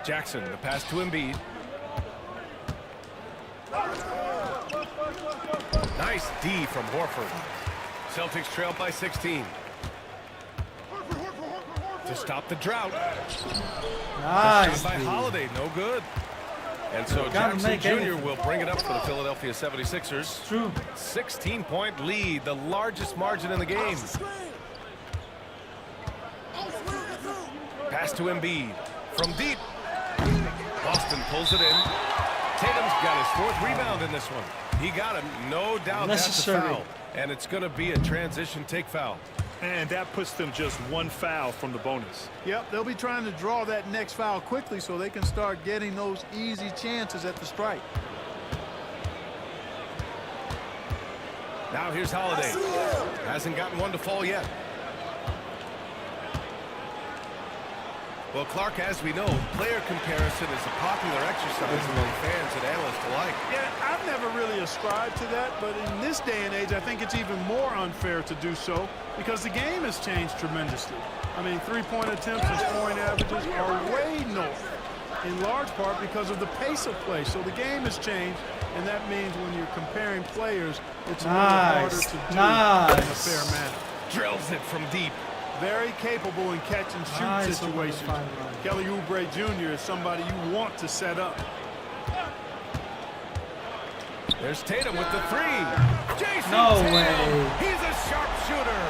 Jackson, the pass to Embiid. Nice D from Horford. Celtics trail by 16. To stop the drought. Nice. Shot by Holiday, no good. And so Jackson Jr. will bring it up for the Philadelphia 76ers. True. 16-point lead, the largest margin in the game. Pass to Embiid. From deep. Boston pulls it in. Tatum's got his 4th rebound in this one. He got him. No doubt that's a foul. And it's going to be a transition take foul. And that puts them just 1 foul from the bonus. Yep, they'll be trying to draw that next foul quickly so they can start getting those easy chances at the strike. Now here's Holiday. Hasn't gotten one to fall yet. Well, Clark, as we know, player comparison is a popular exercise among fans and analysts alike. Yeah, I've never really ascribed to that, but in this day and age, I think it's even more unfair to do so because the game has changed tremendously. I mean, three-point attempts and scoring averages are way north, in large part because of the pace of play. So the game has changed, and that means when you're comparing players, it's a little harder to do in a fair manner. Drills it from deep. Very capable in catch and shoot situations. Kelly Oubre Jr. is somebody you want to set up. There's Tatum with the 3. Jason No Tatum. way. He's a sharpshooter.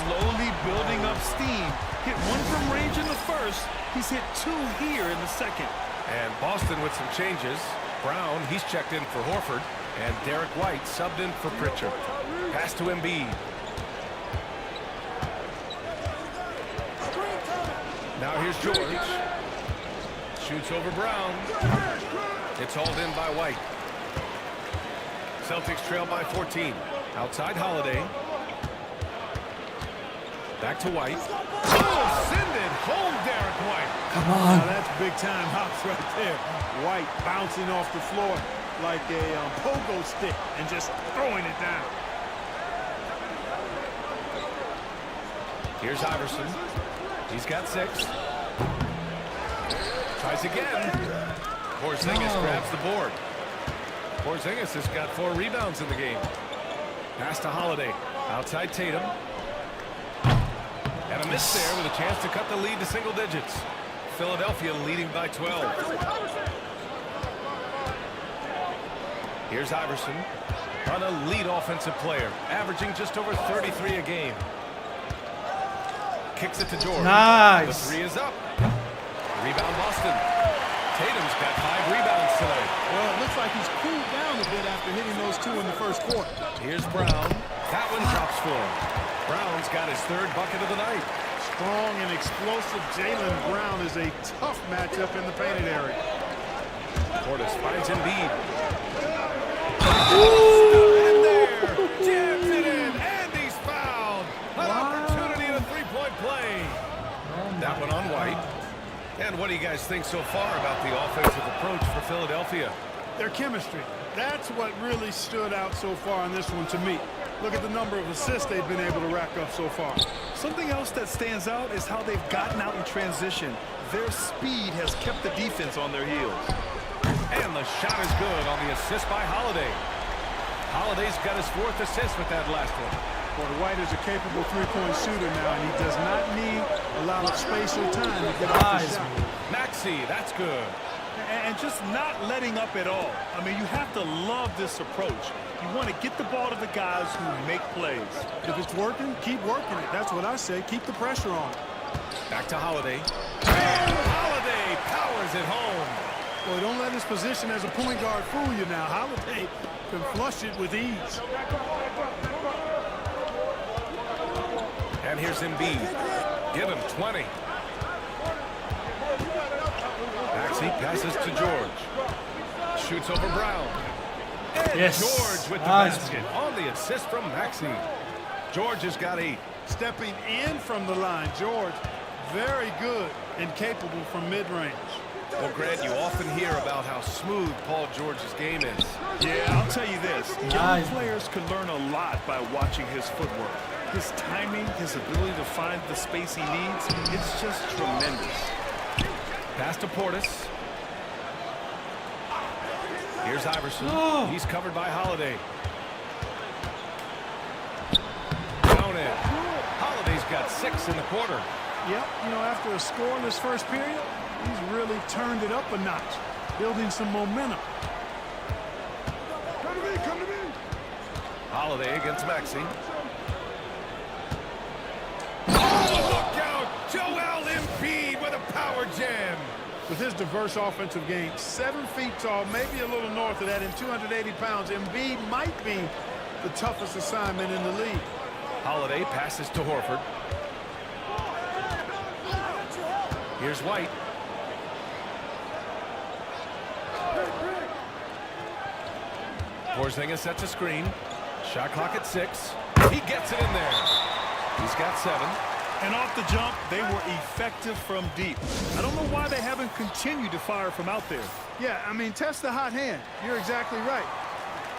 slowly building up steam. Hit one from range in the first. He's hit 2 here in the second. And Boston with some changes. Brown, he's checked in for Horford. And Derek White subbed in for Pritchard. Pass to Embiid. Now here's George. Shoots over Brown. It's hauled in by White. Celtics trail by 14. Outside Holiday. Back to White. Oh, send it home, Derek White. Come on. Now that's big time hops right there. White bouncing off the floor like a pogo stick and just throwing it down. Here's Iverson. He's got 6. Tries again. Porzingis grabs the board. Porzingis has got 4 rebounds in the game. Pass to Holiday. Outside Tatum. And a miss there with a chance to cut the lead to single digits. Philadelphia leading by 12. Here's Iverson. An elite offensive player, averaging just over 33 a game. Kicks it to George. Nice. The 3 is up. Rebound Boston. Tatum's got 5 rebounds tonight. Well, it looks like he's cooled down a bit after hitting those 2 in the first quarter. Here's Brown. That one drops for him. Brown's got his 3rd bucket of the night. Strong and explosive Jaylen Brown is a tough matchup in the painted area. Portis finds Embiid. In there. Jams it in. And he's fouled. An opportunity and a 3-point play. That one on White. And what do you guys think so far about the offensive approach for Philadelphia? Their chemistry. That's what really stood out so far in this one to me. Look at the number of assists they've been able to rack up so far. Something else that stands out is how they've gotten out in transition. Their speed has kept the defense on their heels. And the shot is good on the assist by Holiday. Holiday's got his 4th assist with that last one. Boy, White is a capable 3-point shooter now, and he does not need a lot of space or time to get off the shot. Maxey, that's good. And just not letting up at all. I mean, you have to love this approach. You want to get the ball to the guys who make plays. If it's working, keep working it. That's what I say. Keep the pressure on. Back to Holiday. And Holiday powers it home. Boy, don't let his position as a point guard fool you now. Holiday can flush it with ease. And here's Embiid. Give him 20. Maxey passes to George. Shoots over Brown. And George with the basket on the assist from Maxey. George has got 8. Stepping in from the line, George, very good and capable from mid-range. Well, Grant, you often hear about how smooth Paul George's game is. Yeah, I'll tell you this. Young players can learn a lot by watching his footwork. His timing, his ability to find the space he needs, it's just tremendous. Pass to Portis. Here's Iverson. He's covered by Holiday. Down in. Holiday's got 6 in the quarter. Yep, you know, after a scoreless first period, he's really turned it up a notch, building some momentum. Come to me, come to me. Holiday against Maxey. Oh, look out! Joel Embiid with a power jam. With his diverse offensive game, 7 feet tall, maybe a little north of that, and 280 pounds, Embiid might be the toughest assignment in the league. Holiday passes to Horford. Here's White. Porzingis sets a screen. Shot clock at 6. He gets it in there. He's got 7. And off the jump, they were effective from deep. I don't know why they haven't continued to fire from out there. Yeah, I mean, test the hot hand. You're exactly right.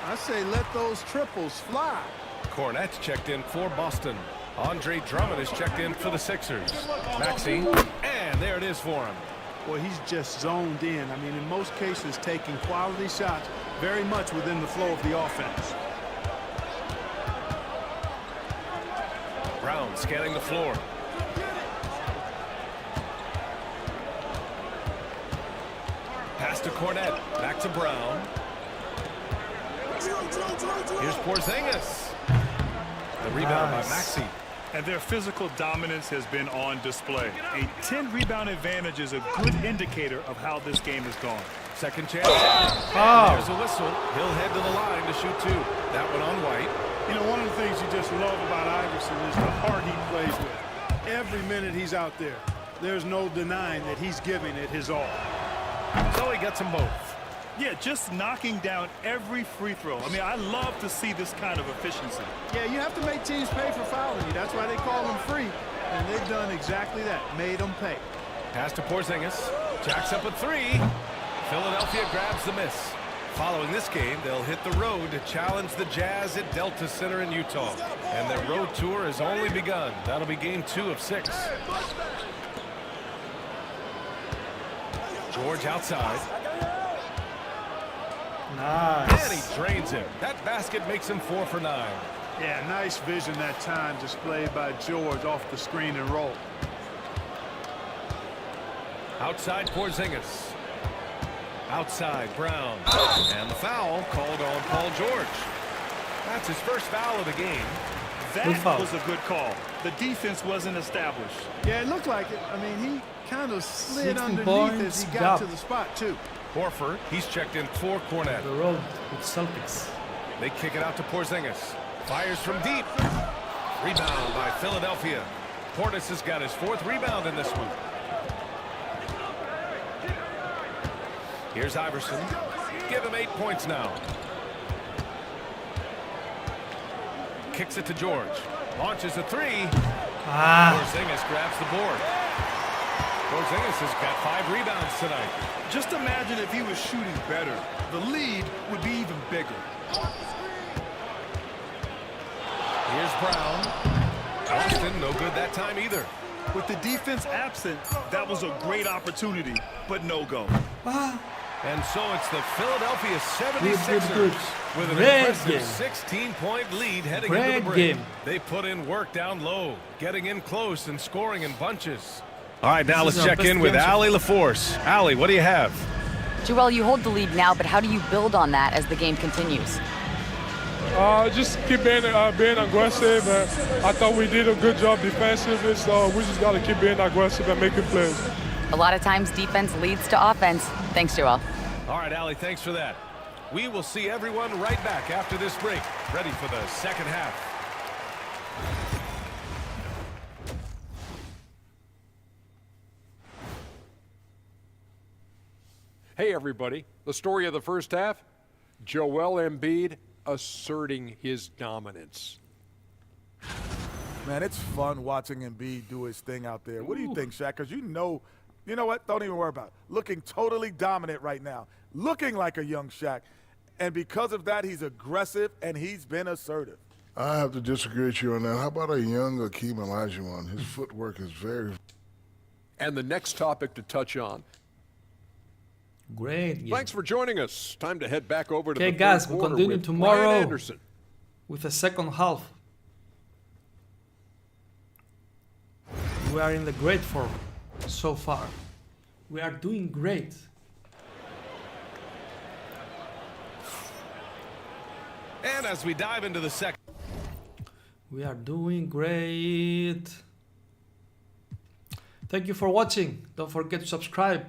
I say let those triples fly. Cornette's checked in for Boston. Andre Drummond is checked in for the Sixers. Maxey, and there it is for him. Well, he's just zoned in. I mean, in most cases, taking quality shots very much within the flow of the offense. Brown scanning the floor. Pass to Cornette. Back to Brown. Here's Porzingis. The rebound by Maxey. and their physical dominance has been on display. A 10-rebound advantage is a good indicator of how this game has gone. Second chance. There's a whistle. He'll head to the line to shoot two. That one on White. You know, one of the things you just love about Iverson is the heart he plays with. Every minute he's out there, there's no denying that he's giving it his all. So he gets them both. Yeah, just knocking down every free throw. I mean, I love to see this kind of efficiency. Yeah, you have to make teams pay for fouling you. That's why they call them free. And they've done exactly that, made them pay. Pass to Porzingis. Jacks up a three. Philadelphia grabs the miss. Following this game, they'll hit the road to challenge the Jazz at Delta Center in Utah. And their road tour has only begun. That'll be game 2 of 6. George outside. Nice. And he drains him. That basket makes him 4 for 9. Yeah, nice vision that time displayed by George off the screen and roll. Outside Porzingis. Outside Brown. And the foul called on Paul George. That's his first foul of the game. That was a good call. The defense wasn't established. Yeah, it looked like it. I mean, he kind of slid underneath as he got to the spot, too. Horford, he's checked in for Cornet. The road with Celtics. They kick it out to Porzingis. Fires from deep. Rebound by Philadelphia. Portis has got his 4th rebound in this one. Here's Iverson. Give him 8 points now. Kicks it to George. Launches a 3. Porzingis grabs the board. Porzingis has got 5 rebounds tonight. Just imagine if he was shooting better. The lead would be even bigger. Here's Brown. Austin, no good that time either. With the defense absent, that was a great opportunity, but no go. And so it's the Philadelphia 76ers with an impressive 16-point lead heading into the break. They put in work down low, getting in close and scoring in bunches. All right, now let's check in with Allie LaForce. Allie, what do you have? Joel, you hold the lead now, but how do you build on that as the game continues? Just keep being aggressive. I thought we did a good job defensively, so we just got to keep being aggressive and making plays. A lot of times defense leads to offense. Thanks, Joel. All right, Allie, thanks for that. We will see everyone right back after this break, ready for the second half. Hey, everybody. The story of the first half, Joel Embiid asserting his dominance. Man, it's fun watching Embiid do his thing out there. What do you think, Shaq? Because you know what? Don't even worry about it. Looking totally dominant right now. Looking like a young Shaq. And because of that, he's aggressive and he's been assertive. I have to disagree with you on that. How about a young Akeem Olajuwon? His footwork is very... And the next topic to touch on. Great game. Thanks for joining us. Time to head back over to the guys, third we'll quarter continue with tomorrow Brian Anderson with the second half. We are in the great form so far. We are doing great. And as we dive into the second, we are doing great. Thank you for watching. Don't forget to subscribe.